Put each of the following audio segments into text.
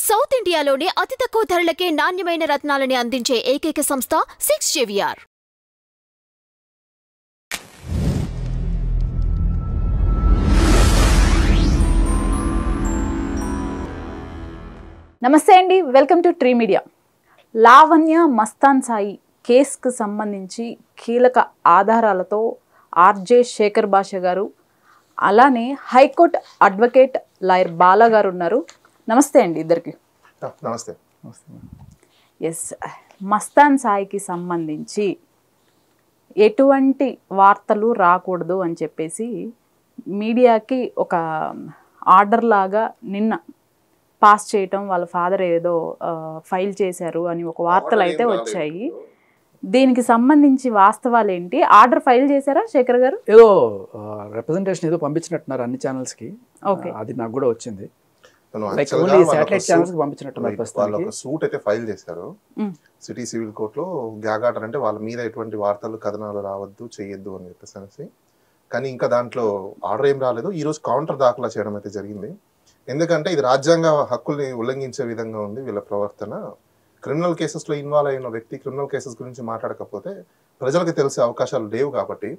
South ఇండియాలోనే అతి తక్కువ ధరలకే నాణ్యమైన రత్నాలని అందించే ఏకైక సంస్థ 6 JVR. నమస్తే అండి, welcome to tree media. Lavanya Mastan Sai కేసుకు సంబంధించి కీలక ఆధారాలతో ఆర్జే శేఖర్ భాష గారు, అలానే హైకోర్టు అడ్వకేట్ లాయర్ బాలా గారు ఉన్నారు. నమస్తే అండి ఇద్దరికి. నమస్తే. ఎస్, మస్తాన్ సాయికి సంబంధించి ఎటువంటి వార్తలు రాకూడదు అని చెప్పేసి మీడియాకి ఒక ఆర్డర్ లాగా నిన్న పాస్ చేయటం, వాళ్ళ ఫాదర్ ఏదో ఫైల్ చేశారు అని ఒక వార్తలు అయితే వచ్చాయి. దీనికి సంబంధించి వాస్తవాలు ఏంటి? ఆర్డర్ ఫైల్ చేశారా శేఖర్ గారు? ఏదో రిప్రజెంటేషన్ ఏదో పంపించినట్టున్నారు అన్ని ఛానల్స్కి. ఓకే, అది నాకు కూడా వచ్చింది. సూట్ అయితే ఫైల్ చేశారు సిటీ సివిల్ కోర్టులో. గ్యాగ్ ఆర్డర్ అంటే వాళ్ళ మీద ఎటువంటి వార్తలు కథనాలు రావద్దు, చేయొద్దు అని చెప్పేసి. కానీ ఇంకా దాంట్లో ఆర్డర్ ఏం రాలేదు. ఈ రోజు కౌంటర్ దాఖలా చేయడం అయితే జరిగింది. ఎందుకంటే ఇది రాజ్యాంగ హక్కుల్ని ఉల్లంఘించే విధంగా ఉంది వీళ్ళ ప్రవర్తన. క్రిమినల్ కేసెస్లో ఇన్వాల్వ్ అయిన వ్యక్తి క్రిమినల్ కేసెస్ గురించి మాట్లాడకపోతే ప్రజలకు తెలిసే అవకాశాలు లేవు. కాబట్టి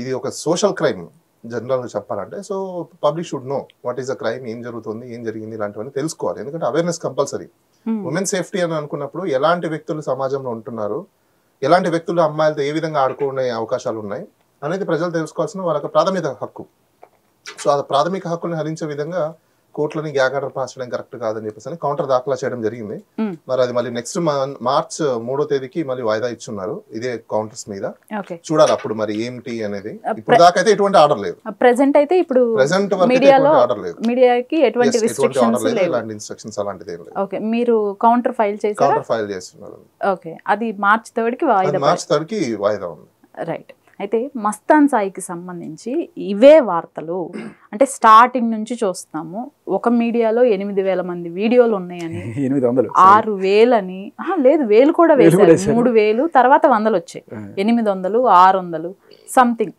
ఇది ఒక సోషల్ క్రైమ్ జనరల్గా చెప్పాలంటే. So public should know what is the crime, ఏం జరుగుతుంది, ఏం జరిగింది, ఇలాంటివన్నీ తెలుసుకోవాలి. ఎందుకంటే అవేర్నెస్ కంపల్సరీ. ఉమెన్ సేఫ్టీ అని అనుకున్నప్పుడు ఎలాంటి వ్యక్తులు సమాజంలో ఉంటున్నారు, ఎలాంటి వ్యక్తులు అమ్మాయిలతో ఏ విధంగా ఆడుకునే అవకాశాలు ఉన్నాయి అనేది ప్రజలు తెలుసుకోవాల్సిన వాళ్ళకి ప్రాథమిక హక్కు. సో ఆ ప్రాథమిక హక్కుల్ని హరించే విధంగా కోర్టులని గ్యాగ్ ఆర్డర్ పాస్ చేయడం కరెక్ట్ కాదని చెప్పేసి కౌంటర్ దాఖలా చేయడం జరిగింది. మరి అది మళ్ళీ నెక్స్ట్ మార్చ్ 3వ తేదీకి మళ్ళీ వాయిదా ఇచ్చున్నారు ఇదే కౌంటర్స్ మీద. చూడాలి అప్పుడు మరి ఏంటి అనేది. ఇప్పుడు దాకా అయితే ఎటువంటి ఆర్డర్ లేదు. ప్రెసెంట్ అయితే ఇప్పుడు ప్రెసెంట్ ఆర్డర్ లేదు, మీడియాకి ఎటువంటి రిస్ట్రిక్షన్స్ లేవు, ఎలాంటి ఇన్స్ట్రక్షన్స్ అలాంటిది ఏం లేదు. ఓకే, మీరు కౌంటర్ ఫైల్ చేశారా? కౌంటర్ ఫైల్ చేస్తున్నారు. ఓకే, అది మార్చ్ 3 కి వాయిదా. మార్చ్ 3 కి వాయిదా ఉంది. రైట్. అయితే మస్తాన్ సాయికి సంబంధించి ఇవే వార్తలు అంటే స్టార్టింగ్ నుంచి చూస్తున్నాము. ఒక మీడియాలో 8,000 మంది వీడియోలు ఉన్నాయని, 6,000 అని, లేదు 1,000 కూడా వేశారు, 3,000 తర్వాత 100 వచ్చాయి, 800, 600 సంథింగ్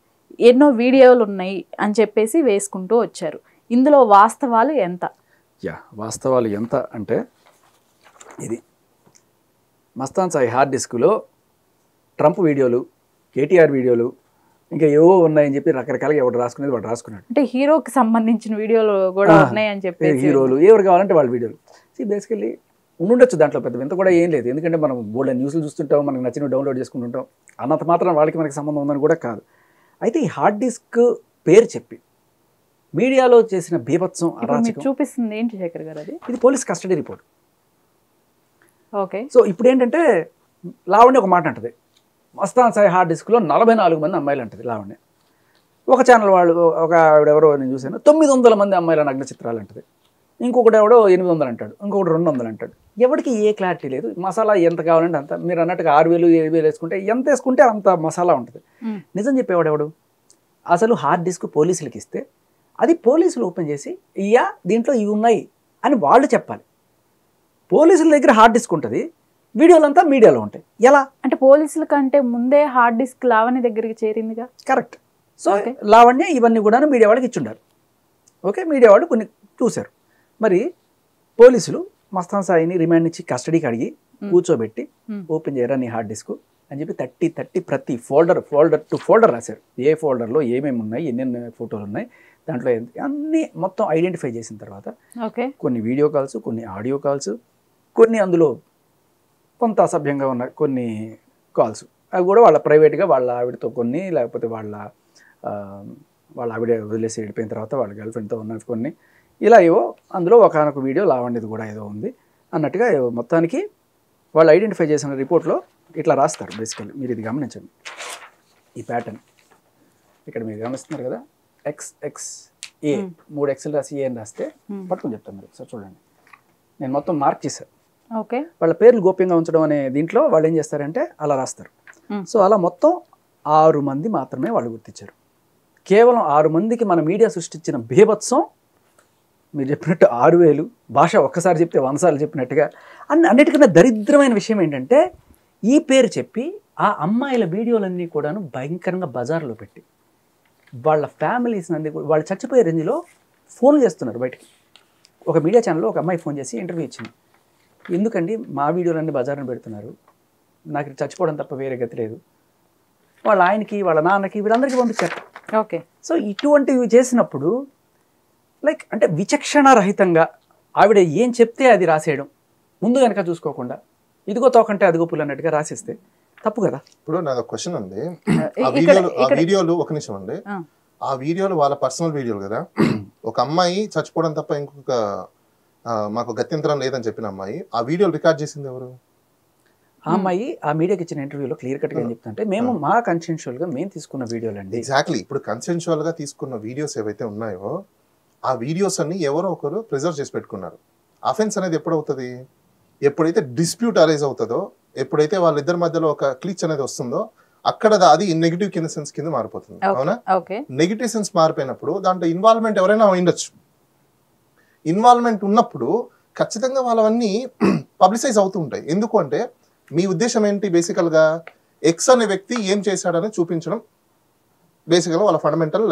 ఎన్నో వీడియోలు ఉన్నాయి అని చెప్పేసి వేసుకుంటూ వచ్చారు. ఇందులో వాస్తవాలు ఎంత? వాస్తవాలు ఎంత అంటే, ఇది మస్తాన్ సాయి హార్డ్ డిస్క్లో ట్రంప్ వీడియోలు, కేటీఆర్ వీడియోలు, ఇంకా ఏవో ఉన్నాయని చెప్పి రకరకాలుగా ఎవరు రాసుకునేది వాడు రాసుకున్నాడు. అంటే హీరోకి సంబంధించిన వీడియోలు కూడా ఉన్నాయని చెప్పి, హీరోలు ఎవరు కావాలంటే వాళ్ళ వీడియోలు బేసికల్లీ ఉండుండొచ్చు. దాంట్లో పెద్ద ఇంత కూడా ఏం లేదు. ఎందుకంటే మనం బోల్డ్ న్యూస్లు చూస్తుంటాం, మనకు నచ్చినవి డౌన్లోడ్ చేసుకుంటుంటాం. అన్నంత మాత్రం వాళ్ళకి మనకి సంబంధం ఉందని కూడా కాదు. అయితే ఈ హార్డ్ డిస్క్ పేరు చెప్పి మీడియాలో చేసిన బీభత్సం చూపిస్తుంది ఏంటి శేఖర్ గారు? అది ఇది police custody report. Okay, so ఇప్పుడు ఏంటంటే లావణ్య ఒక మాట అంటది, మస్తాన్ సాయి హార్డ్ డిస్క్లో 44 మంది అమ్మాయిలు అంటది లావణ్య. ఒక ఛానల్ వాళ్ళు, ఒక ఆవిడెవరో నేను చూశాను, 900 మంది అమ్మాయిల నగ్న చిత్రాలు అంటది. ఇంకొకటి ఎవడో 800 అంటాడు, ఇంకొకటి 200 అంటాడు. ఎవరికి ఏ క్లారిటీ లేదు. మసాలా ఎంత కావాలంటే అంత. మీరు అన్నట్టుగా 6,000, 7,000 వేసుకుంటే ఎంత వేసుకుంటే అంత మసాలా ఉంటుంది. నిజం చెప్పేవాడు ఎవడు? అసలు హార్డ్ డిస్క్ పోలీసులకి ఇస్తే అది పోలీసులు ఓపెన్ చేసి ఇయ్యా దీంట్లో ఇవి ఉన్నాయి అని వాళ్ళు చెప్పాలి. పోలీసుల దగ్గర హార్డ్ డిస్క్ ఉంటుంది, వీడియోలంతా మీడియాలో ఉంటాయి. ఎలా అంటే పోలీసుల కంటే ముందే హార్డ్ డిస్క్ లావణ్య దగ్గరికి చేరిందిగా. కరెక్ట్. సో లావణ్య ఇవన్నీ కూడా మీడియా వాళ్ళకి ఇచ్చుండారు. ఓకే, మీడియా వాళ్ళు కొన్ని చూశారు. మరి పోలీసులు మస్తాన్ సాయిని రిమాండ్ ఇచ్చి కస్టడీకి అడిగి కూర్చోబెట్టి ఓపెన్ చేయరా నీ హార్డ్ డిస్క్ అని చెప్పి 30 ప్రతి ఫోల్డర్ టు ఫోల్డర్ రాశారు. ఏ ఫోల్డర్లో ఏమేమి ఉన్నాయి, ఎన్నెన్ని ఫోటోలు ఉన్నాయి, దాంట్లో అన్నీ మొత్తం ఐడెంటిఫై చేసిన తర్వాత కొన్ని వీడియో కాల్స్, కొన్ని ఆడియో కాల్స్, కొన్ని అందులో కొంత అసభ్యంగా ఉన్న కొన్ని కాల్స్, అవి కూడా వాళ్ళ ప్రైవేట్గా వాళ్ళ ఆవిడతో కొన్ని, లేకపోతే వాళ్ళ ఆవిడ వదిలేసి వెళ్ళిపోయిన తర్వాత వాళ్ళ గర్ల్ ఫ్రెండ్తో ఉన్న కొన్ని, ఇలా ఏవో అందులో ఒకనొక వీడియో లావణ్యది కూడా ఏదో ఉంది అన్నట్టుగా మొత్తానికి వాళ్ళు ఐడెంటిఫై చేసిన రిపోర్ట్లో ఇట్లా రాస్తారు. బేసికల్లీ మీరు ఇది గమనించండి, ఈ ప్యాటర్న్ ఇక్కడ మీరు గమనిస్తున్నారు కదా, XXA 3 Xలు రాసి ఏ అని రాస్తే పట్టుకుని చెప్తాను. మీరు సార్ చూడండి, నేను మొత్తం మార్క్ చేశాను. ఓకే, వాళ్ళ పేర్లు గోప్యంగా ఉంచడం అనే దీంట్లో వాళ్ళు ఏం చేస్తారంటే అలా రాస్తారు. సో అలా మొత్తం 6 మంది మాత్రమే వాళ్ళు గుర్తించారు. కేవలం 6 మందికి మన మీడియా సృష్టించిన బీభత్సం మీరు చెప్పినట్టు 6,000 భాష ఒక్కసారి చెప్తే 100 సార్లు చెప్పినట్టుగా. అన్నిటికన్నా దరిద్రమైన విషయం ఏంటంటే ఈ పేరు చెప్పి ఆ అమ్మాయిల వీడియోలన్నీ కూడాను భయంకరంగా బజార్లో పెట్టి వాళ్ళ ఫ్యామిలీస్ నంది వాళ్ళు చచ్చిపోయే రేంజ్లో ఫోన్లు చేస్తున్నారు బయటికి. ఒక మీడియా ఛానల్లో ఒక అమ్మాయి ఫోన్ చేసి ఇంటర్వ్యూ ఇచ్చింది. ఎందుకండి మా వీడియోలన్నీ బజార్ని పెడుతున్నారు, నాకు చచ్చిపోవడం తప్ప వేరే గతి లేదు, వాళ్ళ ఆయనకి వాళ్ళ నాన్నకి వీళ్ళందరికీ పంపించారు. ఓకే. సో ఇటువంటివి చేసినప్పుడు లైక్ అంటే విచక్షణ రహితంగా ఆవిడ ఏం చెప్తే అది రాసేయడం, ముందు వెనక చూసుకోకుండా ఇదిగో తోకంటే అదిగో పుల్ అన్నట్టుగా రాసేస్తే తప్పు కదా. ఇప్పుడు నాది క్వశ్చన్ ఉంది. ఆ వీడియోలు ఒక నిమిషం అండి. ఆ వీడియోలు వాళ్ళ పర్సనల్ వీడియోలు కదా. ఒక అమ్మాయి చచ్చిపోవడం తప్ప ఇంకొక మాకు గత్యంతరం లేదని చెప్పిన అమ్మాయి ఆ వీడియోలు రికార్డ్ చేసింది ఎవరు? ఆ అమ్మాయి ఆ మీడియాకి ఇచ్చిన ఇంటర్వ్యూలో క్లియర్ కట్గా ఏం చెప్తుంటే, మేము మా కన్సెన్షువల్గా మేము తీసుకున్న వీడియోలు అండి. ఎగ్జాక్ట్లీ. ఇప్పుడు కన్సెన్షువల్ గా తీసుకున్న వీడియోస్ ఏవైతే ఉన్నాయో ఆ వీడియోస్ అన్ని ఎవరో ఒకరు ప్రిజర్వ్ చేసి పెట్టుకున్నారు. అఫెన్స్ అనేది ఎప్పుడవుతుంది? ఎప్పుడైతే డిస్ప్యూట్ అరైజ్ అవుతుందో, ఎప్పుడైతే వాళ్ళిద్దరి మధ్యలో ఒక క్లిచ్ అనేది వస్తుందో అక్కడ అది నెగిటివ్ కింద సెన్స్ కింద మారిపోతుంది. అవునా? నెగిటివ్ సెన్స్ మారిపోయినప్పుడు దాంట్లో ఇన్వాల్వ్మెంట్ ఎవరైనా ఉండొచ్చు. ఇన్వాల్వ్మెంట్ ఉన్నప్పుడు ఖచ్చితంగా వాళ్ళవన్నీ పబ్లిసైజ్ అవుతూ ఉంటాయి. ఎందుకు అంటే మీ ఉద్దేశం ఏంటి? బేసికల్గా ఎక్స్ అనే వ్యక్తి ఏం చేశాడని చూపించడం బేసికల్గా వాళ్ళ ఫండమెంటల్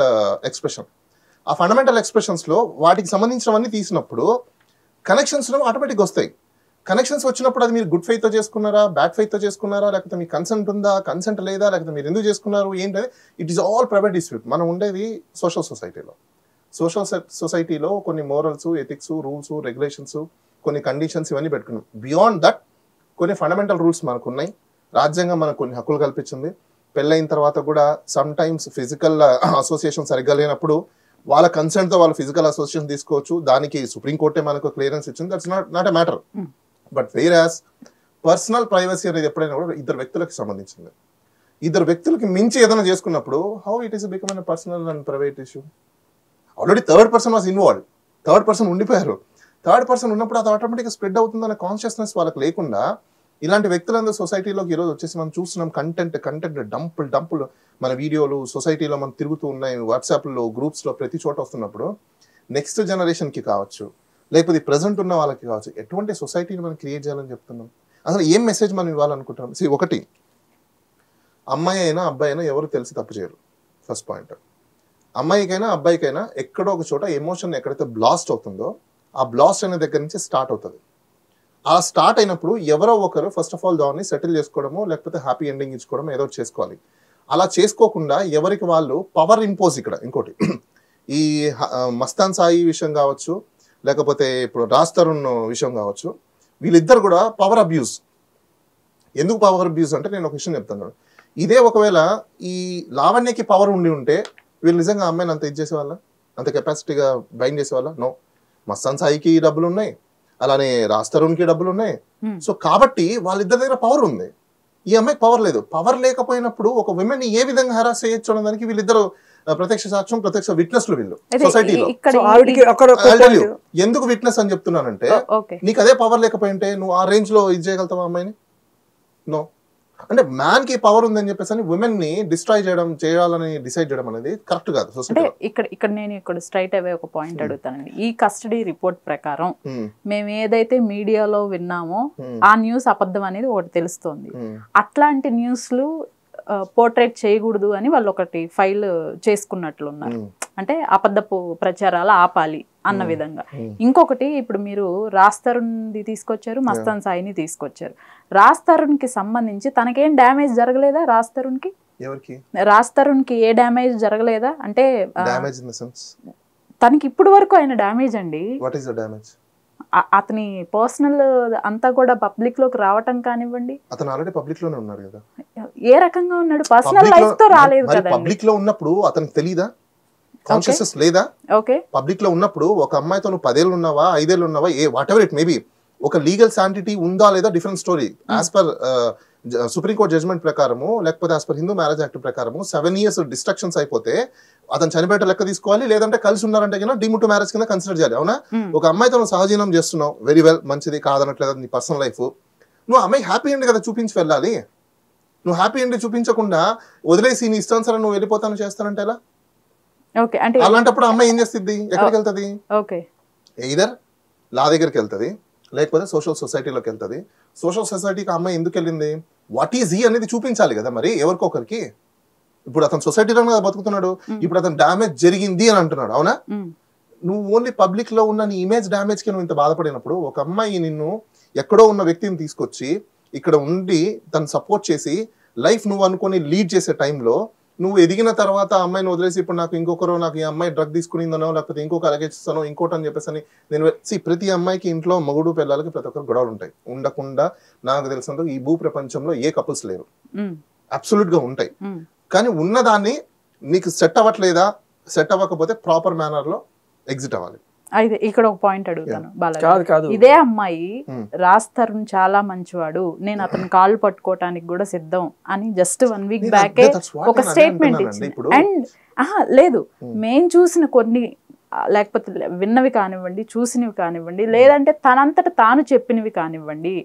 ఎక్స్ప్రెషన్. ఆ ఫండమెంటల్ ఎక్స్ప్రెషన్స్లో వాటికి సంబంధించినవన్నీ తీసినప్పుడు కనెక్షన్స్ ఆటోమేటిక్గా వస్తాయి. కనెక్షన్స్ వచ్చినప్పుడు అది మీరు గుడ్ ఫెయిత్తో చేసుకున్నారా, బ్యాడ్ ఫెయిత్తో చేసుకున్నారా, లేకపోతే మీ కన్సెంట్ ఉందా, కన్సెంట్ లేదా, లేకపోతే మీరు ఎందుకు చేసుకున్నారు ఏంటది, it is all private dispute. మనం ఉండేది సోషల్ సొసైటీలో. సోషల్ సొసైటీలో కొన్ని మోరల్స్, ఎథిక్స్, రూల్స్, రెగ్యులేషన్స్, కొన్ని కండిషన్స్ ఇవన్నీ పెట్టుకున్నాం. బియాండ్ దట్ కొన్ని ఫండమెంటల్ రూల్స్ మనకు ఉన్నాయి. రాజ్యాంగం మనకు కొన్ని హక్కులు కల్పించింది. పెళ్ళైన తర్వాత కూడా సమ్ టైమ్స్ ఫిజికల్ అసోసియేషన్ సరిగ్గా లేనప్పుడు వాళ్ళ కన్సెంట్తో వాళ్ళు ఫిజికల్ అసోసియేషన్ తీసుకోవచ్చు. దానికి సుప్రీంకోర్టే మనకు క్లియరెన్స్ ఇచ్చింది. That's not a matter. But వేరాస్ personal privacy అనేది ఎప్పుడైనా కూడా ఇద్దరు వ్యక్తులకు సంబంధించింది. ఇద్దరు వ్యక్తులకి మించి ఏదైనా చేసుకున్నప్పుడు how it is become a personal and private issue? Already third person was involve, third person ఉండిపోయారు. థర్డ్ పర్సన్ ఉన్నప్పుడు అది ఆటోమేటిక్గా స్ప్రెడ్ అవుతుందన్న కాన్షియస్నెస్ వాళ్ళకి లేకుండా ఇలాంటి వ్యక్తులందరూ సొసైటీలోకి ఈరోజు వచ్చేసి మనం చూస్తున్నాం. కంటెంట్ డంపులు మన వీడియోలు సొసైటీలో మనం తిరుగుతూ ఉన్నాయి. వాట్సాప్లో, గ్రూప్స్లో, ప్రతి చోట వస్తున్నప్పుడు నెక్స్ట్ జనరేషన్కి కావచ్చు, లేకపోతే ప్రజెంట్ ఉన్న వాళ్ళకి కావచ్చు, ఎటువంటి సొసైటీని మనం క్రియేట్ చేయాలని చెప్తున్నాం? అసలు ఏం మెసేజ్ మనం ఇవ్వాలనుకుంటున్నాం? ఒకటి, అమ్మాయి అయినా అబ్బాయి అయినా ఎవరు తెలిసి తప్పు చేయరు. First point. అమ్మాయికైనా అబ్బాయికైనా ఎక్కడో ఒక చోట ఎమోషన్ ఎక్కడైతే బ్లాస్ట్ అవుతుందో ఆ బ్లాస్ట్ అనే దగ్గర నుంచి స్టార్ట్ అవుతుంది. ఆ స్టార్ట్ అయినప్పుడు ఎవరో ఒకరు ఫస్ట్ ఆఫ్ ఆల్ దాన్ని సెటిల్ చేసుకోవడము, లేకపోతే హ్యాపీ ఎండింగ్ ఇచ్చుకోవడం ఏదో చేసుకోవాలి. అలా చేసుకోకుండా ఎవరికి వాళ్ళు పవర్ ఇంపోజ్. ఇక్కడ ఇంకోటి, ఈ మస్తాన్ సాయి విషయం కావచ్చు, లేకపోతే ఇప్పుడు రాజ్ తరుణ్ విషయం కావచ్చు, వీళ్ళిద్దరు కూడా పవర్ అబ్యూస్. ఎందుకు పవర్ అబ్యూస్ అంటే నేను ఒక విషయం చెప్తాను. ఇదే ఒకవేళ ఈ లావణ్యకి పవర్ ఉండి ఉంటే వీళ్ళు నిజంగా అమ్మాయిని అంత ఇచ్చేసేవాళ్ళ, అంత కెపాసిటీగా బైండ్ చేసేవాళ్ళ? నో. మస్తాన్ సాయికి డబ్బులు ఉన్నాయి, అలానే రాజ్ తరుణ్కి డబ్బులు ఉన్నాయి. సో కాబట్టి వాళ్ళిద్దరి దగ్గర పవర్ ఉంది, ఈ అమ్మాయికి పవర్ లేదు. పవర్ లేకపోయినప్పుడు ఒక విమెన్ ఏ విధంగా హెరాస్ చేయొచ్చు అనే దానికి వీళ్ళిద్దరు ప్రత్యక్ష సాక్ష్యం, ప్రత్యక్ష విట్నెస్లు వీళ్ళు సొసైటీలో. ఎందుకు విట్నెస్ అని చెప్తున్నానంటే, నీకు అదే పవర్ లేకపోయి ఉంటే నువ్వు ఆ రేంజ్ లో ఇది చేయగలుగుతావా అమ్మాయిని? నో. అంటే మ్యాన్ కి పవర్ ఉందని చెప్పేసి విమెన్ ని డిస్ట్రాయ్ చేయాలని డిసైడ్ చేయడం అనేది కరెక్ట్ కాదు సొసైటీ. ఇక్కడ స్ట్రైట్ అవే ఒక పాయింట్ అడుగుతానండి. ఈ కస్టడీ రిపోర్ట్ ప్రకారం మేము ఏదైతే మీడియాలో విన్నామో ఆ న్యూస్ అబద్ధం అనేది ఒకటి తెలుస్తోంది. అట్లాంటి న్యూస్లు పోర్ట్రేట్ చేయకూడదు అని వాళ్ళు ఒకటి ఫైల్ చేసుకున్నట్లున్నారు. అంటే అబద్ధపు ప్రచారాలు ఆపాలి అన్న విధంగా. ఇంకొకటి, ఇప్పుడు మీరు రాజ్ తరుణ్ది తీసుకొచ్చారు, మస్తాన్ సాయిని తీసుకొచ్చారు. రాజ్ తరుణ్ కి సంబంధించి తనకేం డ్యామేజ్ జరగలేదా? రాజ్ తరుణ్ కి ఏ డ్యామేజ్ జరగలేదా? అంటే తనకి ఇప్పుడు వరకు ఆయన డ్యామేజ్ అండి. అతని పర్సనల్ అంతా కూడా పబ్లిక్ లోకి రావటం కానివ్వండి. అతను ఆల్రెడీ పబ్లిక్ లోనే ఉన్నాడు కదా. ఏ రకంగా ఉన్నాడు? పర్సనల్ లైఫ్ తో రాలేదు కదా. పబ్లిక్ లో ఉన్నప్పుడు అతనికి తెలీదా? కాన్షియస్నెస్ లేదా? పబ్లిక్ లో ఉన్నప్పుడు ఒక అమ్మాయితో నువ్వు 10 ఏళ్ళు ఉన్నావా, 5 ఏళ్ళు ఉన్నావా, వాట్ ఎవర్ ఇట్ మేబీ, ఒక లీగల్ శాంటిటీ ఉందా లేదా different story. As per supreme court judgment ప్రకారము, లేకపోతే as per Hindu marriage act ప్రకారము 7 years డిస్ట్రక్షన్స్ అయిపోతే అతను చనిపోయేట లెక్క తీసుకోవాలి, లేదంటే కలిసి ఉన్నారంటే కన్నా డిమోట్ మ్యారేజ్ కింద కన్సిడర్ చేయాలి. అవునా? ఒక అమ్మాయితో నువ్వు సహజీవనం చేస్తున్నావు, వెరీ వెల్, మంచిది, కాదనట్లేదు, నీ పర్సనల్ లైఫ్. నువ్వు అమ్మాయి హ్యాపీ ఎండ్ కదా చూపించి వెళ్ళాలి. నువ్వు హ్యాపీ ఎండ్ చూపించకుండా వదిలేసి నీ ఇష్టానుసారం నువ్వు వెళ్ళిపోతాను చేస్తానంటే ఎలా? అలాంటప్పుడు అమ్మాయి ఏం చేస్తుంది? ఎక్కడికి వెళ్తుంది? ఎయిదర్ లా దగ్గరికి వెళ్తుంది, లేకపోతే సోషల్ సొసైటీలోకి వెళ్తుంది. సోషల్ సొసైటీకి అమ్మాయి ఎందుకు వెళ్ళింది? వాట్ ఈజ్ హీ అనేది చూపించాలి కదా మరి ఎవరికొకరికి. ఇప్పుడు అతను సొసైటీలో బతుకుతున్నాడు, ఇప్పుడు అతను డ్యామేజ్ జరిగింది అని అంటున్నాడు. అవునా? నువ్వు ఓన్లీ పబ్లిక్ లో ఉన్న నీ ఇమేజ్ డ్యామేజ్ కి నువ్వు ఇంత బాధపడినప్పుడు ఒక అమ్మాయి నిన్ను ఎక్కడో ఉన్న వ్యక్తిని తీసుకొచ్చి ఇక్కడ ఉండి తను సపోర్ట్ చేసి లైఫ్ నువ్వు అనుకుని లీడ్ చేసే టైంలో నువ్వు ఎదిగిన తర్వాత ఆ అమ్మాయిని వదిలేసి ఇప్పుడు నాకు ఈ అమ్మాయి డ్రగ్ తీసుకునిందనో లేకపోతే ఇంకొక అలగేస్తానో ఇంకోటి అని చెప్పేసి నేను ప్రతి అమ్మాయికి ఇంట్లో మగుడు పిల్లలకి ప్రతి ఒక్కరు గొడవలు ఉంటాయి. ఉండకుండా నాకు తెలిసినంత ఈ భూ ప్రపంచంలో ఏ కపుల్స్ లేరు, అబ్సల్యూట్ గా ఉంటాయి. కానీ ఉన్నదాన్ని నీకు సెట్ అవ్వట్లేదా, సెట్ అవ్వకపోతే ప్రాపర్ మేనర్ లో ఎగ్జిట్ అవ్వాలి. అయితే ఇక్కడ ఒక పాయింట్ అడుగుతాను బాలాజీ. కాదు ఇదే అమ్మాయి రాజ్ తరుణ్ చాలా మంచివాడు, నేను అతని కాళ్ళు పట్టుకోవటానికి కూడా సిద్ధం అని జస్ట్ 1 వీక్ బ్యాకే ఒక స్టేట్మెంట్ ఇచ్చింది. అండ్ లేదు, మేం చూసిన కొన్ని లేకపోతే విన్నవి కానివ్వండి, చూసినవి కానివ్వండి, లేదంటే తనంతట తాను చెప్పినవి కానివ్వండి,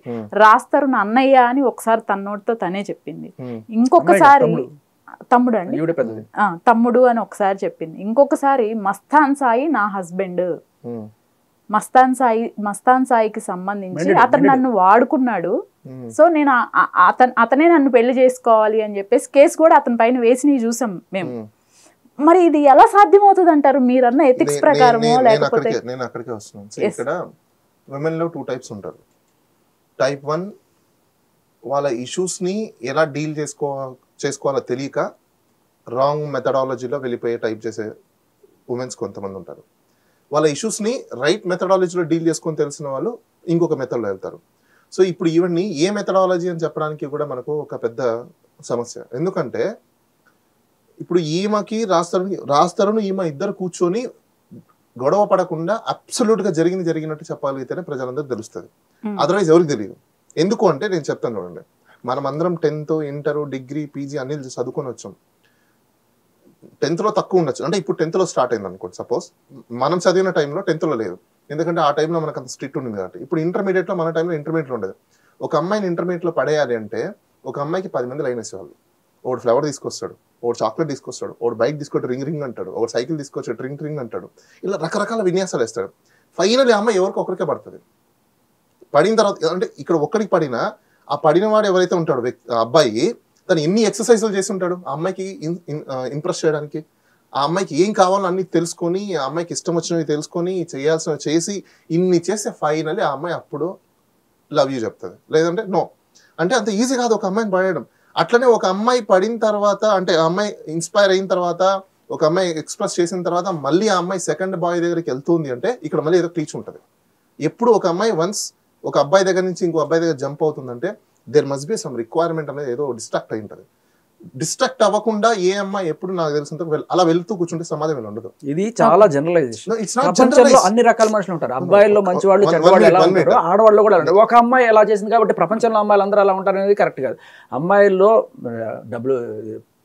రాజ్ తరుణ్ అన్నయ్య అని ఒకసారి తన నోటితో తనే చెప్పింది. ఇంకొకసారి తమ్ముడు అండి, తమ్ముడు అని ఒకసారి చెప్పింది. ఇంకొకసారి మస్తాన్ సాయి నా హస్బెండ్, మస్తాన్ సాయికి సంబంధించి అతను నన్ను వాడుకున్నాడు, సో నేను అతనే నన్ను పెళ్లి చేసుకోవాలి అని చెప్పేసి కేసు కూడా అతని పైన వేసి చూసాం మేము. మరి ఇది ఎలా సాధ్యమవుతుంది అంటారు మీరన్న ఎథిక్స్ ప్రకారమో లేకపోతే? నేను అక్కడికే వస్తున్నాను. ఇక్కడ విమెన్ లో 2 టైప్స్ ఉంటారు. టైప్ 1 వాళ్ళ ఇష్యూస్ ని ఎలా డీల్ చేసుకోవాలో తెలియక రాంగ్ మెథడాలజీలో వెళ్ళిపోయే టైప్ చేసే ఉమెన్స్ కొంతమంది ఉంటారు. వాళ్ళ ఇష్యూస్ని రైట్ మెథడాలజీలో డీల్ చేసుకొని తెలిసిన వాళ్ళు ఇంకొక మెథడ్లో వెళ్తారు. సో ఇప్పుడు ఇవన్నీ ఏ మెథడాలజీ అని చెప్పడానికి కూడా మనకు ఒక పెద్ద సమస్య. ఎందుకంటే ఇప్పుడు ఈమెకి రాజ్ తరుణ్ ఈమె ఇద్దరు కూర్చొని గొడవ పడకుండా అబ్సల్యూట్గా జరిగినట్టు చెప్పగలిగితేనే ప్రజలందరూ తెలుస్తుంది. అదర్వైజ్ ఎవరికి తెలియదు. ఎందుకు అంటే నేను చెప్తాను చూడండి, మనం అందరం 10th, ఇంటర్, డిగ్రీ, పీజీ అన్ని చదువుకొని వచ్చాం. 10th లో తక్కువ ఉండొచ్చు, అంటే ఇప్పుడు 10th లో స్టార్ట్ అయింది అనుకోండి. సపోజ్ మనం చదివిన టైంలో 10th లో లేదు, ఎందుకంటే ఆ టైంలో మనకు అంత స్ట్రిక్ట్ ఉంది కాబట్టి. ఇప్పుడు ఇంటర్మీడియట్ లో మన టైంలో ఇంటర్మీడియట్ లో ఉండదు. ఒక అమ్మాయిని ఇంటర్మీడియట్ లో పడేయాలి అంటే ఒక అమ్మాయికి 10 మంది లైన్ వేసేవాళ్ళు. ఒకటి ఫ్లవర్ తీసుకొస్తాడు, ఒకటి చాక్లెట్ తీసుకొస్తాడు, ఒకటి బైక్ తీసుకొచ్చి రింగ్ అంటాడు, ఒకటి సైకిల్ తీసుకొచ్చి ట్రింగ్ అంటాడు. ఇలా రకరకాల విన్యాసాలు వేస్తాడు. ఫైనల్ అమ్మాయి ఎవరికి ఒకరికే పడుతుంది. పడిన తర్వాత అంటే ఇక్కడ ఒక్కడికి పడినా ఆ పడిన వాడు ఎవరైతే ఉంటాడో అబ్బాయి తను ఎన్ని ఎక్సర్సైజులు చేసి ఉంటాడు ఆ అమ్మాయికి ఇంప్రెస్ చేయడానికి. ఆ అమ్మాయికి ఏం కావాలో అన్ని తెలుసుకొని, ఆ అమ్మాయికి ఇష్టం వచ్చినవి తెలుసుకొని చేయాల్సినవి చేసి ఇన్ని చేస్తే ఫైనల్లీ ఆ అమ్మాయి అప్పుడు లవ్ యూ చెప్తుంది, లేదంటే నో. అంటే అంత ఈజీ కాదు ఒక అమ్మాయిని పడేయడం. అట్లనే ఒక అమ్మాయి పడిన తర్వాత, అంటే ఆ అమ్మాయి ఇన్స్పైర్ అయిన తర్వాత, ఒక అమ్మాయి ఎక్స్ప్రెస్ చేసిన తర్వాత మళ్ళీ ఆ అమ్మాయి సెకండ్ బాయ్ దగ్గరికి వెళ్తుంది అంటే ఇక్కడ మళ్ళీ ఏదో టీచ్ ఉంటుంది. ఎప్పుడు ఒక అమ్మాయి వన్స్ ఒక అబ్బాయి దగ్గర నుంచి ఇంకో అబ్బాయి దగ్గర జంప్ అవుతుందంటే there must be some requirement అనేది ఏదో డిస్ట్రాక్ట్ అయి ఉంటుంది. డిస్ట్రాక్ట్ అవ్వకుండా ఏ అమ్మాయి ఎప్పుడు నాకు తెలిసినంత అలా వెళ్తూ కూర్చుంటే సమాజం ఉండదు. ఇది చాలా జనరలైజేషన్. ప్రపంచంలో అన్ని రకాల మనుషులు ఉంటారు. అబ్బాయిల్లో మంచి వాళ్ళు, చెడ్డవాళ్ళు ఎలా ఉంటారు, ఆడవాళ్ళు కూడా ఉంటారు. ఒక అమ్మాయి ఎలా చేసింది కాబట్టి ప్రపంచంలో అమ్మాయిలు అందరూ అలా ఉంటారు అనేది కరెక్ట్ కాదు. అమ్మాయిల్లో డబ్బులు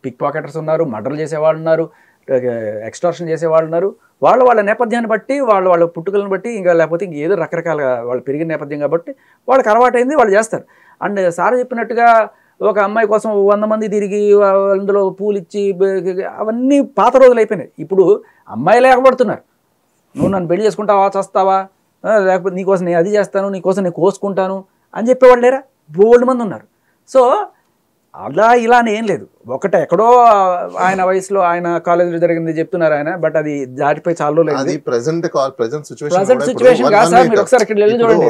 పిక్ పాకెటర్స్ ఉన్నారు, మర్డర్లు చేసేవాళ్ళు ఉన్నారు, ఎక్స్టార్షన్ చేసేవాళ్ళు ఉన్నారు. వాళ్ళ నేపథ్యాన్ని బట్టి, వాళ్ళ పుట్టుకలను బట్టి, ఇంకా లేకపోతే ఏదో రకరకాలుగా వాళ్ళు పెరిగిన నేపథ్యం కాబట్టి వాళ్ళకి అలవాటైంది, వాళ్ళు చేస్తారు. అండ్ సార్ చెప్పినట్టుగా ఒక అమ్మాయి కోసం 100 మంది తిరిగి అందులో పూలు ఇచ్చి అవన్నీ పాత రోజులు అయిపోయినాయి. ఇప్పుడు అమ్మాయిలే ఎగబడుతున్నారు. నువ్వు నన్ను పెళ్లి చేసుకుంటావా, చేస్తావా, లేకపోతే నీకోసం నేను అది చేస్తాను, నీకోసం నేను కోసుకుంటాను అని చెప్పేవాళ్ళు లేరా? బోల్డ్ మంది ఉన్నారు. సో అలా ఇలా అని ఏం లేదు. ఒకటే ఎక్కడో ఆయన వయసులో ఆయన కాలేజీలో జరిగింది చెప్తున్నారు ఆయన, బట్ అది దాటిపోయి చాలా రోజులు. ప్రెజెంట్ సిచువేషన్ కాదు సార్, మీరు ఒకసారి ఇక్కడ వెళ్ళి చూడండి.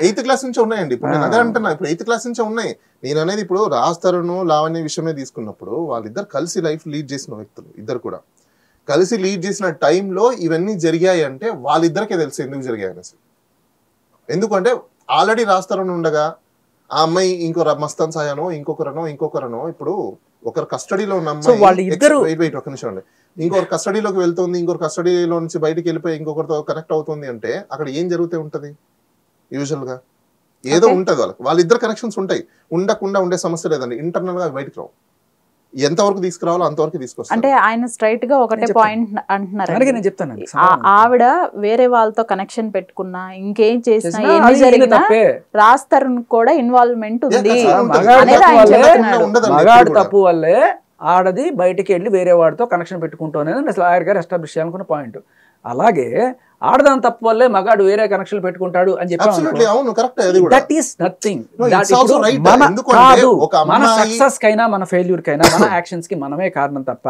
8th క్లాస్ నుంచి ఉన్నాయండి. ఇప్పుడు నేను అదే అంటున్నా, ఇప్పుడు 8th క్లాస్ నుంచి ఉన్నాయి. నేను అనేది ఇప్పుడు రాజ్ తరుణ్, లావణ్య విషయమే తీసుకున్నప్పుడు వాళ్ళిద్దరు కలిసి లైఫ్ లీడ్ చేసిన వ్యక్తులు. ఇద్దరు కూడా కలిసి లీడ్ చేసిన టైంలో ఇవన్నీ జరిగాయి అంటే వాళ్ళిద్దరికే తెలుసు ఎందుకు జరిగాయి అనేసి. ఎందుకంటే ఆల్రెడీ రాజ్ తరుణ్ ఉండగా ఆ అమ్మాయి ఇంకో మస్తాన్ సాయనో ఇంకొకరనో ఇప్పుడు ఒకరు కస్టడీలో ఉన్న అమ్మాయి ఒక నిమిషం అండి, ఇంకొకరు కస్టడీలోకి వెళ్తుంది, ఇంకొకరు కస్టడీలో నుంచి బయటకు వెళ్ళిపోయి ఇంకొకరితో కనెక్ట్ అవుతుంది అంటే అక్కడ ఏం జరుగుతూ ఉంటది? యూజువల్ గా ఏదో ఉంటది. వాళ్ళిద్దరు కనెక్షన్స్ ఉంటాయి. ఉండకుండా ఉండే సమస్య లేదండి. ఇంటర్నల్ గా బయటకు రావు. ఎంతవరకు తీసుకురావాలో అంతవరకు తీసుకొస్తారు. అంటే ఆయన స్ట్రైట్ గా ఒకటే పాయింట్ అంటున్నారు. నేను చెప్తాను, ఆవిడ వేరే వాళ్ళతో కనెక్షన్ పెట్టుకున్నా, ఇంకేం చేసినా, ఏమి జరిగినా రాజ్ తరుణ్ కూడా ఇన్వాల్వ్మెంట్ ఉంది. మగాడు తప్పు వల్లే ఆడది బయటికి వెళ్ళి వేరే వాడితో కనెక్షన్ పెట్టుకుంటూ అనేది లాయర్ గారు ఎస్టాబ్లిష్ చేయాలనుకున్న పాయింట్. అలాగే ఆడదాని తప్పు వల్లే మగాడు వేరే కనెక్షన్లు పెట్టుకుంటాడు అని Absolutely, అవును, correct, అది కూడా. That is nothing. it's also right. ఎందుకంటే కాదు, ఒక మన అమ్మాయి- సక్సెస్ కైనా మన ఫెయిల్యూర్ కైనా మన యాక్షన్స్ కి మనమే కారణం తప్ప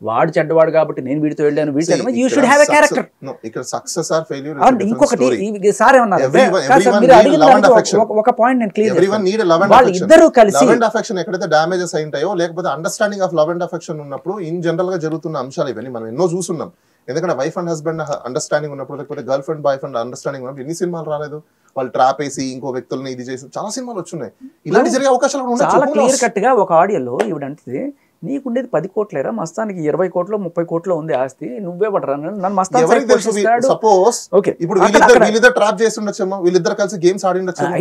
వాడు చెడ్డవాడు కాబట్టి నేను వీడితో వెళ్ళాను వీడి you should have a character. ఇక్కడ సక్సెస్ ఆర్ ఫెయిల్యూర్ ఇంకొకటి సార్ ఏమన్నారు Everyone మీరు need అడిగిన love and దాంట్లో affection. ఒక పాయింట్ నేను clear everyone need love and వాళ్ళు అఫెక్షన్. ఇద్దరు కలిసి లవ్ అండ్ అఫెక్షన్ ఎక్కడైతే డ్యామేజెస్ అయింటాయో లేకపోతే understanding of love and affection ఉన్నప్పుడు ఇన్ జనరల్ గా జరుగుతున్న అంశాలు ఇవన్నీ మనం ఎన్నో చూస్తున్నాం. ఎందుకంటే వైఫ్ అండ్ హస్బెండ్ అండర్స్టాండింగ్ ఉన్నప్పుడు లేకపోతే girl friend boy friend understanding ఉన్నప్పుడు ఎన్ని సినిమాలు రాలేదు? వాళ్ళు ట్రాప్ వేసి ఇంకో వ్యక్తుల్ని ఇది చేసి చాలా సినిమాలు వచ్చున్నాయి. ఇలాంటి జరిగే అవకాశాలు కూడా చాలా ఉండొచ్చు. క్లియర్ కట్ గా ఒక ఆడియోలో ఈవిడంటే నీకుండేది 10 కోట్లేరా, మస్తానికి 20 కోట్లు 30 కోట్లు ఉంది ఆస్తి, నువ్వే పడరా నన్ను మస్తాన్ ఎవరికి తెలుసు? సపోజ్ ఓకే ఇప్పుడు వీళ్ళిద్దరు ట్రాప్ చేసి ఉండొచ్చేమో, వీళ్ళిద్దరు కలిసి గేమ్స్ ఆడి ఉండొచ్చేమో.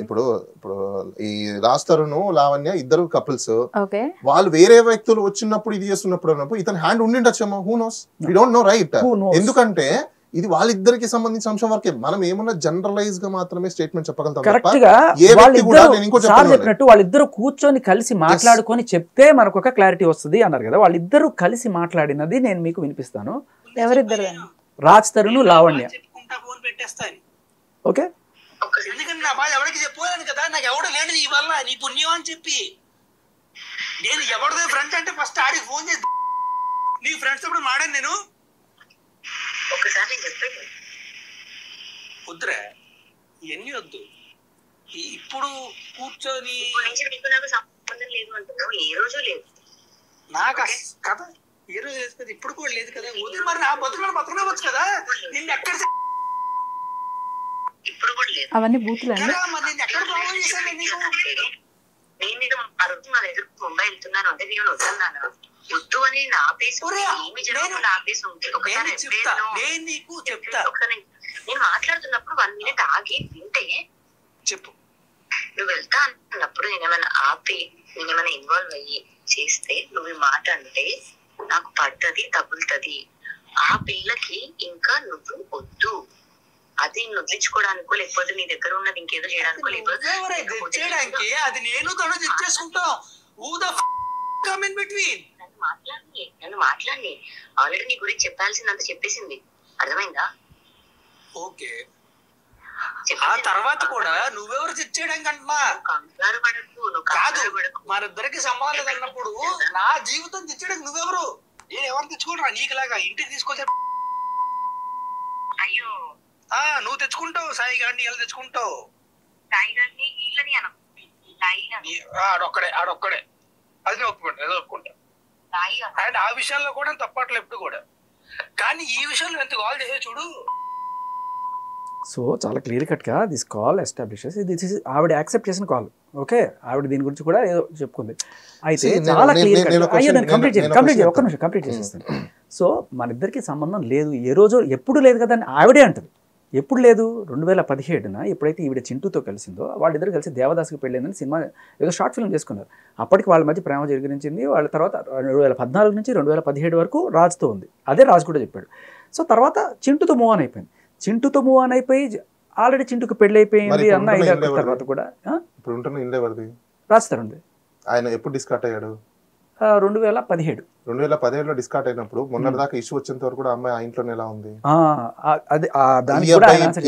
ఇప్పుడు ఈ రాజ్ తరుణ్ లావణ్య ఇద్దరు కపుల్స్, వాళ్ళు వేరే వ్యక్తులు వచ్చినప్పుడు ఇది చేస్తున్నప్పుడు ఇతని హ్యాండ్ ఉండిండొచ్చేమో. Who knows, we don't know, right? ఎందుకంటే ఇది వాళ్ళిద్దరికి సంబంధించిన అంశం వరకే. మనం ఏమన్నా జనరలైజ్ గా మాత్రమే స్టేట్మెంట్ చెప్పగలుగుతాం. కరెక్ట్ గా చెప్పినట్టు వాళ్ళిద్దరు కూర్చొని కలిసి మాట్లాడుకొని చెప్తే మనకు ఒక క్లారిటీ వస్తుంది అన్నారు కదా. వాళ్ళిద్దరూ కలిసి మాట్లాడినది నేను మీకు వినిపిస్తాను. ఎవరిద్దరు? రాజ్ తరుణ్ లావణ్య. ఓకే, ఎందుకంటే నా బాధ ఎవరికి చెప్పుకోలేను కదా, నాకు ఎవడు లేడు నీ వల్ల, నీ పుణ్యం అని చెప్పి. నేను ఎవరిదో ఫ్రెండ్ అంటే ఫస్ట్ ఆడికి ఫోన్ చేసి నీ ఫ్రెండ్స్ ఇప్పుడు మాడాను నేను. ఒకసారి వద్దురా ఇవన్నీ వద్దు, ఇప్పుడు కూర్చొని నాకు కదా ఏ రోజు లేదు కదా, ఇప్పుడు కూడా లేదు కదా. వద్దు మరి, నా బతుకులు బతకవచ్చు కదా. నిన్ను ఎక్కడ ఇప్పుడు కూడా లేదు, అవన్నీ బూతులు అండి. మరి నేను ఎక్కడ ప్రాబ్లం చేశాను నీకు? నేను నీకు అడుగుతున్నాను, ఎదురు ముంబై వెళ్తున్నాను అంటే నేను వద్దన్నాను. వద్దు అని నా ఆపేసి ఏమి జరుగుతుంది ఆపేసి ఉంటే నేను నీకు చెప్తా. నేను మాట్లాడుతున్నప్పుడు 1 minute ఆగి వింటే చెప్పు. నువ్వు వెళ్తా అన్నప్పుడు నేనేమైనా ఆపి నేనేమైనా ఇన్వాల్వ్ అయ్యి చేస్తే నువ్వు ఈ మాట అంటే నాకు పడ్డది తగులుతుంది. ఆ పిల్లకి ఇంకా నువ్వు వద్దు, అది వదిలించుకోవడానికో లేకపోతే నీ దగ్గర ఉన్నది ఇంకేదో చేయడానికో లేకపోతే అది నేను తను తెచ్చేసుకుంటాం. నన్ను మాట్లాడి ఆల్రెడీ నీ గురించి చెప్పాల్సిందంత చెప్పేసింది, అర్థమైందా? ఓకే, ఆ తర్వాత కూడా నువ్వెవరు తెచ్చేయడానికి అంటున్నా? కంగారు పడకు, నువ్వు కాదు, మరిద్దరికి సంబంధం అన్నప్పుడు నా జీవితం తెచ్చేయడానికి నువ్వెవరు? నేను ఎవరు తెచ్చుకోరా నీకులాగా ఇంటికి తీసుకొచ్చే? అయ్యో నువ్వు తెచ్చుకుంటావు, సాయి గారిని ఎలా తెచ్చుకుంటావు? సాయి గారిని వీళ్ళని అన ఆడొక్కడే అది నేను ఒప్పుకుంటా, ఏదో ఒప్పుకుంటా. అండ్ ఆ విషయంలో కూడా తప్పట్లేదు ఎప్పుడు కూడా, కానీ ఈ విషయంలో ఎంత కాల్ చేసే చూడు. సో చాలా క్లియర్ కట్గా this call establishes this is ఆవిడ యాక్సెప్ట్ చేసిన కాల్. ఓకే, ఆవిడ దీని గురించి కూడా ఏదో చెప్పుకుంది. అయితే చాలా క్లియర్ కంప్లీట్ చేసేస్తాను. సో మన ఇద్దరికి సంబంధం లేదు, ఏ రోజు ఎప్పుడు లేదు కదా అని ఆవిడే అంటది. ఎప్పుడు లేదు? 2017 ఎప్పుడైతే ఈవిడ చింటూతో కలిసిందో వాళ్ళిద్దరు కలిసి దేవదాసుకి పెళ్ళైందని సినిమా ఏదో షార్ట్ ఫిల్మ్ చేసుకున్నారు. అప్పటికి వాళ్ళ మధ్య ప్రేమ జరిగించింది. వాళ్ళ తర్వాత 2014 నుంచి 2017 వరకు రాజుతో ఉంది. అదే రాజు కూడా చెప్పాడు. సో తర్వాత చింటూతో మూవ్ ఆన్ అయిపోయింది. చింటూతో మూవ్ ఆన్ అయిపోయి ఆల్రెడీ చింటూకి పెళ్ళి అయిపోయింది అన్న తర్వాత కూడా రాజుతారు. ఆయన ఎప్పుడు డిస్కార్ట్ అయ్యాడు? 2017 డిస్కార్ట్ అయినప్పుడు మొన్నటి దాకా ఇష్యూ వచ్చేంత వరకు కూడా అమ్మాయి ఆ ఇంట్లోనే ఎలా ఉంది?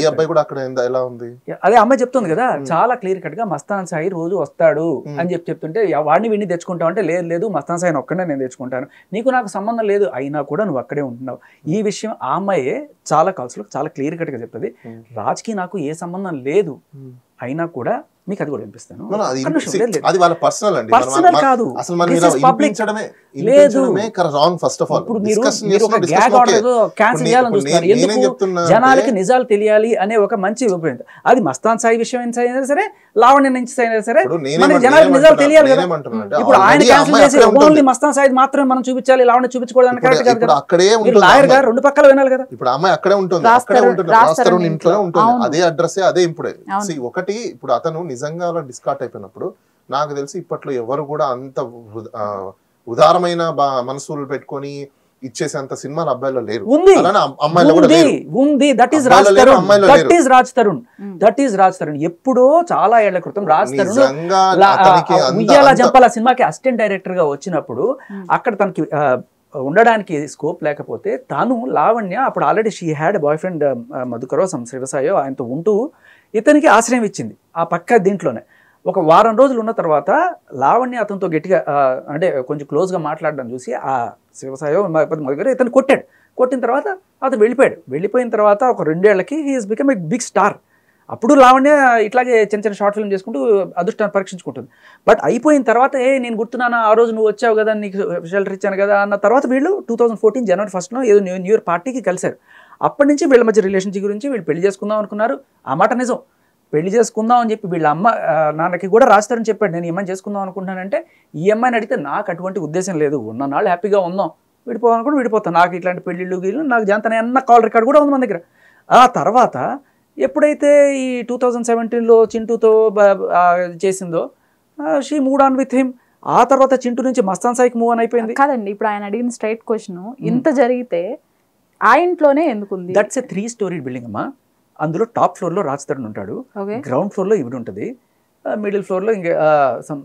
ఈ అబ్బాయి కూడా అక్కడ ఎలా ఉంది? అదే అమ్మాయి చెప్తుంది కదా, చాలా క్లియర్ కట్ గా మస్తాన్ సాయి రోజు వస్తాడు అని చెప్తుంటే వాడిని విని తెచ్చుకుంటావు అంటే లేదు మస్తాన్ సాయిని ఒక్కడే నేను తెచ్చుకుంటాను, నీకు నాకు సంబంధం లేదు, అయినా కూడా నువ్వు అక్కడే ఉంటున్నావు. ఈ విషయం ఆ అమ్మాయే చాలా కాల్స్ లో చాలా క్లియర్ కట్ గా చెప్తుంది. రాజ్కి నాకు ఏ సంబంధం లేదు, అయినా కూడా మీకు అది కూడా వినిపిస్తాను. పర్సనల్ కాదు, జనాలకి నిజాలు తెలియాలి అనే ఒక మంచి అభిప్రాయం. అది మస్తాన్ సాయి విషయం అయినా సరే, లావణ్య నుంచి అయినా సరే, మనకి జనాలకి నిజాలు తెలియాలి కదా. ఇప్పుడు ఆయన క్యాన్సిల్ చేసి ఓన్లీ మస్తాన్ సాయి మాత్రమే మనం చూపించాలి, లావణ్య చూపించుకోవడానికి కరెక్ట్ కాదు కదా. లాయర్ గారు 2 పక్కల వినాలి కదా. ఇప్పుడు అమ్మాయి అక్కడే ఉంటుంది, ఇంట్లో ఉంటుంది, అదే అడ్రస్ అదే. ఇప్పుడే ఒకటి, ఇప్పుడు అతను నిజంగా డిస్కార్ట్ అయిపోయినప్పుడు నాకు తెలిసి ఇప్పట్లో ఎవరు కూడా అంత ఉదారమైన మనసులు పెట్టుకొని ఇచ్చేసేంత సినిమాలు అబ్బాయిలో లేరు. రాజ్ తరుణ్ ఎప్పుడో చాలా ఏళ్ల క్రితం రాజ్ తరుణ్ ఉయ్యాల జంపాల సినిమాకి అసిస్టెంట్ డైరెక్టర్ గా వచ్చినప్పుడు అక్కడ తనకి ఉండడానికి స్కోప్ లేకపోతే తాను లావణ్య అప్పుడు already she had boy friend మధుకరో శివసాయో ఆయనతో ఉంటూ ఇతనికి ఆశ్రయం ఇచ్చింది ఆ పక్క దీంట్లోనే. ఒక వారం రోజులు ఉన్న తర్వాత లావణ్య అతనితో గట్టిగా అంటే కొంచెం క్లోజ్గా మాట్లాడడం చూసి ఆ శివసాయో మధుకరో ఇతను కొట్టిన తర్వాత అతను వెళ్ళిపోయిన తర్వాత ఒక 2 ఏళ్లకి he is become a big star. అప్పుడు లావణ్య ఇట్లాగే చిన్న షార్ట్ ఫిల్మ్ చేసుకుంటూ అదృష్టాన్ని పరీక్షించుకుంటుంది. బట్ అయిపోయిన తర్వాత నేను గుర్తున్నాను ఆ రోజు నువ్వు వచ్చావు కదా నీకు షెల్టర్ ఇచ్చాను కదా అన్న తర్వాత వీళ్ళు 2014 జనవరి 1 ఏదో న్యూ ఇయర్ పార్టీకి కలిశారు. అప్పటి నుంచి వీళ్ళ మధ్య రిలేషన్షిప్ గురించి వీళ్ళు పెళ్లి చేసుకుందాం అనుకున్నారు. ఆ మాట నిజం, పెళ్లి చేసుకుందాం అని చెప్పి వీళ్ళ అమ్మ నాన్నకి కూడా రాస్తారని చెప్పాడు నేను ఈ అమ్మాయిని చేసుకుందాం అనుకుంటున్నానంటే. ఈ అమ్మాయిని అడిగితే నాకు అటువంటి ఉద్దేశం లేదు, ఉన్న నాళ్ళు హ్యాపీగా ఉందాం, విడిపోవాలనుకుంటే విడిపోతాను, నాకు ఇట్లాంటి పెళ్ళిళ్ళు గీళ్ళు నాకు జాంతనే అన్న కాల్ రికార్డ్ కూడా ఉంది మన దగ్గర. ఆ తర్వాత ఎప్పుడైతే ఈ 2017లో చింటూతో చేసిందో she move on with him. ఆ తర్వాత చింటూ నుంచి మస్తాన్ సాయికి మూవ్ ఆన్ అయిపోయింది. కాదండి, ఇప్పుడు ఆయన అడిగిన స్ట్రైట్ క్వశ్చన్, ఇంత జరిగితే ఆ ఇంట్లోనే ఎందుకుంది? దట్స్ ఎ 3 స్టోరీ బిల్డింగ్ అమ్మా. అందులో టాప్ ఫ్లోర్లో రాజతరుణ్ ఉంటాడు, గ్రౌండ్ ఫ్లోర్లో ఇవి ఉంటుంది, మిడిల్ ఫ్లోర్లో ఇంకా సమ్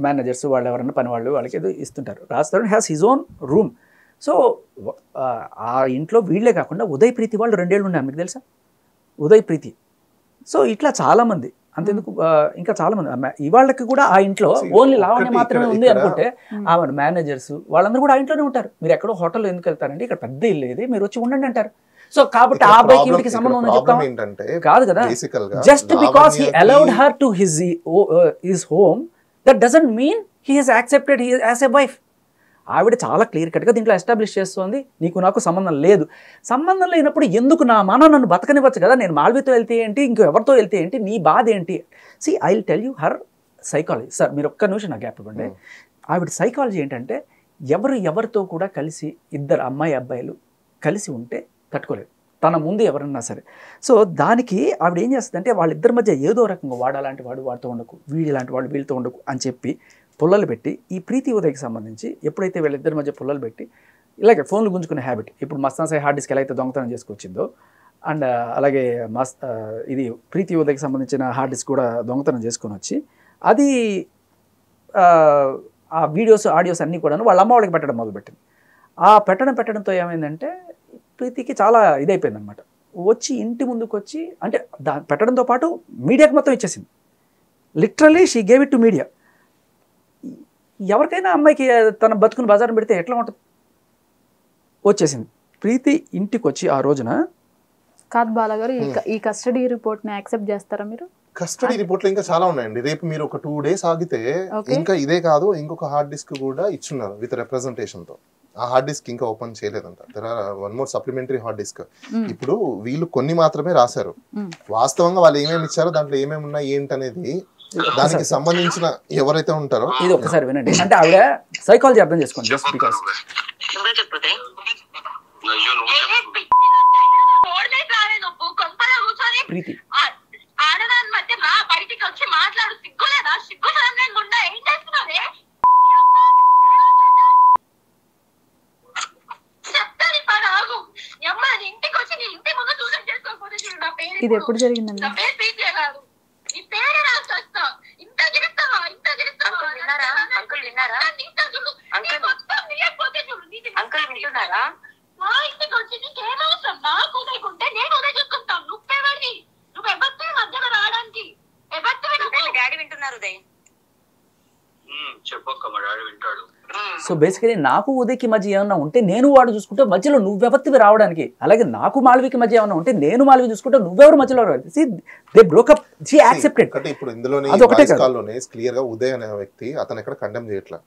మేనేజర్స్ వాళ్ళు ఎవరైనా పని వాళ్ళకి ఏదో ఇస్తుంటారు. Raj Tarun has his own room. So ఆ ఇంట్లో వీళ్ళే కాకుండా ఉదయ్ ప్రీతి వాళ్ళు 2 ఏళ్ళు ఉన్నారు, మీకు తెలుసా? ఉదయ్ ప్రీతి. సో ఇట్లా చాలామంది, అంతెందుకు ఇంకా చాలామంది ఇవాళ్ళకి కూడా ఆ ఇంట్లో ఓన్లీ లావణ్య మాత్రమే ఉంది అనుకుంటే ఆవిడ మేనేజర్స్ వాళ్ళందరూ కూడా ఆ ఇంట్లోనే ఉంటారు. మీరు ఎక్కడో హోటల్లో ఎందుకు వెళ్తారండి, ఇక్కడ పెద్ద ఇల్లు ఇది, మీరు వచ్చి ఉండండి అంటారు. సో కాబట్టి ఆ అబ్బాయికి ఇంటికి సంబంధం ఉందని చెప్తాం కాదు కదా. Just because he allowed her to his home that doesn't mean he has accepted he as a wife. ఆవిడ చాలా క్లియర్ కట్గా దీంట్లో ఎస్టాబ్లిష్ చేస్తుంది నీకు నాకు సంబంధం లేదు. సంబంధం లేనప్పుడు ఎందుకు నా మన నన్ను బతకనివ్వచ్చు కదా, నేను మాల్వితో వెళ్తే ఏంటి, ఇంకో ఎవరితో వెళ్తే ఏంటి, నీ బాధ ఏంటి? See I will tell you her psychology. Sir మీరు ఒక్క నిమిషం నాకు గ్యాప్ ఇవ్వండి. ఆవిడ సైకాలజీ ఏంటంటే ఎవరితో కూడా కలిసి ఇద్దరు అమ్మాయి అబ్బాయిలు కలిసి ఉంటే తట్టుకోలేదు, తన ముందు ఎవరన్నా సరే. సో దానికి ఆవిడ ఏం చేస్తుందంటే వాళ్ళిద్దరి మధ్య ఏదో రకంగా వాడాలంటే వాడితో ఉండకు, వీడిలాంటి వాళ్ళు వీళ్ళతో ఉండకు అని చెప్పి పుల్లలు పెట్టి ఈ ప్రీతి ఉదయ్కి సంబంధించి ఎప్పుడైతే వీళ్ళిద్దరి మధ్య పుల్లలు పెట్టి ఇలాగే ఫోన్లు గుంజుకునే హ్యాబిట్, ఇప్పుడు మస్తాన్ సాయి హార్డ్ డిస్క్ ఎలా అయితే దొంగతనం చేసుకొచ్చిందో అండ్ అలాగే ఇది ప్రీతి ఉదయ్కి సంబంధించిన హార్డ్ డిస్క్ కూడా దొంగతనం చేసుకొని వచ్చి అది ఆ వీడియోస్ ఆడియోస్ అన్నీ కూడా వాళ్ళ అమ్మ వాళ్ళకి పెట్టడం మొదలుపెట్టింది. ఆ పెట్టడంతో ఏమైందంటే ప్రీతికి చాలా ఇదైపోయింది అనమాట. వచ్చి ఇంటి ముందుకు వచ్చి అంటే పెట్టడంతో పాటు మీడియాకి మొత్తం ఇచ్చేసింది. Literally she gave it to media. ఎవరికైనా అమ్మాయికి తన బతుకుని బజారం పెడితే ఎట్లా ఉంటుంది? వచ్చేసింది. ప్రీతి ఇంటికి వచ్చి ఆ రోజున కాదు బాలగారు, ఈ కస్టడీ రిపోర్ట్ని యాక్సెప్ట్ చేస్తారా మీరు? కస్టడీ రిపోర్ట్లు ఇంకా చాలా ఉన్నాయండి. రేపు మీరు ఒక 2 days ఆగితే ఇంకా ఇదే కాదు ఇంకొక హార్డ్ డిస్క్ కూడా ఇచ్చున్నారు విత్ రిప్రజెంటేషన్ తో. ఆ హార్డ్ డిస్క్ ఇంకా ఓపెన్ చేయలేదంట. There are 1 more supplementary hard disk. ఇప్పుడు వీళ్ళు కొన్ని మాత్రమే రాశారు. వాస్తవంగా వాళ్ళు ఏమేమి ఇచ్చారో దాంట్లో ఏమేమి ఉన్నాయి ఏంటనేది దానికి సంబంధించిన ఎవరైతే ఉంటారో ఇది ఒకసారి వినండి. అంటే ఆవిడ సైకాలజీ అర్థం చేసుకోండి. జస్ట్ బికాస్ ప్రీతి ఆడదాని మధ్య బయటికి వచ్చి మాట్లాడు, సిగ్గులేదా? సిగ్గు లేకుండా ఏం చేస్తున్నావే? చెప్తాను ఇప్పుడు ఆగు. ఇంటికి వచ్చి నీ ఇంటి ముందు సూసైడ్ చేసుకోకపోతే చూడు నా పేరు. ఇది ఎప్పుడు జరిగిందండి? నా పేరు ప్రీతి కాదు, నీ పేరే రాసి వస్తా. ఇంత గిరిస్తావా? విన్నారా? అంకుల్ విన్నారా? అంకుల్ వింటున్నారా? మా ఇంటికి వచ్చి నీకేం అవసరం? నాకు ఉదయకుంటే నేను ఉదయం చూసుకుంటాను. నువ్వెవరిని? నువ్వు ఎవరితో మధ్యలో రావడానికి? ఎవరితో? డాడీ వింటున్నారు ఉదయ్. చెప్పక్క మా డాడీ వింటాడు. సో బేసికలీ నాకు ఉదయ్కి మధ్య ఏమన్నా ఉంటే నేను వాడు చూసుకుంటే మధ్యలో నువ్వెవరివి రావడానికి, అలాగే నాకు మాల్వికి మధ్య ఏమన్నా ఉంటే నేను మాల్వి చూసుకుంటే నువ్వెవరు మధ్యలో రావాలి. They broke up, she accepted. అంటే ఇప్పుడు ఇందులోనే క్లియర్ గా ఉదయ్ అనే వ్యక్తి అతను ఎక్కడ కండెమ్ చేయట్లా,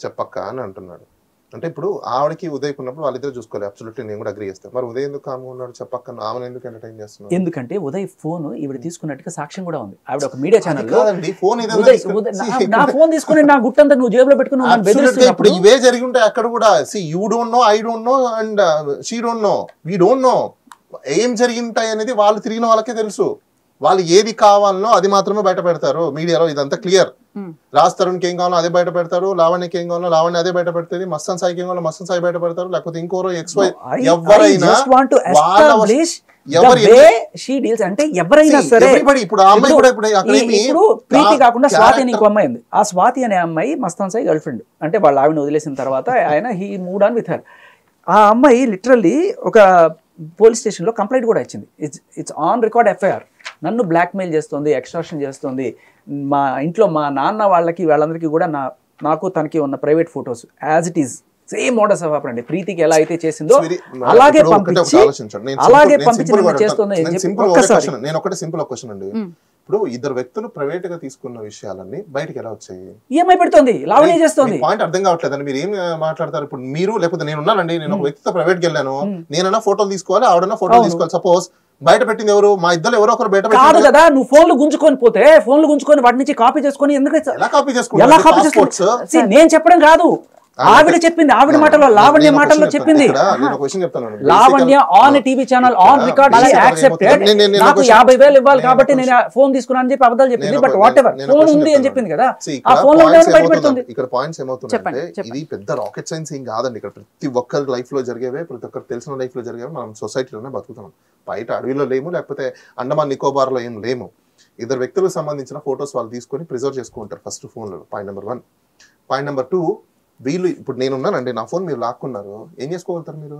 చెప్పక్క అని అంటున్నాడు. అంటే ఇప్పుడు ఆవిడకి ఉదయ్ ఉన్నప్పుడు వాళ్ళిద్దరు చూసుకోవాలి. అబ్సల్యూట్లీ నేను కూడా అగ్రీ చేస్తాను. మరి ఉదయ్ ఎందుకు కామ్గా ఉన్నాడు? చెప్పక్క ఆమెను ఎందుకు ఎంటర్టైన్ చేస్తున్నాడు? ఎందుకంటే ఉదయ్ ఫోన్ ఈవిడ తీసుకున్నట్టుగా సాక్ష్యం కూడా ఉంది. ఆవిడ ఒక మీడియా ఛానల్ నా ఫోన్ తీసుకుని నా గుట్టంతా నువ్వు జేబులో పెట్టుకుని ఇప్పుడు ఇవే జరిగి ఉంటాయి అక్కడ కూడా. See you don't know, I don't know and she don't know, we don't know ఏం జరిగింటాయి అనేది వాళ్ళు తిరిగిన వాళ్ళకే తెలుసు. వాళ్ళు ఏది కావాలనో అది మాత్రమే బయట పెడతారు మీడియాలో. ఇదంతా క్లియర్. రాజ్ తరుణ్కి ఏం కావాలో అదే బయట పెడతారు, లావణ్యకి ఏం కావాలో లావణ్య అదే బయట పెడుతుంది, మస్తాన్ సాయికి ఏం కావాలో మస్తాన్ సాయి బయట పెడతారు, లేకపోతే ఇంకోరో XY ఎవరైనా అంటే ఎవరైనా సరే. ఇప్పుడు ఆ అమ్మాయి కూడా ఇప్పుడు ప్రీతి కాకుండా స్వాతి అని ఇంకో అమ్మాయి ఉంది. ఆ స్వాతి అనే అమ్మాయి మస్తాన్ సాయి గర్ల్ ఫ్రెండ్. అంటే వాళ్ళ ఆవిడని వదిలేసిన తర్వాత ఆయన he mood on with her. ఆ అమ్మాయి లిటరల్లీ ఒక పోలీస్ స్టేషన్లో కంప్లైంట్ కూడా ఇచ్చింది. It's on record FIR. నన్ను బ్లాక్మెయిల్ చేస్తుంది, ఎక్స్ట్రాక్షన్ చేస్తుంది, మా ఇంట్లో మా నాన్న వాళ్ళకి వాళ్ళందరికీ కూడా నాకు తనకి ఉన్న private photos as it is same modus of operandi. ప్రీతికి ఎలా అయితే చేసిందో అలాగే పంపించి చేస్తుంది. నేను ఒకటి సింపుల్ క్వశ్చన్ అండి. ఇప్పుడు ఇద్దరు వ్యక్తులు ప్రైవేట్ గా తీసుకున్న విషయాలన్నీ బయటకి ఎలా వచ్చాయి? EMI పెడుతుంది, లావణ్య చేస్తుంది. పాయింట్ అర్థం కావట్లేదండి. మీరు ఏం మాట్లాడతారు? ఇప్పుడు మీరు లేకపోతే నేను ఉన్నానండి, నేను ఒక వ్యక్తితో ప్రైవేట్కి వెళ్ళాను, నేనన్నా ఫోటోలు తీసుకోవాలి, ఆవిడన్నా ఫోటోలు తీసుకోవాలి. సపోజ్ బయట పెట్టింది ఎవరు? మా ఇద్దరు ఎవరో ఒకరు బయట కాదు కదా. నువ్వు ఫోన్లు గుంజుకొని పోతే ఫోన్లు గుంజుకొని వాటి నుంచి కాపీ చేసుకొని ఎందుకు ఎలా కాపీ చేసుకోవచ్చు? నేను చెప్పడం కాదు, ఆవిడ చెప్పింది. ఆవిడ మాటలో, లావణ్య మాటల్లో చెప్పింది. Lavanya on TV channel on record accepted. నాకు 50,000 ఇవ్వాలి కాబట్టి నేను ఫోన్ తీసుకున్నాను అని చెప్పి అబద్ధాలు చెప్పింది. బట్ వాట్ ఎవర్, ఫోన్ ఉంది అని చెప్పింది కదా, ఆ ఫోన్ లో బయట పెడుతుంది. ఇక్కడ పాయింట్స్ ఏమవుతుందంటే ఇది పెద్ద రాకెట్ సైన్స్ ఏం కాదండి. ఇక్కడ ప్రతి ఒక్కరి లైఫ్ లో జరిగేవే, ప్రతి ఒక్కరు తెలిసిన లైఫ్ లో జరిగేవి. మనం సొసైటీలోనే బతుకుతున్నాం, బయట అడవిలో లేము, లేకపోతే అండమాన్ నికోబార్ లో ఏం లేము. ఇద్దరు వ్యక్తులకు సంబంధించిన ఫొటోస్ వాళ్ళు తీసుకొని ప్రిజర్వ్ చేసుకుంటారు ఫస్ట్ ఫోన్ లో. Point number 1. పాయింట్ నెంబర్ 2, వీళ్ళు ఇప్పుడు నేనున్నానండి, నా ఫోన్ మీరు లాక్కున్నారు, ఏం చేసుకోగలుగుతారు మీరు?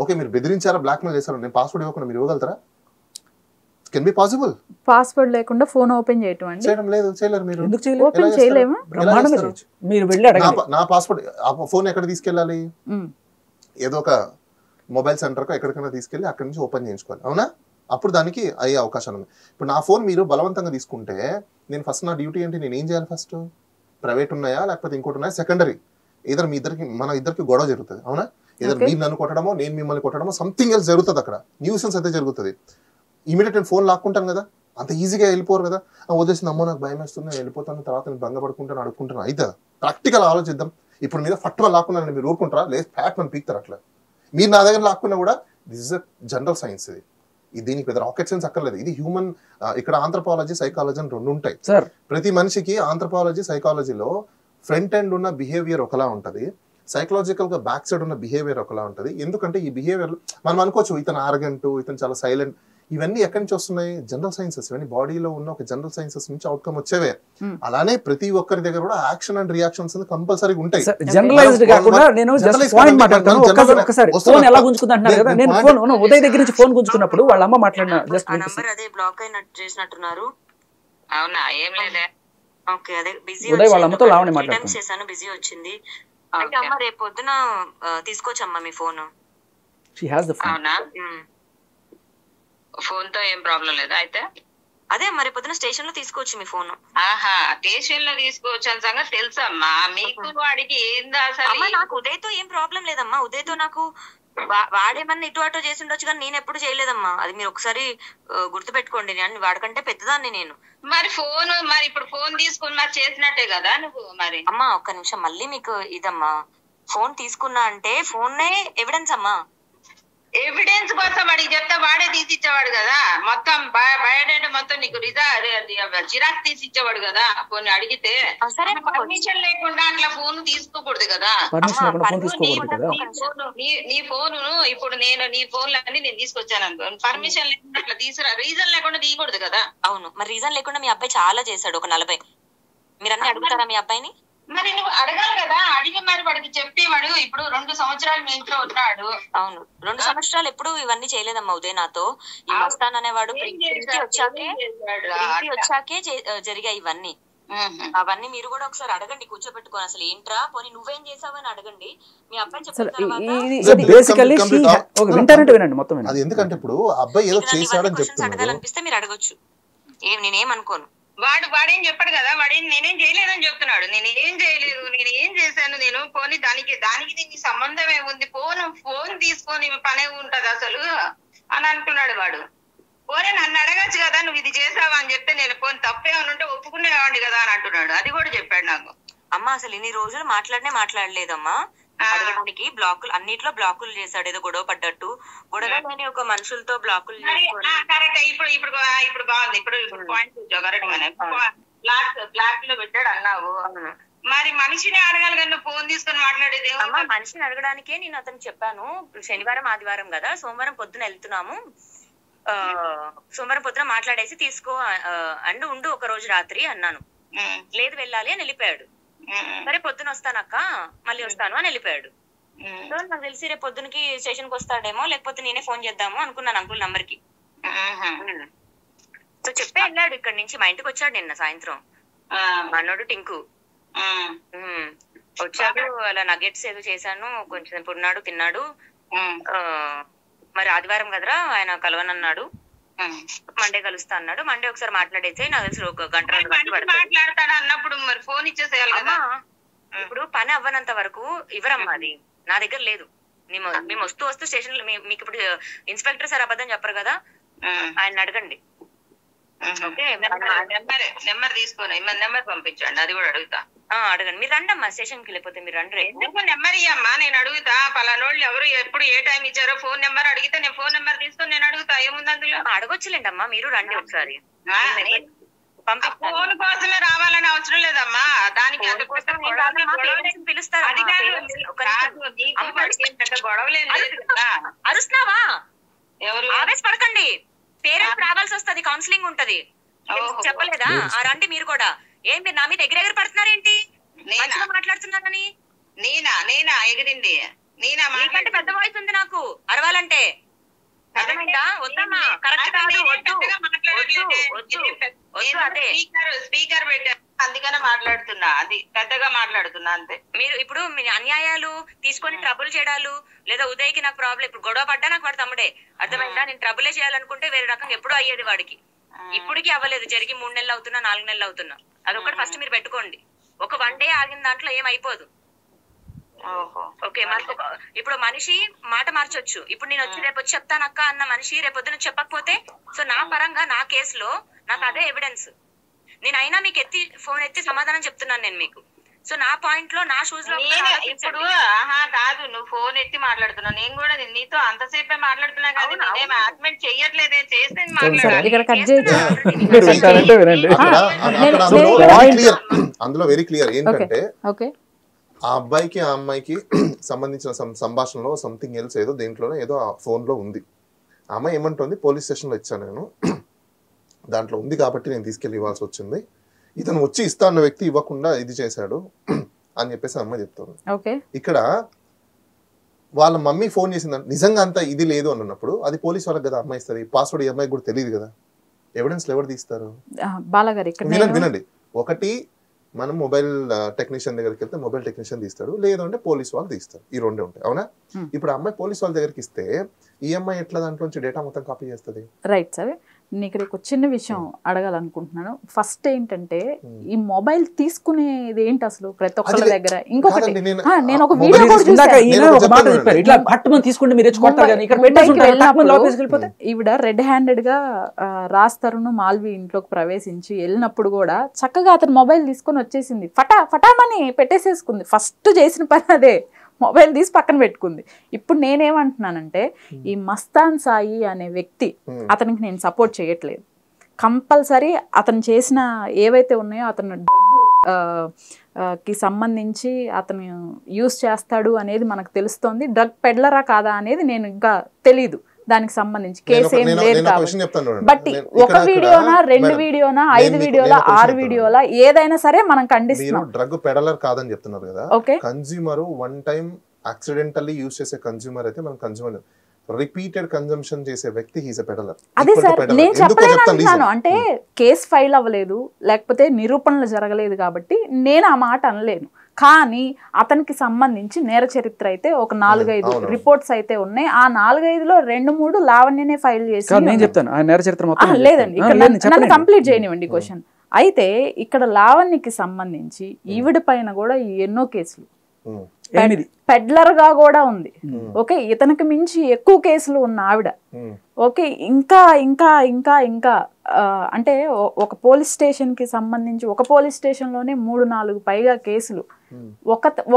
ఓకే, మీరు బెదిరించారా, బ్లాక్మెయిల్ చేశారా, నేను పాస్వర్డ్ ఇవ్వకుండా మీరు ఇవ్వగలుగుతారా? Can be possible. పాస్వర్డ్ లేకుండా ఫోన్ ఓపెన్ చేయడం లేదు, చేయలేరు. మీరు ఎందుకు చేయలేరు? ఓపెన్ చేయలేము. బ్రహ్మాండంగా చేయొచ్చు. మీరు వెళ్ళి అడగండి. నా పాస్వర్డ్ ఆ ఫోన్ ఎక్కడ తీసుకెళ్ళాలి? ఏదో ఒక మొబైల్ సెంటర్కో ఎక్కడికైనా తీసుకెళ్ళి అక్కడి నుంచి ఓపెన్ చేయించుకోవాలి, అవునా? అప్పుడు దానికి అయ్యే అవకాశం ఉంది. ఇప్పుడు నా ఫోన్ మీరు బలవంతంగా తీసుకుంటే నేను ఫస్ట్ నా డ్యూటీ ఏంటి? నేను ఏం చేయాలి? ఫస్ట్ ప్రైవేట్ ఉన్నాయా లేకపోతే ఇంకోటి ఉన్నాయా? సెకండరీ. ఏదో మన ఇద్దరికి గొడవ జరుగుతుంది, అవునా? ఏదో మీరు నన్ను కొట్టడమో నేను మిమ్మల్ని కొట్టడమో సంథింగ్ ఎల్స్ జరుగుతుంది. అక్కడ న్యూసెన్స్ అయితే జరుగుతుంది. ఇమీడియట్ నేను ఫోన్ లాక్కుంటాను కదా, అంత ఈజీగా వెళ్ళిపోరు కదా. వదిలేసింది, అమ్మో నాకు భయం వేస్తుంది, నేను వెళ్ళిపోతాను, తర్వాత నేను భంగపడుకుంటాను, అడుక్కుంటాను. అయితే ప్రాక్టికల్ ఆలోచిద్దాం. ఇప్పుడు మీద ఫట్వ లాక్కున్నాను, మీరు ఊరుకుంటారా? లేదు, ఫ్యాట్ మనం పీక్తారు. అట్లా మీరు నా దగ్గర లాక్కున్నా కూడా this is a general science. ఇది దీనికి పెద్ద రాకెట్ సైన్స్ అక్కర్లేదు. ఇది హ్యూమన్, ఇక్కడ ఆంథ్రపాలజీ, సైకాలజీ అని 2 ఉంటాయి. ప్రతి మనిషికి ఆంథ్రపాలజీ, సైకాలజీలో ఫ్రంట్ ఎండ్ ఉన్న బిహేవియర్ ఒకలా ఉంటుంది, సైకలాజికల్ గా బ్యాక్ సైడ్ ఉన్న బిహేవియర్ ఒకలా ఉంటుంది. ఎందుకంటే ఈ బిహేవియర్ మనం అనుకోవచ్చు ఇతను ఆర్గెంట్, ఇతను చాలా సైలెంట్, ఇవన్నీ ఎక్కడి నుంచి వస్తున్నాయి? General sciences. ఇవన్నీ బాడీలో ఉన్న ఒక జనరల్ సైన్సెస్ నుంచి అవుట్కమ్ వచ్చేవే. అలానే ప్రతి ఒక్కరి దగ్గర కూడా యాక్షన్ అండ్ రియాక్షన్స్ కంపల్సరీగా ఉంటాయి. జనరలైజ్డ్ కాకుండా నేను జస్ట్ పాయింట్ మాట్లాడతాను. ఒకసారి ఫోన్ ఎలా గుంజుకుందంటున్నారు కదా, నేను ఫోన్ ఉదయ్ దగ్గర నుంచి ఫోన్ గుంజుకున్నప్పుడు వాళ్ళ అమ్మ మాట్లాడిన జస్ట్ నంబర్ అదే బ్లాక్ అయినట్టు చేసినట్టున్నారు. అవునా? ఏం లేదే. ఓకే, అదే బిజీ. ఉదయ్ వాళ్ళ అమ్మతో లావణ్య మాట్లాడుతాను చేశాను, బిజీ వచ్చింది. అంటే అమ్మ రేపు పొద్దున తీసుకోవచ్చమ్మా మీ phone. She has the phone. అవునా? ఫోన్ తో ఏం ప్రాబ్లం లేదా? అయితే అదే మరి పొద్దున స్టేషన్ లో తీసుకోవచ్చు మీ ఫోన్. ఆహా, స్టేషన్ లో తీసుకోవచ్చు అని సంగతి తెలుసమ్మా మీకు. వాడికి ఏందా అసలు? నాకు ఉదయ్ తో ఏం ప్రాబ్లం లేదమ్మా. ఉదయ్ తో నాకు వాడేమన్నా ఇటు అటు చేసి ఉండొచ్చు కానీ నేను ఎప్పుడు చేయలేదమ్మా. అది మీరు ఒకసారి గుర్తు పెట్టుకోండి. వాడికంటే పెద్దదాన్ని నేను. మరి ఫోన్, మరి ఇప్పుడు ఫోన్ తీసుకున్నా చేసినట్టే కదా నువ్వు. మరి అమ్మా ఒక్క నిమిషం, మళ్ళీ మీకు ఇదమ్మా, ఫోన్ తీసుకున్నా అంటే ఫోన్ ఎవిడెన్స్ అమ్మా. ఎవిడెన్స్ కోసం వాడికి చెప్తే వాడే తీసి ఇచ్చేవాడు కదా. మొత్తం బయోడేటా మొత్తం నీకు జిరాక్స్ తీసి ఇచ్చేవాడు కదా. ఫోన్ అడిగితే పర్మిషన్ లేకుండా అట్లా ఫోన్ తీసుకోకూడదు కదా. నీ ఫోన్ ఇప్పుడు నేను నీ ఫోన్లన్నీ నేను తీసుకొచ్చాను అనుకో, పర్మిషన్ లేకుండా అట్లా తీసుకురా, రీజన్ లేకుండా తీయకూడదు కదా. అవును, మరి రీజన్ లేకుండా మీ అబ్బాయి చాలా చేశాడు, ఒక 40. మీరు అన్ని అడుగుతారా మీ అబ్బాయిని? మరి నువ్వు అడగాలి కదా. అడిగి మరి వాడికి చెప్పేవాడు. ఇప్పుడు 2 సంవత్సరాలు మీ ఇంట్లో ఉన్నాడు. అవును, 2 సంవత్సరాలు ఎప్పుడు ఇవన్నీ చేయలేదమ్మా ఉదయ్ నాతో. ఈ మస్తాన్ అనేవాడు వచ్చాకే జరిగాయి ఇవన్నీ. అవన్నీ మీరు కూడా ఒకసారి అడగండి, కూర్చోబెట్టుకోని. అసలు ఏంట్రా, పోనీ నువ్వేం చేసావని అడగండి. మీ అబ్బాయి చెప్పిన తర్వాత అది ఎందుకంటే ఇప్పుడు అబ్బాయి ఏదో చేశాడని చెప్తున్నాడు, అడగాలనిపిస్తే మీరు అడగొచ్చు. నేనేమనుకోను. వాడేం చెప్పాడు కదా, వాడేం నేనేం చేయలేదని చెప్తున్నాడు. నేనేం చేయలేదు, నేనేం చేశాను, నేను పోనీ దానికి దీనికి సంబంధం ఏముంది, ఫోన్ తీసుకొని పనే ఉంటది అసలు అని అంటున్నాడు వాడు. పోనీ నన్ను అడగచ్చు కదా, నువ్వు ఇది చేసావా అని చెప్తే నేను పోనీ తప్పేమని ఉంటే ఒప్పుకునేవాడిని కదా అని అంటున్నాడు. అది కూడా చెప్పాడు నాకు. అమ్మ అసలు ఇన్ని రోజులు మాట్లాడలేదమ్మా. అడగడానికి బ్లాకులు అన్నిట్లో బ్లాకులు చేశాడు, ఏదో గొడవ పడ్డట్టు. గొడవ లేని ఒక మనుషులతో బ్లాకులు కరెక్ట్. ఇప్పుడు బాగుంది. ఇప్పుడు పాయింట్ కరెక్ట్ గానే బ్లాక్ లో పెట్టాడు అన్నావు. మరి మనిషిని అడగాలి కానీ ఫోన్ తీసుకొని మాట్లాడేది. మనిషిని అడగడానికే నేను అతను చెప్పాను, శనివారం ఆదివారం కదా, సోమవారం పొద్దున వెళ్తున్నాము, సోమవారం పొద్దున మాట్లాడేసి తీసుకో అండ్ ఉండు ఒక రోజు రాత్రి అన్నాను. లేదు వెళ్ళాలి అని వెళ్ళిపోయాడు. సరే పొద్దున వస్తానక్క మళ్ళీ వస్తాను అని వెళ్ళిపోయాడు. సో నాకు తెలిసి రేపు పొద్దునకి స్టేషన్ కి వస్తాడేమో, లేకపోతే నేనే ఫోన్ చేద్దాము అనుకున్నాను అంకుల్ నంబర్ కి. సో చెప్పే వెళ్ళాడు ఇక్కడి నుంచి. మా ఇంటికి వచ్చాడు నిన్న సాయంత్రం అన్నోడు టింకు వచ్చాడు. అలా నగెట్స్ ఏదో చేశాను, కొంచెం ఉన్నాడు తిన్నాడు. మరి ఆదివారం కదరా ఆయన కలవనన్నాడు, మండే కలుస్తా అన్నాడు. మండే ఒకసారి మాట్లాడేసి నాకు తెలిసి ఒక గంట మాట్లాడతాడు అన్నప్పుడు మరి ఫోన్ ఇచ్చేసేయాలి కదా. ఇప్పుడు పని అవ్వనంత వరకు ఇవ్వరమ్మా, అది నా దగ్గర లేదు. మేము వస్తూ స్టేషన్ లో మీకు ఇప్పుడు ఇన్స్పెక్టర్ సార్ అబద్ధం చెప్పరు కదా, ఆయన అడగండి. నెంబర్ తీసుకొని నెంబర్ పంపించండి, అది కూడా అడుగుతా. అడగండి, మీరు రండి అమ్మా స్టేషన్ కి, లేకపోతే మీరు రండి. నెంబర్ ఇయ్యమ్మా, నేను అడుగుతా. పలానోళ్ళు ఎవరు ఎప్పుడు ఏ టైం ఇచ్చారో ఫోన్ నెంబర్ అడిగితే నేను ఫోన్ నెంబర్ తీసుకొని నేను అడుగుతా. ఏముంది అందులో? అడగొచ్చులేండి అమ్మా, మీరు రండి ఒకసారి. ఫోన్ కోసమే రావాలని అవసరం లేదమ్మా, దానికి పిలుస్తారు. గొడవలేదు కదా. అరుస్తున్నావా? ఎవరు? ఆవేశపడకండి, పేరెంట్స్ రావాల్సి వస్తుంది, కౌన్సిలింగ్ ఉంటది. చెప్పలేదా? రండి మీరు కూడా. ఏం మీరు నా మీద ఎగిరెగిరి పడుతున్నారేంటి? మాట్లాడుతున్నానని. నేనా ఎగిరింది? నీకంటే పెద్ద వాయిస్ ఉంది నాకు అరవాలంటే, అర్థమైందా? వద్దమ్మా, కరెక్ట్ కాదు. స్పీకర్ పెట్టా, అందుకనే మాట్లాడుతున్నా. అది పెద్దగా మాట్లాడుతున్నా అంతే. మీరు ఇప్పుడు మీ అన్యాయాలు తీసుకొని ట్రబుల్ చేయడాలు, లేదా ఉదయ్కి నాకు ప్రాబ్లం, ఇప్పుడు గొడవ పడ్డా నాకు వాడు తమ్ముడే, అర్థమైందా? నేను ట్రబులే చేయాలనుకుంటే వేరే రకంగా ఎప్పుడూ అయ్యేది వాడికి. ఇప్పటికీ అవ్వలేదు, జరిగి 3 నెలలు అవుతున్నా 4 నెలలు అవుతున్నా. అదొకటి ఫస్ట్ మీరు పెట్టుకోండి. ఒక 1 డే ఆగిన దాంట్లో ఏమైపోదు. ఓకే, మనకు ఇప్పుడు మనిషి మాట మార్చొచ్చు. ఇప్పుడు నేను వచ్చి రేపు వచ్చి చెప్తానక్క అన్న మనిషి రేపొద్దున చెప్పకపోతే, సో నా పరంగా నా కేసులో నాకు అదే ఎవిడెన్స్. నేను అయినా మీకు ఫోన్ ఎత్తి సమాధానం చెప్తున్నాను నేను మీకు. సో నా పాయింట్ లో నా షూస్ లో ఇప్పుడు కాదు, నువ్వు ఫోన్ ఎత్తి మాట్లాడుతున్నావు, నేను కూడా నీతో అంతసేపే మాట్లాడుతున్నా కానీ నేనేం ఆర్గ్యుమెంట్ చెయ్యట్లేదే. చేస్తే అందులో వెరీ క్లియర్ ఏంటంటే ఆ అబ్బాయికి ఆ అమ్మాయికి సంబంధించిన సంభాషణలో సంథింగ్ ఎల్స్ ఏదో దేంట్లోనే ఏదో ఆ ఫోన్ లో ఉంది. ఆ అమ్మాయి ఏమంటుంది, పోలీస్ స్టేషన్ లో ఇచ్చాను నేను, దాంట్లో ఉంది కాబట్టి నేను తీసుకెళ్ళి ఇవ్వాల్సి వచ్చింది, ఇతను వచ్చి ఇస్తా అన్న వ్యక్తి ఇవ్వకుండా ఇది చేశాడు అని చెప్పేసి అమ్మాయి చెప్తుంది. ఇక్కడ వాళ్ళ మమ్మీ ఫోన్ చేసిందంటే నిజంగా అంత ఇది లేదు అన్నప్పుడు అది పోలీస్ వాళ్ళకి కదా అమ్మాయి ఇస్తుంది. పాస్వర్డ్ ఈ అమ్మాయికి కూడా తెలియదు కదా, ఎవిడెన్స్ ఎవరు తీస్తారు? వినండి, ఒకటి మనం మొబైల్ టెక్నీషియన్ దగ్గరికి వెళ్తే మొబైల్ టెక్నీషియన్ తీస్తాడు, లేదంటే పోలీస్ వాళ్ళు తీస్తారు. ఈ రెండే ఉంటాయి, అవునా? ఇప్పుడు అమ్మాయి పోలీస్ వాళ్ళ దగ్గరికి ఇస్తే ఈఎంఐ ఎట్లా దాంట్లో డేటా మొత్తం కాపీ చేస్తుంది? రైట్ సార్, నీకు ఒక చిన్న విషయం అడగాలనుకుంటున్నాను. ఫస్ట్ ఏంటంటే ఈ మొబైల్ తీసుకునేది ఏంటి అసలు ప్రతి ఒక్కరి దగ్గర? ఇంకొకటి నేను ఒక వీడియో ఈవిడ రెడ్ హ్యాండెడ్ గా రాస్తారును మాల్వి ఇంట్లోకి ప్రవేశించి వెళ్ళినప్పుడు కూడా చక్కగా అతను మొబైల్ తీసుకొని వచ్చేసింది, ఫటామని పెట్టేసేసుకుంది. ఫస్ట్ చేసిన పని అదే, మొబైల్ తీసి పక్కన పెట్టుకుంది. ఇప్పుడు నేనేమంటున్నానంటే ఈ మస్తాన్ సాయి అనే వ్యక్తి, అతనికి నేను సపోర్ట్ చేయట్లేదు. కంపల్సరీ అతను చేసిన ఏవైతే ఉన్నాయో అతను కి సంబంధించి అతను యూస్ చేస్తాడు అనేది మనకు తెలుస్తోంది. డ్రగ్ పెడ్లరా కాదా అనేది నేను ఇంకా తెలీదు, దానికి సంబంధించి కేసు ఏం లేదు కాబట్టి. బట్ ఒక వీడియోనా 2 వీడియోనా 5 వీడియోలా 6 వీడియోలా ఏదైనా సరే మనం ఖండిస్తున్నాం. డ్రగ్ పెడలర్ కాదని చెప్తున్నారు కదా, consumer one time accidentally use చేసే కన్స్యూమర్ అయితే మనం కన్స్యూమర్, రిపీటెడ్ కన్జంప్షన్ చేసే వ్యక్తి హీస్ ఎ పెడలర్. అదే సార్ నేను చెప్పలేను, అంటే కేసు ఫైల్ అవ్వలేదు లేకపోతే నిరూపణలు జరగలేదు కాబట్టి నేను ఆ మాట అనలేను. కానీ అతనికి సంబంధించి నేర చరిత్ర అయితే ఒక 4-5 రిపోర్ట్స్ అయితే ఉన్నాయి. ఆ 4-5లో 2-3 లావణ్యనే ఫైల్ చేసి లేదండి. నన్ను కంప్లీట్ చేయనివ్వండి క్వశ్చన్. అయితే ఇక్కడ లావణ్యకి సంబంధించి ఈవిడ పైన కూడా ఎన్నో కేసులు, పెడ్లర్ గా కూడా ఉంది. ఓకే, ఇతనికి మించి ఎక్కువ కేసులు ఉన్న ఆవిడ. ఓకే, ఇంకా ఇంకా ఇంకా ఇంకా అంటే ఒక పోలీస్ స్టేషన్ కి సంబంధించి ఒక పోలీస్ స్టేషన్ లోనే 3-4 పైగా కేసులు.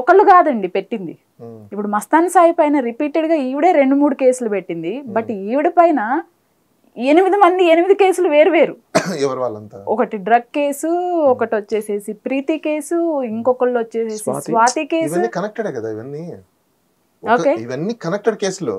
ఒకళ్ళు కాదండి పెట్టింది, ఇప్పుడు మస్తాన్ సాయి పైన రిపీటెడ్ గా ఈవిడే 2-3 కేసులు పెట్టింది. బట్ ఈవిడ పైన 8 కేసులు వేరు. ఎవరు వాళ్ళంతా? ఒకటి డ్రగ్ కేసు, ఒకటి వచ్చేసేసి ప్రీతి కేసు, ఇంకొకళ్ళు వచ్చేసేసి స్వాతి కేసు. ఇవన్నీ కనెక్టెడ్ కదా, ఇవన్నీ ఓకే, ఇవన్నీ కనెక్టెడ్ కేసులు.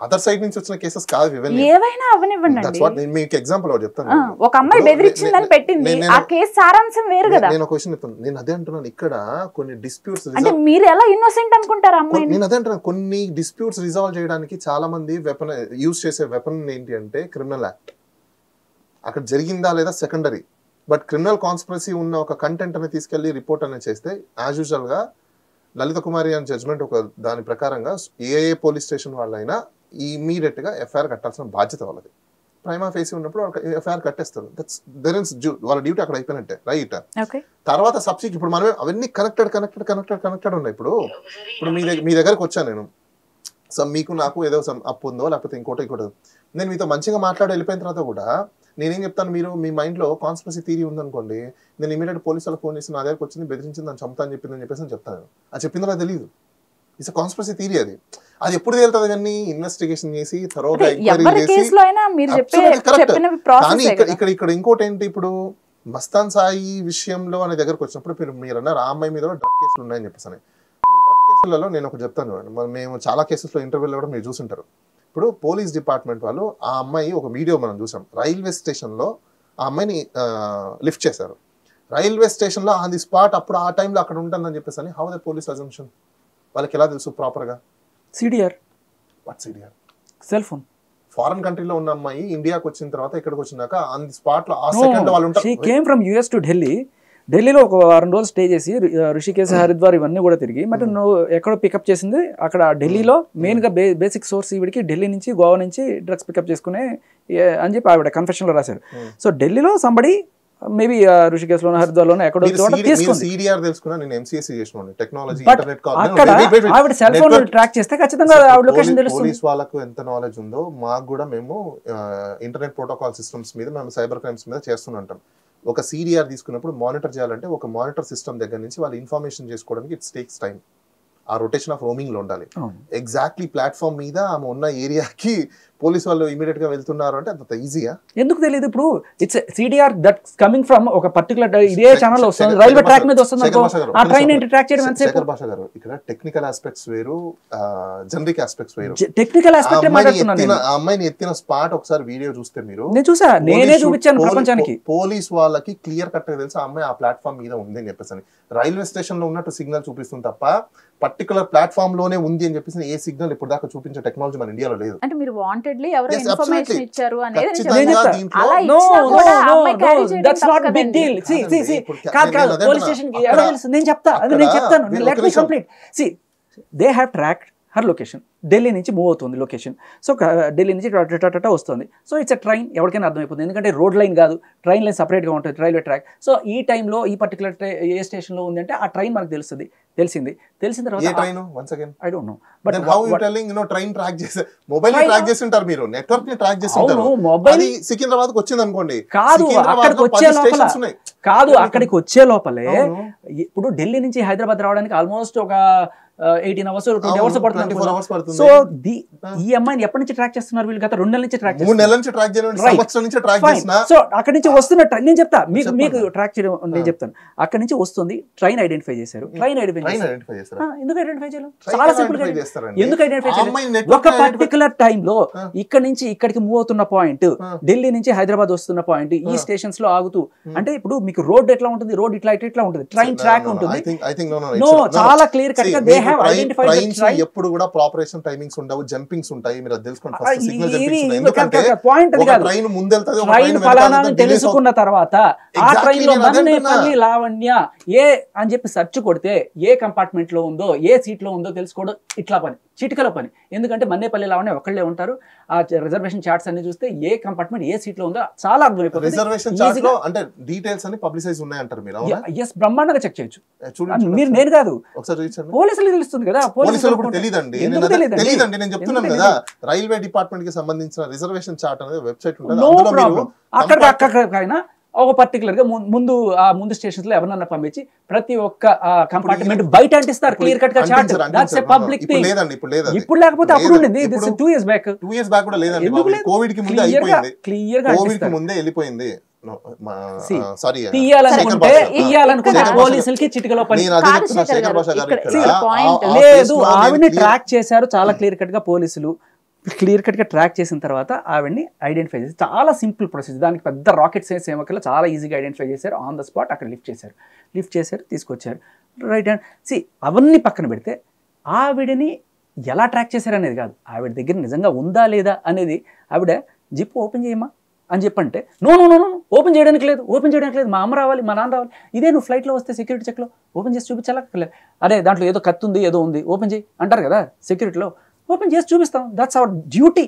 అదర్ సైడ్ నుంచి వచ్చిన కేసెస్ కాదు ఇవన్నీ. ఏవైనా అవనివ్వండి. నేను మీకు ఎగ్జాంపుల్ ఒకటి చెప్తాను. ఒక అమ్మాయి బెదిరించిందని పెట్టింది, ఆ కేసు సారాంశం వేరు కదా. నేను ఒక క్వశ్చన్ చెప్తాను. నేను అదే అంటున్నాను, ఇక్కడ కొన్ని డిస్ప్యూట్స్ అంటే మీరు ఎలా ఇన్నోసెంట్ అనుకుంటారు అమ్మాయి? నేను అదే అంటున్నాను, కొన్ని డిస్ప్యూట్స్ రిజాల్వ్ చేయడానికి చాలా మంది వెపన్ యూజ్ చేసే వెపన్ ఏంటి అంటే క్రిమినల్ యాక్ట్. అక్కడ జరిగిందా లేదా సెకండరీ, బట్ క్రిమినల్ కాన్స్పిరసీ ఉన్న ఒక కంటెంట్ అనేది తీసుకెళ్లి రిపోర్ట్ అనేది చేస్తే యాజ్ యూజువల్ గా లలిత కుమారి అని జడ్జ్మెంట్ ఒక దాని ప్రకారంగా ఏ పోలీస్ స్టేషన్ వాళ్ళైనా ఇమీడియట్ గా ఎఫ్ఐఆర్ కట్టాల్సిన బాధ్యత వాళ్ళది. ప్రైమా ఫేసి ఉన్నప్పుడు వాళ్ళకి ఎఫ్ఐఆర్ కట్టేస్తారు. వాళ్ళ డ్యూటీ అక్కడ అయిపోయినట్టే, రైట్? తర్వాత సబ్సిడీ ఇప్పుడు మనం అవన్నీ కనెక్టెడ్ ఉన్నాయి. ఇప్పుడు మీ దగ్గరకు వచ్చాను నేను, సో మీకు నాకు ఏదో అప్పు ఉందో లేకపోతే ఇంకోటి నేను మీతో మంచిగా మాట్లాడి వెళ్ళిపోయిన తర్వాత కూడా నేనేం చెప్తాను, మీరు మీ మైండ్లో కాన్స్పిరసీ థియరీ ఉందనుకోండి, నేను ఇమీడియట్ పోలీసు వాళ్ళకి ఫోన్ చేసి నా దగ్గరకు వచ్చింది, బెదిరించింది, నన్ను చంపుతా అని చెప్పిందని చెప్పేసి చెప్తాను. అది చెప్పిందో నాకు తెలియదు. It's conspiracy theory. అది ఎప్పుడు తేలుతుంది కానీ ఇన్వెస్టిగేషన్ చేసి త్వరగా ఎంక్వైరీ చేసి. కానీ ఇక్కడ ఇంకోటి ఏంటి, ఇప్పుడు మస్తాన్ సాయి విషయంలో అనే దగ్గరకు వచ్చినప్పుడు మీరు అన్నారు ఆ అమ్మాయి మీద డ్రగ్ కేసులు ఉన్నాయని చెప్పేసి. డ్రగ్ కేసులలో నేను ఒకటి చెప్తాను, మేము చాలా కేసెస్లో ఇంటర్వ్యూలో కూడా మీరు చూసుంటారు. ఇప్పుడు పోలీస్ డిపార్ట్మెంట్ వాళ్ళు ఆ అమ్మాయి ఒక వీడియో మనం చూసాం, రైల్వే స్టేషన్లో ఆ అమ్మాయిని లిఫ్ట్ చేశారు. రైల్వే స్టేషన్లో ఆన్ ది స్పాట్ అప్పుడు ఆ టైంలో అక్కడ ఉంటుందని చెప్పేసి అని హౌ ద పోలీస్ అజంప్షన్ వాళ్ళకి ఎలా తెలుసు ప్రాపర్గా? CDR. What CDR? Cell phone. Foreign కంట్రీలో ఉన్న అమ్మాయి ఇండియాకి వచ్చిన తర్వాత ఇక్కడికి వచ్చినాక ఆన్ ది స్పాట్ లో ఆ సెకండ్ వాళ్ళు ఉంటారు. She came from US to Delhi. ఢిల్లీలో ఒక 2 రోజులు స్టే చేసి ఋషికేశ్, హరిద్వార్ ఇవన్నీ కూడా తిరిగి మరి నువ్వు ఎక్కడో పికప్ చేసింది అక్కడ ఢిల్లీలో. మెయిన్గా బేసిక్ సోర్స్ ఈవిడికి ఢిల్లీ నుంచి, గోవా నుంచి డ్రగ్స్ పికప్ చేసుకునే అని చెప్పి ఆవిడ కన్ఫెషన్లో రాశారు. సో ఢిల్లీలో సంబడి మేబీ ఋషికేశ్ లోనో హరిద్వార్లోనో ఎక్కడో ఆవిడ సెల్ ఫోన్ ట్రాక్ చేస్తే ఖచ్చితంగా ఆవిడ లొకేషన్ తెలుస్తుంది. పోలీస్ వాళ్ళకు ఎంత నాలెడ్జ్ ఉందో మాకు కూడా మేము ఇంటర్నెట్ ప్రోటోకాల్ సిస్టమ్స్ మీద మేము సైబర్ క్రైమ్స్ మీద చేస్తుంటాం. ఒక సిడిఆర్ తీసుకున్నప్పుడు మానిటర్ చేయాలంటే ఒక మానిటర్ సిస్టమ్ దగ్గర నుంచి వాళ్ళు ఇన్ఫర్మేషన్ చేసుకోవడానికి ఇట్స్ టేక్స్ టైం. ఆ రొటేషన్ ఆఫ్ రోమింగ్ లో ఉండాలి. ఎగ్జాక్ట్లీ ప్లాట్ఫామ్ మీద ఆమె ఉన్న ఏరియాకి పోలీస్ వాళ్ళు ఇమీడియట్ గా వెళ్తున్నారు అంటే అంత ఈజీగా ఎందుకు తెలియదు? ఇప్పుడు it's CDR that coming from ఒక పర్టికులర్ ఇదే ఛానల్ వస్తుంది, రైల్వే ట్రాక్ మీద వస్తుంది, ఆ ట్రైన్ ఏంటి ట్రాక్ చేయడం ఎంత సేపు? భాష గారు, ఇక్కడ టెక్నికల్ ఆస్పెక్ట్స్ వేరు, జనరిక్ ఆస్పెక్ట్స్ వేరు. టెక్నికల్ ఆస్పెక్ట్ మాట్లాడుతున్నాను. ఆ అమ్మాయిని ఎత్తిన స్పాట్ ఒకసారి వీడియో చూస్తే మీరు, నేను చూసా, నేనే చూపించాను ప్రపంచానికి. పోలీస్ వాళ్ళకి క్లియర్ కట్ గా తెలుసు ఆ అమ్మాయి ఆ ప్లాట్ఫామ్ మీద ఉంది అని చెప్పేసి. రైల్వే స్టేషన్ లో ఉన్నట్టు సిగ్నల్ చూపిస్తుంది తప్ప పర్టికులర్ ప్లాట్ఫామ్ లోనే ఉంది అని చెప్పేసి ఏ సిగ్నల్ ఇప్పుడు దాకా చూపించే టెక్నాలజీ మన ఇండియాలో లేదు. అంటే మీరు వాంటెడ్లీ ఎవరు ఇన్ఫర్మేషన్ ఇచ్చారు అనేది నేను చెప్తాను. They have tracked her location. Delhi నుంచి మూవ్ అవుతుంది లొకేషన్. సో ఢిల్లీ నుంచి టటా వస్తుంది. సో ఇట్స్ అ ట్రైన్, ఎవరికైనా అర్థమైపోతుంది. ఎందుకంటే రోడ్ లైన్ కాదు, ట్రైన్ లైన్ సపరేట్గా ఉంటుంది, రైల్వే ట్రాక్. సో ఈ టైంలో ఈ పర్టికులర్ ఏ స్టేషన్లో ఉంది అంటే ఆ ట్రైన్ మనకు తెలిసిన తర్వాత I don't know. But how you telling you know train track చేసే మొబైల్ ని ట్రాక్ చేసి ఉంటారు, మీరు నెట్వర్క్ ని ట్రాక్ చేసి ఉంటారు. అది సికింద్రాబాద్ కి వచ్చింది అనుకోండి, కాదు అక్కడికి వచ్చే లోపలే ఇప్పుడు ఢిల్లీ నుంచి హైదరాబాద్ రావడానికి ఆల్మోస్ట్ ఒక 18 hours 20 hours పడుతుంది. సో ఈ అమ్మాయిని ఎప్పటి నుంచి ట్రాక్ చేస్తున్నారు వీళ్ళు? గత 2 నెలల నుంచి ట్రాక్ చేస్తున్నారు. సో అక్కడి నుంచి వస్తున్న నేను చెప్తా మీకు ట్రాక్ చేయడం నేను చెప్తాను. అక్కడి నుంచి వస్తుంది, ట్రైన్ ఐడెంటిఫై చేశారు. ట్రైన్ ఐడెంటిఫై చేశారు. ఎందుకు ఐడెంటిఫై చేయాలి? చాలా సింపుల్ గా ఎందుకు ఐడెంటిఫై చేయాలి? ఒక పర్టికులర్ టైంలో ఇక్కడ నుంచి ఇక్కడికి మూవ్ అవుతున్న పాయింట్, ఢిల్లీ నుంచి హైదరాబాద్ వస్తున్న పాయింట్, ఈ స్టేషన్స్ లో ఆగుతూ, అంటే ఇప్పుడు మీకు రోడ్ ఎట్లా ఉంటుంది, రోడ్ ఇట్లా ఉంటుంది, ట్రైన్ ట్రాక్ ఉంటుంది. చాలా క్లియర్ కట్ గా ఎప్పుడు కూడా ప్రాపరేషన్ టైమింగ్స్ ఉండవు, జంపింగ్స్ ఉంటాయి. మీరు అది తెలుసుకోండి. ఫస్ట్ సిగ్నల్ జంపింగ్స్ ఎందుకంటే ట్రైన్ ముందెళ్తది, ఒక ట్రైన్ ఫలానా తెలుసుకున్న తర్వాత ఆ ట్రైన్ లో మన్నేపల్లి లావణ్య ఏ అని చెప్పి సెర్చ్ కొడితే ఏ కంపార్ట్మెంట్ లో ఉందో, ఏ సీట్ లో ఉందో తెలుసుకోవడం ఇట్లా పని, చిటికల పని. ఎందుకంటే మన్నేపల్లి లావణ్య ఒకళ్ళే ఉంటారు. ఆ రిజర్వేషన్ చార్ట్స్ అన్ని చూస్తే ఏ కంపార్ట్మెంట్ ఏ సీట్ లో ఉందో చాలా అర్థమైపోతుంది. రిజర్వేషన్ చార్ట్ లో అంటే డీటెయిల్స్ అన్ని పబ్లిసైజ్ ఉన్నాయంటారు మీరు? ఎస్, బ్రహ్మాండంగా చెక్ చేయొచ్చు. మీరు నేను కాదు, పోలీసులు తెలుస్తుంది కదా. పోలీసులకు తెలియదండి, నేను చెప్తున్నాను కదా. రైల్వే డిపార్ట్మెంట్ కి సంబంధించిన రిజర్వేషన్ చార్ట్ అనేది వెబ్సైట్ ఉంటుంది. అక్కడికైనా ఒక పర్టికులర్గా ముందు స్టేషన్స్లో ఎవరన్నా పంపించి ప్రతి ఒక్క కంపార్ట్మెంట్ బయట అంటిస్తారు క్లియర్ కట్ గా chart. That's a public thing. ఇప్పుడు లేకపోతే అప్పుడు ఉండింది. This 2 years back. 2 years back కూడా లేదండి. కోవిడ్ కి ముందే అయిపోయింది. క్లియర్ గా కోవిడ్ కి ముందే వెళ్ళిపోయింది. సారీ, తీయాలనుకుంటే పోలీసులకి చిటికలో పని లేదు. ఆవిడని ట్రాక్ చేశారు చాలా క్లియర్ కట్ గా పోలీసులు. క్లియర్ కట్గా ట్రాక్ చేసిన తర్వాత ఆవిడని ఐడెంటిఫై చేసి చాలా సింపుల్ ప్రొసీజర్, దానికి పెద్ద రాకెట్ సైన్స్ ఏమకల్లా చాలా ఈజీగా ఐడెంటిఫై చేశారు. ఆన్ ద స్పాట్ అక్కడ లిఫ్ట్ చేశారు తీసుకొచ్చారు. రైట్ హ్యాండ్ అవన్నీ పక్కన పెడితే ఆవిడని ఎలా ట్రాక్ చేశారనేది కాదు, ఆవిడ దగ్గర నిజంగా ఉందా లేదా అనేది. ఆవిడ జిప్ ఓపెన్ చేయమ్మా అని చెప్పంటే నో ఓపెన్ చేయడానికి లేదు, మా అమ్మ రావాలి, మా నాన్న రావాలి. ఇదే నువ్వు ఫ్లైట్లో వస్తే సెక్యూరిటీ చెక్లో ఓపెన్ చేసి చూపించాలక్కర్లేదు. అదే దాంట్లో ఏదో కత్తి ఉంది ఏదో ఉంది ఓపెన్ చేయి అంటారు కదా సెక్యూరిటీలో. ఓపెన్ చేసి చూపిస్తాం, దట్స్ అవర్ డ్యూటీ.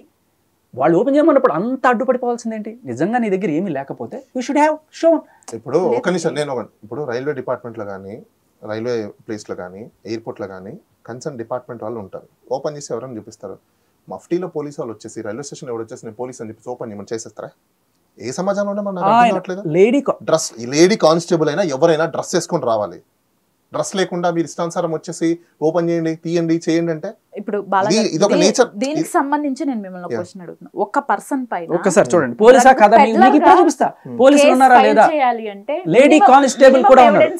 వాళ్ళు ఓపెన్ చేయమన్నప్పుడు అంత అడ్డుపడిపోవాల్సిందేంటి? నిజంగా నీ దగ్గర ఏమీ లేకపోతే యూ షుడ్ హ్యావ్ షోన్. ఇప్పుడు ఒక నిమిషం, ఇప్పుడు రైల్వే డిపార్ట్మెంట్లో కానీ, రైల్వే ప్లేస్లో కానీ, ఎయిర్పోర్ట్లో కానీ కన్సర్న్ డిపార్ట్మెంట్ వాళ్ళు ఉంటారు. ఓపెన్ చేసి ఎవరైనా చూపిస్తారు. మఫ్టీలో పోలీసు వాళ్ళు వచ్చేసి రైల్వే స్టేషన్ ఎవరు వచ్చేసి నేను పోలీస్ అని చెప్పి ఓపెన్ చేయమని చేసేస్తారా? ఏ సమాజంలో ఉన్నా మనం అర్థం లేడీ కానిస్టేబుల్ అయినా ఎవరైనా డ్రెస్ వేసుకొని రావాలి. డ్రెస్ లేకుండా మీరు ఇష్టానుసారం వచ్చేసి ఓపెన్ చేయండి, తీయండి, చేయండి అంటే ఇప్పుడు ఇదొక నేచర్. దీనికి సంబంధించి నేను మిమ్మల్ని క్వశ్చన్ అడుగుతున్నా. ఒక పర్సన్ పైన ఒక్కసారి చూడండి, పోలీసా కదా మీకు ఇప్పుడు చూపిస్తా, పోలీసులు ఉన్నారా లేదా, చేయాలి అంటే లేడీ కానిస్టేబుల్ కూడా ఉన్నారు.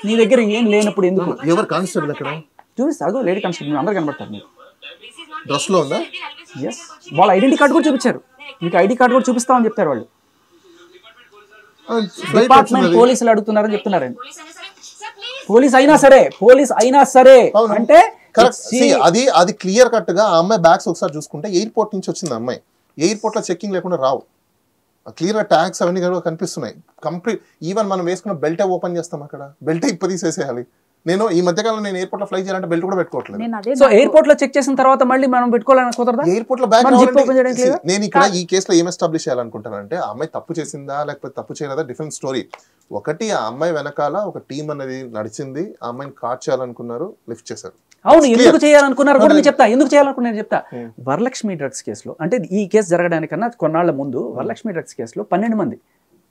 నీ దగ్గర ఏం లేనప్పుడు ఎందుకు? ఎవరు కానిస్టేబుల్ అక్కడ చూపిస్తా, లేడీ కానిస్టేబుల్ అందరు కనబడతారు. మీరు డ్రెస్ లో ఉందా? ఎస్, వాళ్ళ ఐడెంటిటీ కార్డు కూడా చూపించారు. మీకు ఐడి కార్డు కూడా చూపిస్తామని చెప్తారు వాళ్ళు. డిపార్ట్మెంట్ పోలీసులు అడుగుతున్నారని చెప్తున్నారండి. పోలీస్ అయినా సరే అంటే అది క్లియర్ కట్ గా ఆ అమ్మాయి బ్యాగ్స్ ఒకసారి చూసుకుంటే ఎయిర్పోర్ట్ నుంచి వచ్చింది అమ్మాయి. ఎయిర్పోర్ట్ లో చెకింగ్ లేకుండా రావు. క్లియర్ గా ట్యాగ్స్ అవన్నీ కనిపిస్తున్నాయి. కంప్లీట్ ఈవెన్ మనం వేసుకున్న బెల్టే ఓపెన్ చేస్తాం, అక్కడ బెల్టే ఇప్ప తీసేసేయాలి. నేను ఈ మధ్యకాలంలో నేను ఎయిర్పోర్ట్ లో ఫ్లై చేయాలంటే బెల్ట్ కూడా పెట్టుకోవట్లేదు. సో ఎయిర్పోర్ట్ లో చెక్ చేసిన తర్వాత మళ్ళీ మనం పెట్టుకోవాలని కుదరదా? ఎయిర్పోర్ట్ లో బ్యాగ్ నేను ఇక్కడ ఈ కేసులో ఏం ఎస్టాబ్లిష్ చేయాలనుకుంటానంటే, ఆ అమ్మాయి తప్పు చేసిందా లేకపోతే తప్పు చేయలేదా డిఫరెంట్ స్టోరీ. ఒకటి, ఆ అమ్మాయి వెనకాల ఒక టీం అనేది నడిచింది, ఆ అమ్మాయిని కాట్ చేయాలనుకున్నారు, లిఫ్ట్ చేశారు. అవును, ఎందుకు చేయాలనుకున్నారు కూడా నేను చెప్తా. ఎందుకు చేయాలనుకున్నా చెప్తా. వరలక్ష్మి డ్రగ్స్ కేసులో, అంటే ఈ కేసు జరగడానికన్నా కొన్నాళ్ల ముందు వరలక్ష్మి డ్రగ్స్ కేసులో 12 మంది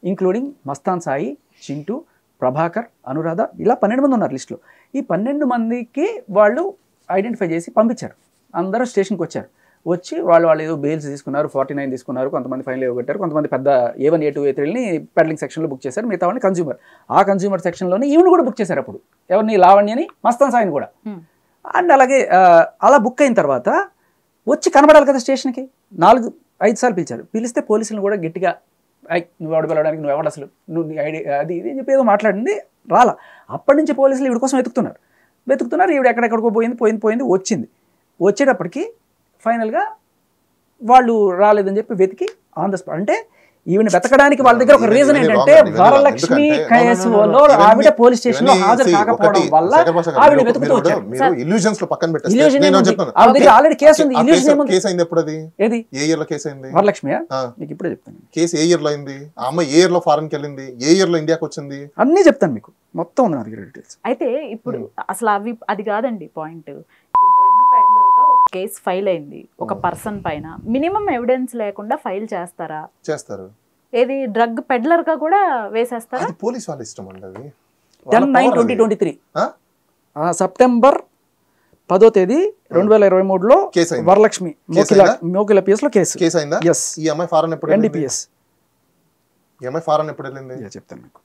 ఇంక్లూడింగ్ మస్తాన్ సాయి, చింటూ, ప్రభాకర్, అనురాధ, ఇలా 12 మంది ఉన్నారు లిస్టులో. ఈ 12 మందికి వాళ్ళు ఐడెంటిఫై చేసి పంపించారు. అందరూ స్టేషన్కి వచ్చారు. వచ్చి వాళ్ళు ఏదో బెయిల్స్ తీసుకున్నారు, 49 తీసుకున్నారు, కొంతమంది ఫైనల్ ఇవ్వగట్టారు, కొంతమంది పెద్ద A1, A2, A3ని పెడ్లింగ్ సెక్షన్లో బుక్ చేశారు, మిగతా వాళ్ళని కన్జ్యూమర్. ఆ కన్జ్యూమర్ సెక్షన్లోనే ఈవెన్ కూడా బుక్ చేశారు. అప్పుడు ఎవరిని, లావణ్యని, మస్తాన్ సాయిని కూడా. అండ్ అలాగే అలా బుక్ అయిన తర్వాత వచ్చి కనబడాలి కదా స్టేషన్కి. 4-5 సార్లు పిలిచారు. పిలిస్తే పోలీసులను కూడా గట్టిగా నువ్వు ఎవడు పిలవడానికి, నువ్వు ఎవడు అసలు, నువ్వు నీ ఐడి అది ఇది అని చెప్పి ఏదో మాట్లాడింది, రాలా. అప్పటి నుంచి పోలీసులు ఈవిడ కోసం వెతుకుతున్నారు. ఈవిడ ఎక్కడెక్కడికో పోయింది, వచ్చింది. వచ్చేటప్పటికి ఫైనల్గా వాళ్ళు రాలేదని చెప్పి వెతికి ఆన్ ద స్పాట్, అంటే ఈవిని వెతకడానికి వాళ్ళ దగ్గర ఒక రీజన్ ఏంటంటే, వరలక్ష్మి కేసులో ఆవిడ పోలీస్ స్టేషన్ లో హాజరు కాకపోవడం వల్ల ఆవిడ వెతుకుతూ వచ్చారు. ఆల్రెడీ కేసు ఉంది. ఏది వరలక్ష్మియా? మీకు ఇప్పుడే చెప్తాను. కేసు ఏ ఇయర్ లో అయింది, ఆ అమ్మాయి ఏ ఇయర్ లో ఫారెన్ కి వెళ్ళింది, ఏ ఇయర్ లో ఇండియాకి వచ్చింది, అన్ని చెప్తాను మీకు. మొత్తం ఉంది నా దగ్గర డీటెయిల్స్. అయితే ఇప్పుడు అసలు అది కాదండి పాయింట్. కేసు ఫైల్ అయింది ఒక పర్సన్ పైన, మినిమం ఎవిడెన్స్ లేకుండా ఫైల్ చేస్తారు. ఏది డ్రగ్ పెడ్లర్ గా కూడా వేసేస్తారా? అది పోలీస్ వాళ్ళ ఇష్టం అండి. అది 10/9/2023 సెప్టెంబర్ 10వ తేదీ 2023లో వరలక్ష్మి మోకిల పిఎస్ లో కేసు అయిందా? ఈ అమ్మాయి ఫారెన్ ఎప్పుడు NDPS. ఈ అమ్మాయి ఫారెన్ ఎప్పుడు వెళ్ళింది చెప్తాను మీకు.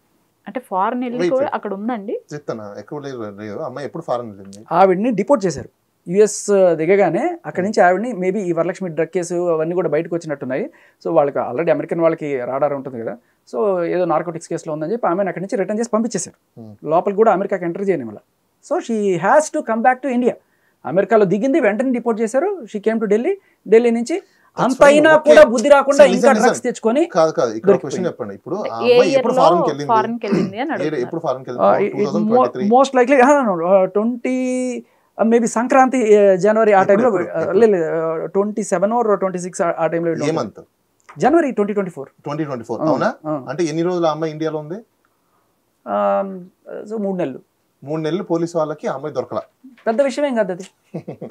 అంటే ఫారెన్ వెళ్ళి కూడా అక్కడ ఉందండి. చెప్తానా, ఎక్కువ లేదు. అమ్మాయి ఎప్పుడు ఫారెన్ వెళ్ళింది? ఆవిడ్ని డిపోర్ట్ చేశారు. US దిగగానే అక్కడి నుంచి ఆవిడని మేబీ ఈ వరలక్ష్మి డ్రగ్ కేసు అవన్నీ కూడా బయటకు వచ్చినట్టున్నాయి. సో వాళ్ళకి ఆల్రెడీ అమెరికన్ వాళ్ళకి రాడార్ ఉంటుంది కదా, సో ఏదో నార్కోటిక్స్ కేసులో ఉందని చెప్పి ఆమెను అక్కడి నుంచి రిటర్న్ చేసి పంపించేశారు. లోపలికి కూడా అమెరికాకి ఎంటర్ చేయని వల్ల. So she has to come back to India. అమెరికాలో దిగింది, వెంటనే డిపోర్ట్ చేశారు. షీ కేమ్ టు ఢిల్లీ నుంచి అంత అయినా కూడా బుద్ధి రాకుండా ఇంకా డ్రగ్స్ తెచ్చుకొని. ఇక్కడ క్వశ్చన్ చెప్పండి, ఇప్పుడు మోస్ట్ లైక్లీ 20 మేబీ సంక్రాంతి జనవరి ఆ టైంలో, 27 or 26 ఆ టైంలో, జనవరి 2024. అవునా? అంటే ఎన్ని రోజులు అమ్మాయి ఇండియాలో ఉంది? సో 3 నెలలు. 3 నెలలు పోలీసు వాళ్ళకి ఆ అమ్మాయి దొరకల. పెద్ద విషయమేం కాదు అది,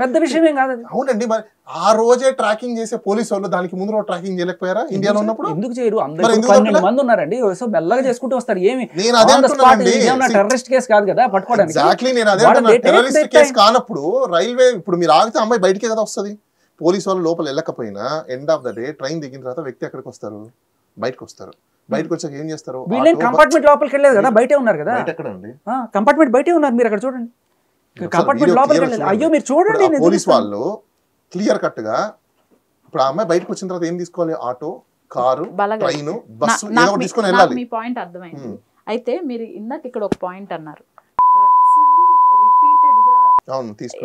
పెద్ద విషయమేం కాదు అది. అవునండి, మరి ఆ రోజే ట్రాకింగ్ చేసే పోలీసు వాళ్ళు దానికి ముందు రోజు ట్రాకింగ్ చేయలేకపోయారా ఇండియాలో ఉన్నప్పుడు? ఎందుకు చేయరు? అందరూ 12 మంది ఉన్నారండి, మెల్లగా చేసుకుంటూ వస్తారు. ఏమి నేను అదే అంటున్నానండి, టెర్రరిస్ట్ కేసు కాదు కదా పట్టుకోవడానికి. ఎగ్జాక్ట్లీ నేను అదే అంటున్నాను. టెర్రరిస్ట్ కేసు కానప్పుడు రైల్వే ఇప్పుడు మీరు ఆగితే అమ్మాయి బయటికే కదా వస్తుంది. పోలీసు వాళ్ళు లోపల వెళ్ళకపోయినా end of the day train దిగిన తర్వాత వ్యక్తి ఎక్కడికి వస్తారు? బయటకు వస్తారు. బయటకు వచ్చాక ఏం చేస్తారు? వీళ్ళేం కంపార్ట్మెంట్ లోపలికి వెళ్ళలేదు కదా, బయటే ఉన్నారు కదా. ఎక్కడండి కంపార్ట్మెంట్ బయటే ఉన్నారు, మీరు అక్కడ చూడండి. కంపార్ట్మెంట్ లోపలికి వెళ్ళలేదు. అయ్యో మీరు చూడండి. పోలీస్ వాళ్ళు క్లియర్ కట్ గా ఇప్పుడు ఆ అమ్మాయి బయటకు వచ్చిన తర్వాత ఏం తీసుకోవాలి? ఆటో, కారు, ట్రైన్, బస్సు ఏదో ఒకటి తీసుకొని వెళ్ళాలి. మీ పాయింట్ అర్థమైంది. అయితే మీరు ఇందాక ఇక్కడ ఒక పాయింట్ అన్నారు, డ్రగ్స్ రిపీటెడ్ గా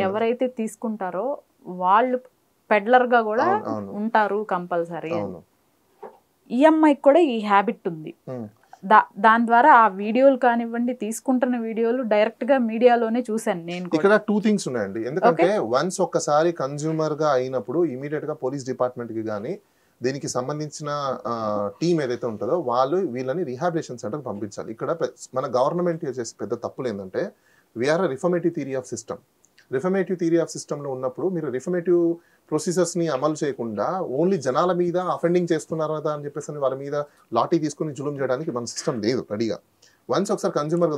ఎవరైతే తీసుకుంటారో వాళ్ళు పెడ్లర్ గా కూడా ఉంటారు కంపల్సరీ. ఈ అమ్మాయికి కూడా ఈ హ్యాబిట్ ఉంది. దాని ద్వారా ఆ వీడియోలు కానివ్వండి, తీసుకుంటున్న వీడియోలు డైరెక్ట్ గా మీడియాలోనే చూసాను నేను. ఇక్కడ 2 థింగ్స్ ఉన్నాయండి. ఎందుకంటే వన్స్ ఒక్కసారి కన్జ్యూమర్ గా అయినప్పుడు ఇమీడియట్ గా పోలీస్ డిపార్ట్మెంట్ కి కానీ దీనికి సంబంధించిన టీం ఏదైతే ఉంటుందో వాళ్ళు వీళ్ళని రిహాబిలిటేషన్ సెంటర్ పంపించాలి. ఇక్కడ మన గవర్నమెంట్ చేసే పెద్ద తప్పులు ఏంటంటే we're reformative theory of system. Reformative theory of సిస్టంలో ఉన్నప్పుడు మీరు రిఫర్మేటివ్ ప్రొసీజర్స్ని అమలు చేయకుండా ఓన్లీ జనాల మీద అఫెండింగ్ చేస్తున్నారు కదా అని చెప్పేసి వాళ్ళ మీద లాఠీ తీసుకుని జులుం చేయడానికి మన సిస్టమ్ లేదు రెడీగా. వన్స్ ఒకసారి కన్జ్యూమర్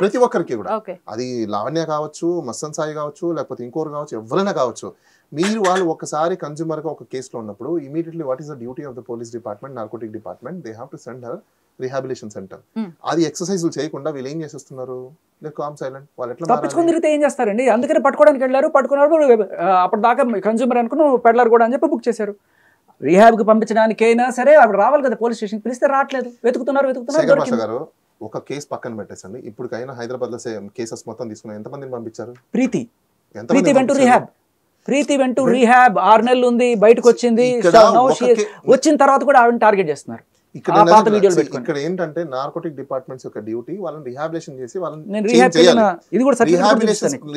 ప్రతి ఒక్కరికి కూడా, అది లావణ్య కావచ్చు, మస్తన్ సాయి కావచ్చు, లేకపోతే ఇంకోరు కావచ్చు, ఎవరైనా కావచ్చు, మీరు వాళ్ళు ఒకసారి కన్జ్యూమర్ గా ఒక కేసులో ఉన్నప్పుడు immediately what is the duty of the police department, narcotic department, they have to send her rehabilitation centre. అది ఎక్సర్సైజులు చేయకుండా వీళ్ళు ఏం చేసేస్తున్నారు? తప్పించుకుని తిరిగితే ఏం చేస్తారండి? అందుకని పట్టుకోవడానికి వెళ్ళారు, పట్టుకున్నప్పుడు అప్పుడు దాకా కన్జ్యూమర్ అనుకుని పెడ్లర్ కూడా అని చెప్పి బుక్ చేశారు. రీహాబ్ కి పంపించడానికైనా సరే అప్పుడు రావాలి కదా, పోలీస్ స్టేషన్ పిలిస్తే రావట్లేదు, వెతుకుతున్నారు. ఒక కేసు పక్కన పెట్టేసండి, ఇప్పటికైనా హైదరాబాద్ లో కేసెస్ మొత్తం తీసుకుని ఎంత మందిని పంపించారు? ప్రీతి వెంటూ రీహాబ్ 6 నెలలు ఉంది, బయటకు వచ్చింది. వచ్చిన తర్వాత కూడా ఆవిడని టార్గెట్ చేస్తున్నారు. ఇక్కడ ఏంటంటే నార్కోటిక్ డిపార్ట్మెంట్స్ యొక్క డ్యూటీ వాళ్ళని రిహాబిలేషన్ చేసి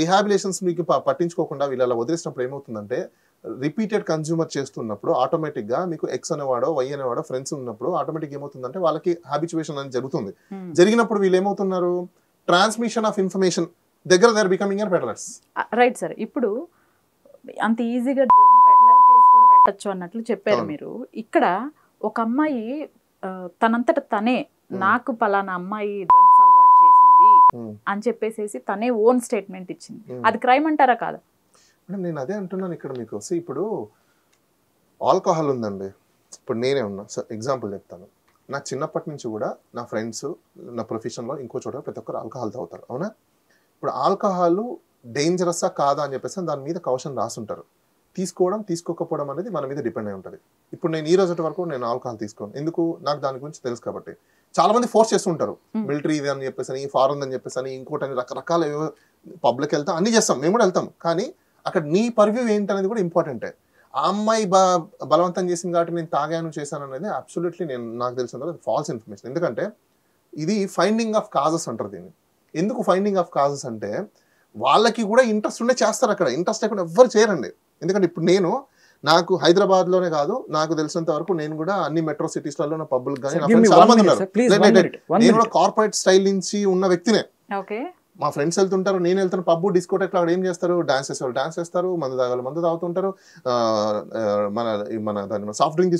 రిహాబిలేషన్స్ మీకు పట్టించుకోకుండా వీళ్ళ వదిలేసినప్పుడు ఏమవుతుందంటే రిపీటెడ్ కన్జ్యూమర్ చేస్తున్నప్పుడు ఆటోమేటిక్ గా మీకు ఎక్స్ అనేవాడో వై అనేవాడో ఫ్రెండ్స్ ఉన్నప్పుడు ఆటోమేటిక్ ఏమవుతుందంటే వాళ్ళకి హ్యాబిచువేషన్ అనేది జరుగుతుంది. జరిగినప్పుడు వీళ్ళు ఏమవుతున్నారు? ట్రాన్స్మిషన్ ఆఫ్ ఇన్ఫర్మేషన్ దగ్గర they are becoming peddlers. Right sir, ఇప్పుడు అంత ఈజీగా పెడ్లర్ కేసు కూడా పెట్టచ్చు అన్నట్లు చెప్పారు మీరు. ఇక్కడ ఒక అమ్మాయి తనంతట తనే నాకు పలానా అమ్మాయి డ్రగ్స్ అలవాటు చేసింది అని చెప్పేసి తనే ఓన్ స్టేట్మెంట్ ఇచ్చింది. అది క్రైమ్ అంటారా కాదా? నేను అదే అంటున్నాను. ఇక్కడ మీకు ఇప్పుడు ఆల్కహాల్ ఉందండి, ఇప్పుడు నేనే ఉన్నా ఎగ్జాంపుల్ చెప్తాను. నాకు చిన్నప్పటి నుంచి కూడా నా ఫ్రెండ్స్, నా ప్రొఫెషన్లో ఇంకో చోట ప్రతి ఒక్కరు ఆల్కహాల్ తాగుతారు, అవునా? ఇప్పుడు ఆల్కహాల్ డేంజరస్సా కాదా అని చెప్పేసి దాని మీద కౌషన్ రాసుంటారు. తీసుకోవడం తీసుకోకపోవడం అనేది మన మీద డిపెండ్ అయి ఉంటుంది. ఇప్పుడు నేను ఈ రోజు వరకు నేను ఆల్కహాల్ తీసుకోను, ఎందుకు? నాకు దాని గురించి తెలుసు కాబట్టి. చాలా మంది ఫోర్స్ చేస్తుంటారు, మిలిటరీ ఇది అని చెప్పేసి, ఫారెన్ అని చెప్పేసి, ఇంకోటి రకరకాల పబ్లిక్ వెళ్తాం, అన్ని చేస్తాం, మేము కూడా వెళ్తాం. కానీ అక్కడ నీ పర్వ్యూ ఏంటనేది కూడా ఇంపార్టెంటే. ఆ అమ్మాయి బలవంతం చేసింది కాబట్టి నేను తాగాను చేశాను అనేది అబ్సల్యూట్లీ నాకు తెలిసిన ఫాల్స్ ఇన్ఫర్మేషన్. ఎందుకంటే ఇది ఫైండింగ్ ఆఫ్ కాజెస్ అంటారు దీన్ని. ఎందుకు ఫైండింగ్ ఆఫ్ కాజెస్ అంటే వాళ్ళకి కూడా ఇంట్రెస్ట్ ఉండే చేస్తారు, అక్కడ ఇంట్రెస్ట్ లేకుండా ఎవ్వరు చేయరండి. ఎందుకంటే ఇప్పుడు నాకు హైదరాబాద్లోనే కాదు, నాకు తెలిసినంత వరకు నేను కూడా అన్ని మెట్రో సిటీస్లలో నా పబ్బులకు కానీ చాలా మంది ఉన్నారు. నేను కూడా కార్పొరేట్ స్టైల్ నుంచి ఉన్న వ్యక్తినే. మా ఫ్రెండ్స్ వెళ్తుంటారు, నేను వెళ్తాను పబ్బు డిస్కోటెక్ అక్కడ ఏం చేస్తారు? డాన్స్ చేస్తారు, మందు తాగాలి మందు తాగుతుంటారు, మన సాఫ్ట్ డ్రింక్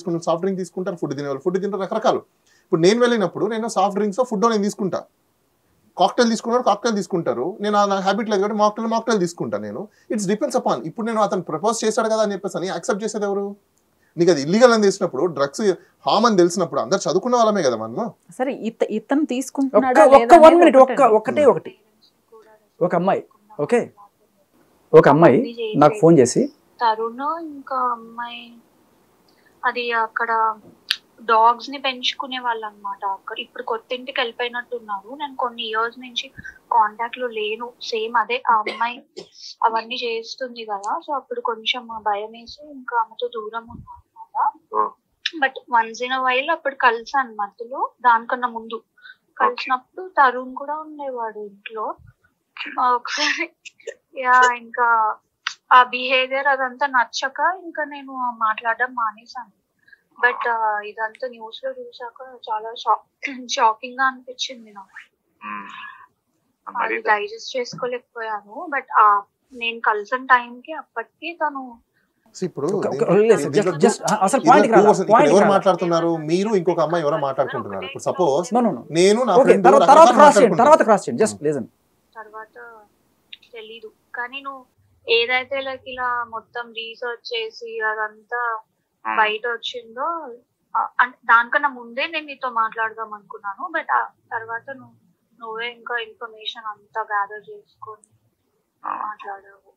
తీసుకుంటారు, ఫుడ్ తినేవాళ్ళు ఫుడ్ తింటారు, రకరకాలు. ఇప్పుడు నేను వెళ్ళినప్పుడు నేను సాఫ్ట్ డ్రింక్స్ ఫుడ్ నేను తీసుకుంటా, కాక్టైల్ తీసుకుంటారు. నేను నా హ్యాబిట్ లేదు కాబట్టి మాక్టైల్ తీసుకుంటాను నేను. It's depends upon. ఇప్పుడు నేను అతను ప్రపోజ్ చేశాడు కదా అని చెప్పేసి యాక్సెప్ట్ చేసేది ఎవరు? నీకు అది ఇల్లీగల్ అని తెలిసినప్పుడు, డ్రగ్స్ హామ్ అని తెలిసినప్పుడు అందరు చదువుకున్న వాళ్ళమే కదా మనము. సరే, ఇతను తీసుకుంటున్నాడా? ఒకటి ఒక అమ్మాయి నాకు ఫోన్ చేసి, తరుణ్ ఇంకా అమ్మాయి అది అక్కడ డాగ్స్ ని పెంచుకునే వాళ్ళు అనమాట. అక్కడ ఇప్పుడు కొత్త ఇంటికి వెళ్ళిపోయినట్టున్నారు. నేను కొన్ని ఇయర్స్ నుంచి కాంటాక్ట్ లో లేను. సేమ్ అదే ఆ అమ్మాయి అవన్నీ చేస్తుంది కదా, సో అప్పుడు కొంచెం భయం వేసి ఇంకా ఆమెతో దూరం ఉన్నాను అనమాట. But once in a while అప్పుడు కలిసాను మధ్యలో. దానికన్నా ముందు కలిసినప్పుడు తరుణ్ కూడా ఉండేవాడు ఇంట్లో. ఒకసారి ఇంకా ఆ బిహేవియర్ అదంతా నచ్చక ఇంకా నేను మాట్లాడడం మానేశాను. బట్ ఇదంతా న్యూస్ లో చూసాక చాలా షాకింగ్ గా అనిపించింది నాకు. అది డైజెస్ట్ చేసుకోలేకపోయాను. బట్ నేను కలిసిన టైంకి అప్పటికి తను ఇప్పుడు అసలు పాయింట్ ఎవరు మాట్లాడుతున్నారు, మీరు ఇంకొక అమ్మాయి ఎవరో మాట్లాడుకుంటున్నారు. ఇప్పుడు సపోజ్ నేను నా ఫ్రెండ్ తర్వాత క్రాస్ చేయండి, జస్ట్ లిసన్. తర్వాత తెలీదు, కానీ నువ్వు ఏదైతే లైక్ ఇలా మొత్తం రీసెర్చ్ చేసి అదంతా బయట వచ్చిందో అంటే దానికన్నా ముందే నేను నీతో మాట్లాడదాం అనుకున్నాను. బట్ ఆ తర్వాత నువ్వే ఇంకా ఇన్ఫర్మేషన్ అంతా గ్యాదర్ చేసుకొని మాట్లాడావు.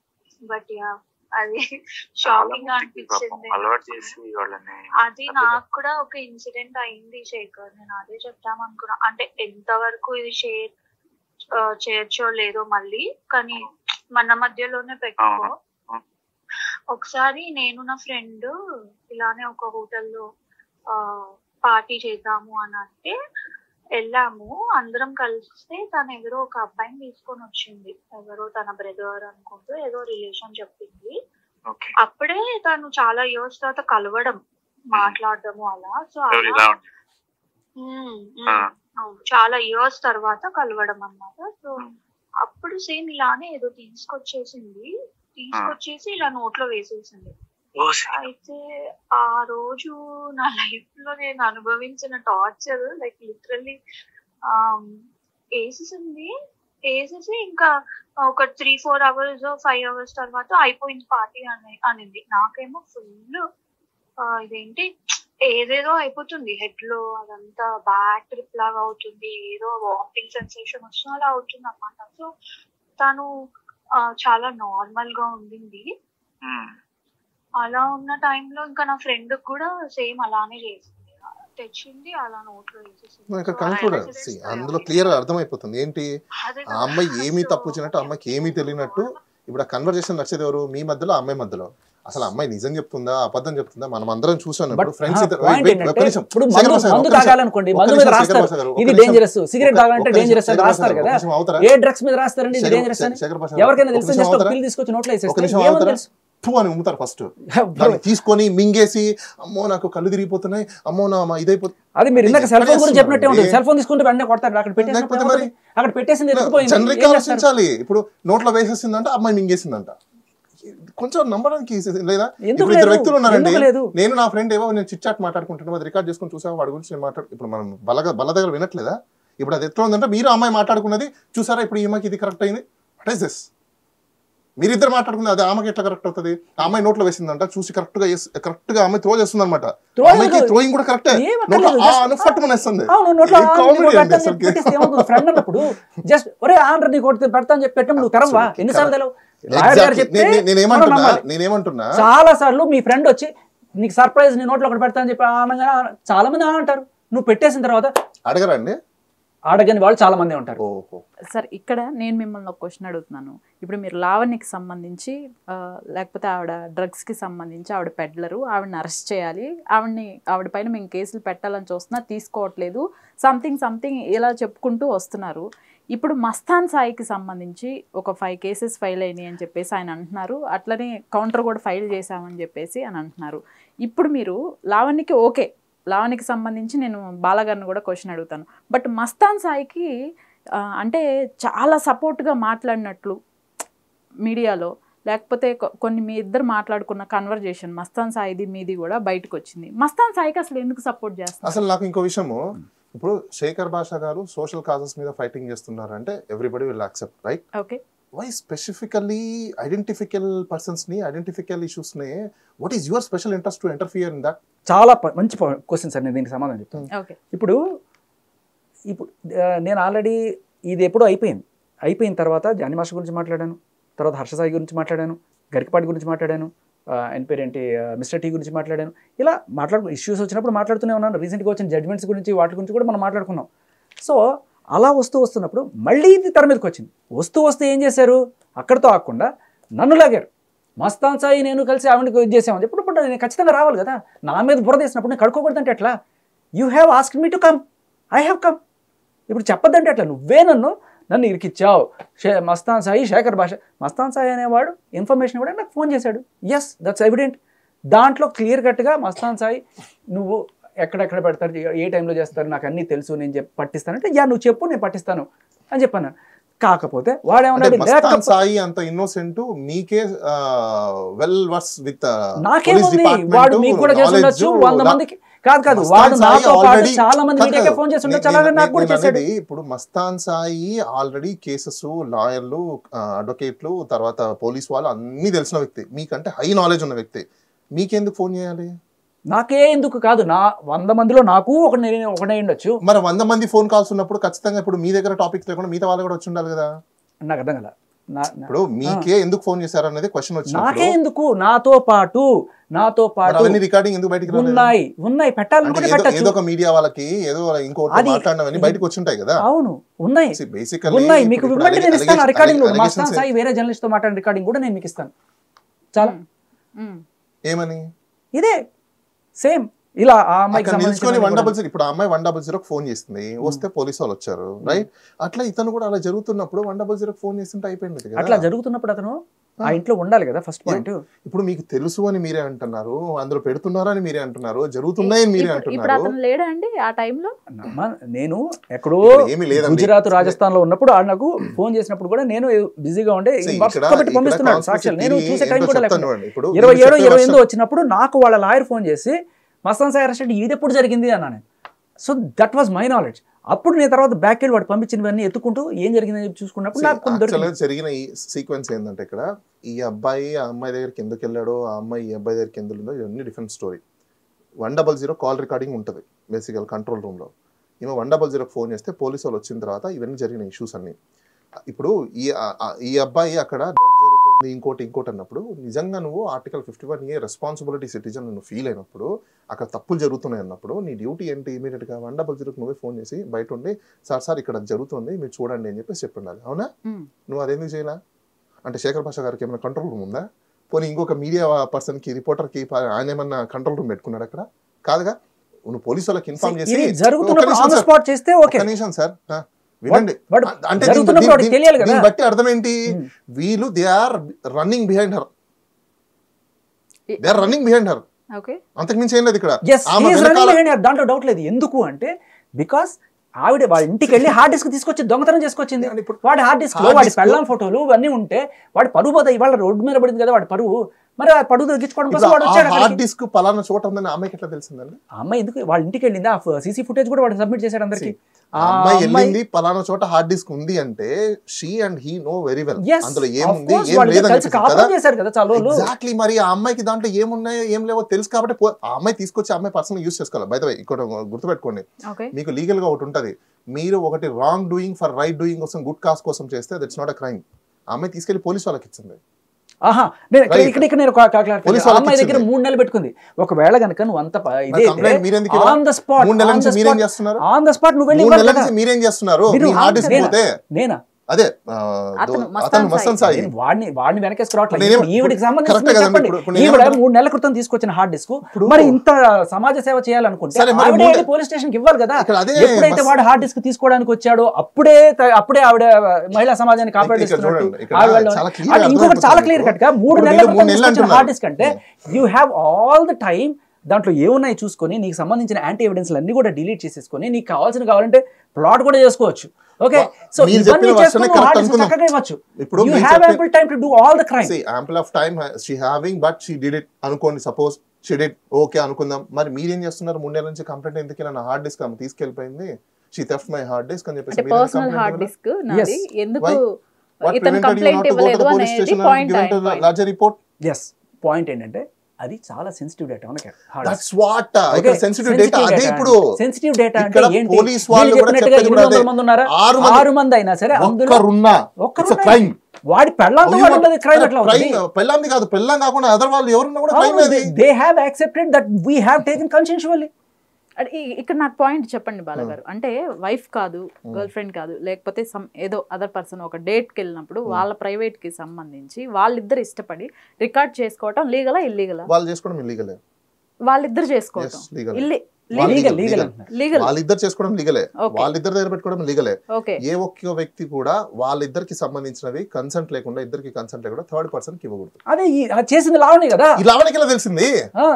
బట్ యా అది షాకింగ్ గా అనిపించింది. అది నాకు కూడా ఒక ఇన్సిడెంట్ అయింది శేఖర్, నేను అదే చెప్తాం అనుకున్నా. అంటే ఎంతవరకు ఇది షేర్ చేయొచ్చో లేదో మళ్ళీ, కానీ మన మధ్యలోనే పెట్టుకో. ఒకసారి నేను నా ఫ్రెండ్ ఇలానే ఒక హోటల్లో పార్టీ చేద్దాము అని అంటే వెళ్ళాము. అందరం కలిస్తే తను ఎవరో ఒక అబ్బాయిని తీసుకొని వచ్చింది, ఎవరో తన బ్రదర్ అనుకుంటూ ఏదో రిలేషన్ చెప్పింది. అప్పుడే తను చాలా ఇయర్స్ తర్వాత కలవడం, మాట్లాడడము అలా. సో అలా చాలా ఇయర్స్ తర్వాత కలవడం అన్నమాట. సో అప్పుడు సేమ్ ఇలానే ఏదో తీసుకొచ్చేసి ఇలా నోట్లో వేసేసింది. అయితే ఆ రోజు నా లైఫ్ లో నేను అనుభవించిన టార్చర్ లైక్ లిటరల్లీ వేసేసి ఇంకా ఒక 3-4 hours 5 hours తర్వాత అయిపోయింది పార్టీ అనింది. నాకేమో ఫుల్ ఇదేంటి ఏదేదో అయిపోతుంది హెడ్ లో, అదంతా బ్యాడ్ ట్రిప్ లాగా అవుతుంది, ఏదో వామిటింగ్ సెన్సేషన్ వచ్చిన అలా అవుతుంది అన్నమాట. సో తను చాలా నార్మల్ గా ఉండింది. అలా ఉన్న టైంలో ఇంకా నా ఫ్రెండ్ కూడా సేమ్ అలానే చేసింది, తెచ్చింది అలా నోట్లో వేసేసింది. అందులో క్లియర్ అర్థమైపోతుంది ఏంటి ఆ అమ్మాయి ఏమీ తప్పు చేయనట్టు, అమ్మాయికి ఏమీ తెలియనట్టు. ఇప్పుడు ఆ కన్వర్జేషన్ నచ్చేది ఎవరు, మీ మధ్యలో అమ్మాయి మధ్యలో. అసలు అమ్మాయి నిజం చెప్తుందా అబద్ధం చెప్తుందా మనం అందరం చూసాను. ఫ్రెండ్స్ ఇది డేంజరస్, సిగరెట్ తాగాలంటే డేంజరస్ అని రాస్తారు కదా, ఏ డ్రగ్స్ మీద రాస్తారండి ఇది డేంజరస్ అని? ఎవరికైనా తెలుసు? జస్ట్ ఒక పిల్ తీసుకొచ్చి నోట్లో వేసేస్తారు అని ఉమ్ముతారు ఫస్ట్, తీసుకొని మింగేసి అమ్మో నాకు కళ్ళు తిరిగిపోతున్నాయి, అమ్మో నా ఇదైపోతుంది. అది మీరు ఇందాక సెల్ ఫోన్ గురించి చెప్పినట్టే ఉంటుంది. సెల్ ఫోన్ తీసుకుంటే వెంటనే కొడతారు, అక్కడ పెట్టేసింది జనరిక్ ఆలోచించాలి. ఇప్పుడు నోట్లో వేసేసిందంట, అమ్మాయి మింగేసిందంట, కొంచెం నమ్మడానికి లేదా? ఇప్పుడు 2 వ్యక్తులు ఉన్నారండి, నేను నా ఫ్రెండ్ ఏవో నేను చిట్ చాట్ మాట్లాడుకుంటున్నాను, అది రికార్డ్ చేసుకుని చూసావా వాడి గురించి నేను ఇప్పుడు మనం బల్ల దగ్గర వినట్లేదా? ఇప్పుడు అది ఎట్లా ఉందంటే మీరు అమ్మాయి మాట్లాడుకున్నది చూసారా, ఇప్పుడు ఈమెకి ఇది కరెక్ట్ అయింది, వాట్ ఈస్ దిస్? మీరిద్దరు మాట్లాడుకున్నది అది ఆమెకి ఎట్లా కరెక్ట్ అవుతుంది? ఆ అమ్మాయి నోట్లో వేసిందంట, చూసి కరెక్ట్ గా అమ్మాయి త్రో చేస్తుంది అనమాట. అమ్మాయికి త్రోయింగ్ కూడా కరెక్టే, పట్టుమనేస్తుంది. జస్ట్ ఒరే ఆంధ్ర నీకు పెడతా అని చెప్పి పెట్టడం నువ్వు కరవా? ఎన్నిసార్లు నేనేమంటున్నా, చాలా సార్లు మీ ఫ్రెండ్ వచ్చి నీకు సర్ప్రైజ్ నీ నోట్లో ఒకటి పెడతా అని చెప్పి అనగా చాలా మంది అంటారు. నువ్వు పెట్టేసిన తర్వాత అడగరా అండి? అడగని వాళ్ళు చాలా మంది ఉంటారు. సార్ ఇక్కడ నేను మిమ్మల్ని ఒక క్వశ్చన్ అడుగుతున్నాను. ఇప్పుడు మీరు లావణ్యకి సంబంధించి లేకపోతే ఆవిడ డ్రగ్స్కి సంబంధించి ఆవిడ పెడ్లరు, ఆవిడని అరెస్ట్ చేయాలి, ఆవిడ పైన మేము కేసులు పెట్టాలని చూస్తున్నా, తీసుకోవట్లేదు, సంథింగ్ ఇలా చెప్పుకుంటూ వస్తున్నారు. ఇప్పుడు మస్తాన్ సాయికి సంబంధించి ఒక 5 cases ఫైల్ అయినాయి అని చెప్పేసి ఆయన అంటున్నారు. అట్లనే కౌంటర్ కూడా ఫైల్ చేశామని చెప్పేసి అని అంటున్నారు. ఇప్పుడు మీరు లావణ్యకి ఓకే, లావణ్యకి సంబంధించి నేను బాలగారిని కూడా క్వశ్చన్ అడుగుతాను. బట్ మస్తాన్ సాయికి అంటే చాలా సపోర్ట్గా మాట్లాడినట్లు మీడియాలో, లేకపోతే కొన్ని మీ ఇద్దరు మాట్లాడుకున్న కన్వర్జేషన్ మస్తాన్ సాయిది మీది కూడా బయటకు వచ్చింది. మస్తాన్ సాయికి అసలు ఎందుకు సపోర్ట్ చేస్తారు? అసలు నాకు ఇంకో విషయము, ఇప్పుడు శేఖర్ భాషా గారు సోషల్ కాజెస్ మీద ఫైటింగ్ చేస్తున్నారు అంటే everybody will accept, right? Okay. Why specifically identical persons ని, ఐడెంటిఫికల్ ఇష్యూస్ ని, what is your special interest to interfere in that? చాలా మంచి క్వశ్చన్ సార్, నేను దీనికి సమాధానం చెప్తాను. ఇప్పుడు నేను ఆల్రెడీ ఇది ఎప్పుడో అయిపోయిన తర్వాత జానీ మాస్టర్ గురించి మాట్లాడాను, తర్వాత హర్ష సాయి గురించి మాట్లాడాను, గరికపాటి గురించి మాట్లాడాను, ఆయన పేరేంటి మిస్టర్ టీ గురించి మాట్లాడాను. ఇలా ఇష్యూస్ వచ్చినప్పుడు మాట్లాడుతూనే ఉన్నాను. రీసెంట్గా వచ్చిన జడ్జ్మెంట్స్ గురించి వాటి గురించి కూడా మనం మాట్లాడుకున్నాం. సో అలా వస్తున్నప్పుడు మళ్ళీ ఇది తెర మీదకి వచ్చింది. వస్తూ ఏం చేశారు, అక్కడితో ఆగకుండా నన్ను లాగారు. మస్తాన్ సాయి నేను కలిసి ఆవిడకి ఇది చేసామని ఇప్పుడు నేను ఖచ్చితంగా రావాలి కదా. నా మీద బురద వేసినప్పుడు నేను కడుక్కోకూడదంటే ఎట్లా? You have asked me to come, I have come. ఇప్పుడు చెప్పొద్దంటే ఎట్లా? నువ్వే నన్ను ఇరికిచ్చావు. మస్తాన్ సాయి, శేఖర్ భాష. మస్తాన్ సాయి అనేవాడు ఇన్ఫర్మేషన్ కూడా నాకు ఫోన్ చేశాడు. Yes, that's evident. దాంట్లో క్లియర్ కట్గా మస్తాన్ సాయి నువ్వు ఎక్కడెక్కడ పెడతారు, ఏ టైంలో చేస్తారు, నాకు అన్నీ తెలుసు, నేను పట్టిస్తానంటే నువ్వు చెప్పు, నేను పట్టిస్తాను అని చెప్పాను. కాకపోతే వాడేమన్నాడు మస్తాన్ సాయి అంత ఇన్నోసెంట్, మీకే వెల్ వర్స్ విత్ నాకేముంది, వాడు మీకు కూడా చేసి ఉండొచ్చు 100 మందికి. కాదు వాడు నాతో పాటు చాలా మంది మీడియాకే ఫోన్ చేసి ఉండొచ్చు, అలాగే నాకు కూడా చేశాడు. ఇప్పుడు మస్తాన్ సాయి ఆల్రెడీ కేసెస్, లాయర్లు, అడ్వకేట్లు, తర్వాత పోలీస్ వాళ్ళు అన్ని తెలిసిన వ్యక్తి, మీకంటే హై నాలెడ్జ్ ఉన్న వ్యక్తి, మీకెందుకు ఫోన్ చేయాలి? నాకే ఎందుకు కాదు, నా 100 మందిలో నాకు ఒకనే ఉండొచ్చు. మరి 100 మంది ఫోన్ కాల్స్ ఉన్నప్పుడు ఖచ్చితంగా ఇప్పుడు మీ దగ్గర టాపిక్స్ లేకుండా మిగతా వాళ్ళు కూడా వచ్చి ఉండాలి కదా. నాకు అర్థం కదా, ఇప్పుడు మీకే ఎందుకు ఫోన్ చేశారు అనేది క్వశ్చన్ వచ్చింది. నాకే ఎందుకు, నాతో పాటు అవన్నీ రికార్డింగ్ ఎందుకు బయటికి ఉన్నాయి పెట్టాలనుకుంటే పెట్టచ్చు. ఏదో ఒక మీడియా వాళ్ళకి ఏదో ఇంకోటి మాట్లాడినవన్నీ బయటకు వచ్చి ఉంటాయి కదా. అవును ఉన్నాయి, మీకు ఇవ్వండి, నేను ఇస్తాను రికార్డింగ్. మస్తాన్ సాయి వేరే జర్నలిస్ట్ తో మాట్లాడిన రికార్డింగ్ కూడా నేను మీకు ఇస్తాను. చాలా ఏమని ఇదే సేమ్ ఇలా ఆ అమ్మాయికి నిలుచుకొని 100, ఇప్పుడు ఆ అమ్మాయి 100 ఫోన్ చేస్తుంది, వస్తే పోలీసు వాళ్ళు వచ్చారు, రైట్? అట్లా ఇతను కూడా అలా జరుగుతున్నప్పుడు 100 ఫోన్ చేస్తుంటే అయిపోయింది. అట్లా జరుగుతున్నప్పుడు అతను ఆ ఇంట్లో ఉండాలి కదా ఫస్ట్ పాయింట్. ఇప్పుడు మీకు తెలుసు అని మీరే అంటున్నారు, అందులో పెడుతున్నారని మీరే అంటున్నారు, జరుగుతున్నాయని మీరే అంటున్నారు. లేడా అండి ఆ టైంలో? నేను ఎక్కడో గుజరాత్, రాజస్థాన్ లో ఉన్నప్పుడు ఆడు నాకు ఫోన్ చేసినప్పుడు కూడా నేను బిజీగా ఉండే పంపిస్తున్నాడు సాక్షులు. నేను చూసే టైం కూడా లేకుండా 27, 28 వచ్చినప్పుడు నాకు వాళ్ళ లాయర్ ఫోన్ చేసి మస్తాన్ సాయి అరెస్ట్ ఇది ఎప్పుడు జరిగింది అన్నాను. So that was my knowledge. అప్పుడు నేను తర్వాత బ్యాక్ వెళ్ళి వాడు పంపించినవన్నీ ఎత్తుకుంటూ ఏం జరిగిందని చూసుకున్నప్పుడు నాకు జరిగిన ఈ సీక్వెన్స్ ఏంటంటే, ఇక్కడ ఈ అబ్బాయి ఆ అమ్మాయి దగ్గరికి ఎందుకు వెళ్ళాడో, ఆ అమ్మాయి ఈ అబ్బాయి దగ్గరికి ఎందుకు వెళ్ళిందో, ఇవన్నీ డిఫరెంట్ స్టోరీ. 100 కాల్ రికార్డింగ్ ఉంటుంది బేసికల్ కంట్రోల్ రూమ్లో. ఈమె 100 ఫోన్ చేస్తే పోలీసు వాళ్ళు వచ్చిన తర్వాత ఇవన్నీ జరిగిన ఇష్యూస్ అన్ని. ఇప్పుడు ఈ అబ్బాయి అక్కడ డ్రగ్ జరుగుతుంది ఇంకోటి అన్నప్పుడు, నిజంగా నువ్వు ఆర్టికల్ 51A రెస్పాన్సిబిలిటీ సిటిజన్ నువ్వు ఫీల్ అయినప్పుడు, అక్కడ తప్పులు జరుగుతున్నాయి అన్నప్పుడు నీ డ్యూటీ ఏంటి? ఇమీడియట్గా 100 నువ్వే ఫోన్ చేసి బయట ఉండి సార్ ఇక్కడ జరుగుతుంది మీరు చూడండి అని చెప్పేసి చెప్పిండాలి. అవునా? నువ్వు అదేందుకు చేయాలా? అంటే శేఖర్ భాష గారికి ఏమైనా కంట్రోల్ రూమ్ ఉందా? పోనీ ఇంకొక మీడియా పర్సన్కి, రిపోర్టర్కి ఆయన ఏమన్నా కంట్రోల్ రూమ్ పెట్టుకున్నాడు అక్కడ? కాదుగా. నువ్వు పోలీసు వాళ్ళకి ఇన్ఫార్మ్ చేసి కనీసం సార్ వినండి అంటే దీన్ని బట్టి అర్థం ఏంటి? వీళ్ళు they are running behind her, అంతకు మించి ఏం లేదు ఇక్కడ. దాంట్లో డౌట్ లేదు. ఎందుకు అంటే బికాస్ ఆవిడ వాళ్ళ ఇంటికి వెళ్ళి హార్డ్ డిస్క్ తీసుకొచ్చి దొంగతనం చేసుకొచ్చింది. వాడి హార్డ్ డిస్క్ వాడి పెళ్ళాం ఫోటోలు అన్నీ ఉంటే వాడి పరువు పోతాయి. ఇవాళ రోడ్డు మీద పడింది కదా వాడి పరువు, మరి ఆ పరువు తగ్గించుకోవడం కోసం వాడు వచ్చాడు. హార్డ్ డిస్క్ పలానా చోట ఉందని అమ్మాయికి ఎట్లా తెలిసిందండి? ఆ అమ్మాయి ఎందుకు వాళ్ళ ఇంటికి వెళ్ళింది, ఆ సీసీ ఫుటేజ్ కూడా వాడు సబ్మిట్ చేశాడు అందరికి. అమ్మాయి వెళ్ళింది పలానా చోట హార్డ్ డిస్క్ ఉంది అంటే she and he no very well అందులో ఏముంది ఏం లేదని. ఎగ్జాక్ట్లీ. మరి ఆ అమ్మాయికి దాంట్లో ఏమున్నాయో ఏం లేవో తెలుసు కాబట్టి ఆ అమ్మాయి తీసుకొచ్చి ఆ అమ్మాయి పర్సనల్ యూజ్ చేసుకోవాలి. బై ద వే ఇక్కడ గుర్తుపెట్టుకోండి, మీకు లీగల్ గా ఒకటి ఉంటది, మీరు ఒకటి wrong doing for right doing కోసం, గుడ్ కాజ్ కోసం చేస్తే దట్స్ నాట్ అ క్రైమ్. ఆ అమ్మాయి తీసుకెళ్లి పోలీసు వాళ్ళకి ఇచ్చింది. ఇక్కడ నేను అమ్మాయి దగ్గర 3 నెలలు పెట్టుకుంది. ఒకవేళ కనుక నువ్వు అంత ఆన్ ద స్పాట్ నువ్వు మీరేం చేస్తున్నారు? నేనా అదే వాడిని వెనకేసుకురావట్లేదు. ఈవిడికి సంబంధించి 3 నెలల క్రితం తీసుకొచ్చిన హార్డ్ డిస్క్. మరి ఇంత సమాజ సేవ చేయాలనుకుంటే పోలీస్ స్టేషన్ కి ఇవ్వాలి కదా. ఎప్పుడైతే వాడు హార్డ్ డిస్క్ తీసుకోవడానికి వచ్చాడో అప్పుడే ఆవిడ మహిళా సమాజాన్ని కాపాడిస్తున్నట్టు. ఇంకొకటి చాలా క్లియర్ కట్ గా 3 నెలల క్రితం తీసుకొచ్చిన హార్డ్ డిస్క్ అంటే you have all the time దాంట్లో ఏమున్నాయి చూసుకొని నీకు సంబంధించిన యాంటీ ఎవిడెన్స్ అన్ని కూడా డిలీట్ చేసేసుకొని నీకు కావాల్సిన ప్లాట్ కూడా చేసుకోవచ్చు. ఓకే, సో ఇవన్నీ చేసుకొని చక్కగా ఇవ్వచ్చు. You have ample time to do all the crime. See, ample of time she having, but she did it అనుకోండి. సపోజ్ she did, ఓకే అనుకుందాం. మరి మీరేం చేస్తున్నారు? 3 నెలల నుంచి కంప్లైంట్ ఎందుకు? నా హార్డ్ డిస్క్ ఆమె తీసుకెళ్ళిపోయింది, she theft my hard disk అని చెప్పేసి పర్సనల్ హార్డ్ డిస్క్ నాది ఎందుకు ఇతను కంప్లైంట్ ఇవ్వలేదు అనేది పాయింట్. yes పాయింట్ ఏంటంటే అది చాలా sensitive data. That's what sensitive data. అదే ఇప్పుడు సెన్సిటివ్ డేటా అంటే ఏంటి? పోలీస్ వాళ్ళు కూడా చెప్పేది కూడా అదే. 6 మంది అయినా సరే ఒక్కరున్నా ఇట్స్ క్రైమ్. వాడి పెళ్ళాంతో వాడు ఉన్నది క్రైమ్ ఎట్లా అవుతుంది? పెళ్ళాంది కాదు, పెళ్ళాం కాకుండా అదర్ వాళ్ళు ఎవరున్నా కూడా crime. They have accepted that we have taken consensually. ఇక్కడ నాకు పాయింట్ చెప్పండి బాలగారు. అంటే వైఫ్ కాదు, గర్ల్ ఫ్రెండ్ కాదు, లేకపోతే ఏదో అదర్ పర్సన్ ఒక డేట్కి వెళ్ళినప్పుడు వాళ్ళ ప్రైవేట్ కి సంబంధించి వాళ్ళిద్దరు ఇష్టపడి రికార్డ్ చేసుకోవటం లీగలా ఇల్లీగలా? వాళ్ళు చేసుకోవడం ఇల్లీగలే. వాళ్ళిద్దరు చేసుకోవటం లీగల్. వాళ్ళిద్దరు చేసుకోవడం లీగలే, Okay. వాళ్ళిద్దరి దగ్గర పెట్టుకోవడం లీగలే. ఓకే, ఏ ఒక్క వ్యక్తి కూడా వాళ్ళిద్దరికి సంబంధించినవి కన్సెంట్ లేకుండా, ఇద్దరికి కన్సెంట్ లేకుండా థర్డ్ పర్సన్ కి ఇవ్వకూడదు. అదే అది చేసింది లావణ్య కదా. ఈ లావణ్యకి ఎలా తెలిసింది?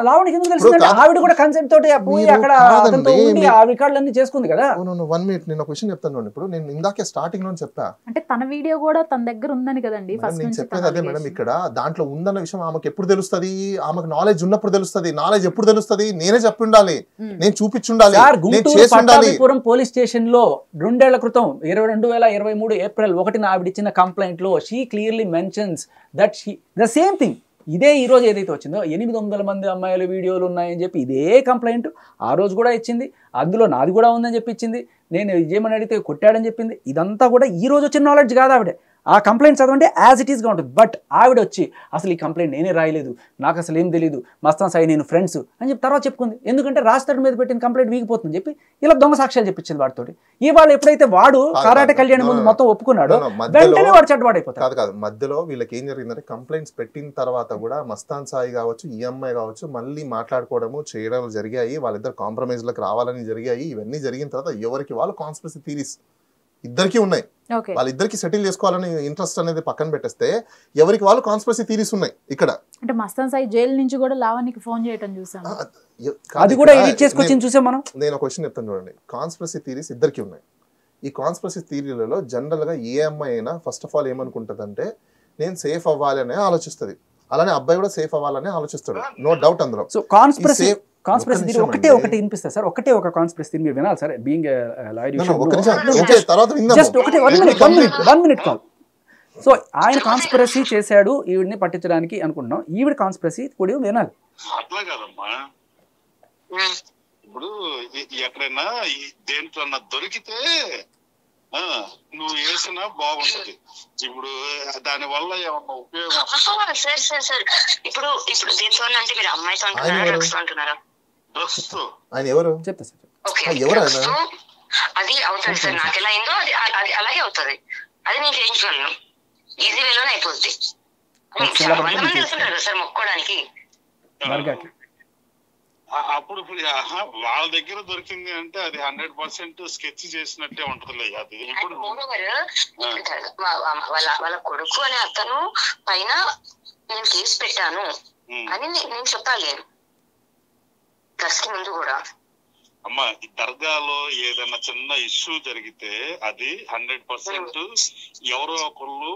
లావణ్యకి ఎందుకు తెలిసిందంటే ఆవిడ కూడా కన్సెంట్ తోటి పోయి అక్కడ అతనితో ఉండి ఆ రికార్డులన్నీ చేసుకుంది కదా. 1 minute నేను ఒక విషయం చెప్తాను. ఇప్పుడు నేను ఇందాకే స్టార్టింగ్ లో చెప్పా, అంటే తన వీడియో కూడా తన దగ్గర ఉందని కదండి ఫస్ట్ నేను నుంచి. చెప్పేది అదే మేడం. ఇక్కడ దాంట్లో ఉందన్న విషయం ఆమెకు ఎప్పుడు తెలుస్తుంది? ఆమెకు నాలెడ్జ్ ఉన్నప్పుడు తెలుస్తుంది. నాలెడ్జ్ ఎప్పుడు తెలుస్తుంది? నేనే చెప్పి ఉండాలి, నేను చూపించుండాలి, నేను చేసి ఉండాలి. గుంటూరు పోలీస్ స్టేషన్ లో 2 ఏళ్ల క్రితం 2023 ఏప్రిల్ 1న ఆవిడ ఇచ్చిన కంప్లైంట్ లో she clearly mentions that she the same thing. ఇదే ఈ రోజు ఏదైతే వచ్చిందో 800 మంది అమ్మాయిల వీడియోలు ఉన్నాయని చెప్పి ఇదే కంప్లైంట్ ఆ రోజు కూడా ఇచ్చింది. అందులో నాది కూడా ఉందని చెప్పి ఇచ్చింది. నేను విజయమని అడిగితే కొట్టాడని చెప్పింది. ఇదంతా కూడా ఈ రోజు వచ్చిన నాలెడ్జ్ కాదు. ఆవిడ ఆ కంప్లైంట్ చదవండి యాజ్ ఇట్ ఈస్గా ఉంటుంది. బట్ ఆవిడ వచ్చి అసలు ఈ కంప్లైంట్ నేనే రాయలేదు, నాకు అసలు ఏం తెలియదు, మస్తాన్ సాయి నేను ఫ్రెండ్స్ అని చెప్పి తర్వాత చెప్పుకుంది. ఎందుకంటే రాష్ట్రం మీద పెట్టిన కంప్లైంట్ వీగిపోతుంది చెప్పి ఇలా దొంగ సాక్ష్యాలు చెప్పించింది వాడితోటి. ఇవాళ ఎప్పుడైతే వాడు కారాట కళ్యాణ్ ముందు మొత్తం ఒప్పుకున్నాడు, వెంటనే వాడు చెడ్డవాడైపోతాడు. కాదు మధ్యలో వీళ్ళకి ఏం జరిగిందంటే, కంప్లైంట్స్ పెట్టిన తర్వాత కూడా మస్తాన్ సాయి కావచ్చు, ఈఎంఐ కావచ్చు, మళ్ళీ మాట్లాడుకోవడము చేయడం జరిగాయి. వాళ్ళిద్దరు కాంప్రమైజ్ లకు రావాలని జరిగాయి. ఇవన్నీ జరిగిన తర్వాత ఎవరికి వాళ్ళు కాన్స్పిరసీ థీరీస్ ఇద్దరికి ఉన్నాయి. వాళ్ళిద్దరికి సెటిల్ చేసుకోవాలని ఇంట్రెస్ట్ అనేది పక్కన పెట్టేస్తే ఎవరికి వాళ్ళు కాన్స్పిరసీ థీరీస్ ఉన్నాయి ఇక్కడ. అంటే మస్తాన్ సాయి జైలు నుంచి కూడా లావణ్యకి ఫోన్ చేయడం చూసాను. అది కూడా ఎడిట్ చేసుకొచ్చి చూసాం మనం. నేను ఒక క్వశ్చన్ చెప్తాను చూడండి. కాన్స్పిరసీ థీరీస్ ఇద్దరికి ఉన్నాయి. ఈ కాన్స్పిరసీ థీరీలలో జనరల్ గా ఏ అమ్మాయి అయినా ఫస్ట్ ఆఫ్ ఆల్ ఏమనుకుంటది అంటే, నేను సేఫ్ అవ్వాలి అనే ఆలోచిస్తుంది. అలానే అబ్బాయి కూడా సేఫ్ అవ్వాలని ఆలోచిస్తాడు, నో డౌట్ అందులో. సో కాన్స్పిరసీ థియరీ ఒకటే వినిపిస్తుంది సార్. ఒక కాన్స్పిరసీ థియరీ మీరు వినాలి సార్. బీయింగ్ జస్ట్ ఒకటే 1 minute కాల్. సో ఆయన కాన్స్పిరసీ చేశాడు ఈవిడిని పట్టించడానికి అనుకుంటున్నాం. ఈవిడ కాన్స్పిరసీ కూడా వినాలి. అట్లా కాదమ్మా, ఇప్పుడు ఎక్కడైనా దేంట్లో దొరికితే నువ్వు వేసినా బాగుంటది. ఇప్పుడు దాని వల్ల ఏమన్నా ఉపయోగం? సార్ ఇప్పుడు దీంతో అంటే మీరు అమ్మాయితో అంటున్నారా? ఆయన ఎవరు చెప్తా సార్. అది అవుతుంది సార్. నాకు ఎలా అయిందో అది అలాగే అవుతుంది. అది నేను చేయించగలను, ఈజీ వేలోనే అయిపోద్ది. చాలా మంది వెళ్తుంటారు కదా సార్ మొక్కోడానికి. అప్పుడు వాళ్ళ దగ్గర దొరికింది అంటే అది 100% స్కెచ్ చేసినట్టే ఉంటది. అది ఇప్పుడు వాళ్ళ కొడుకు అనే అతను పైన నేను కేసు పెట్టాను అని నేను చెప్పాలి ట్రస్ట్ ముందు కూడా. అమ్మా, ఈ దర్గాలో ఏదైనా చిన్న ఇష్యూ జరిగితే అది 100% ఎవరో ఒకళ్ళు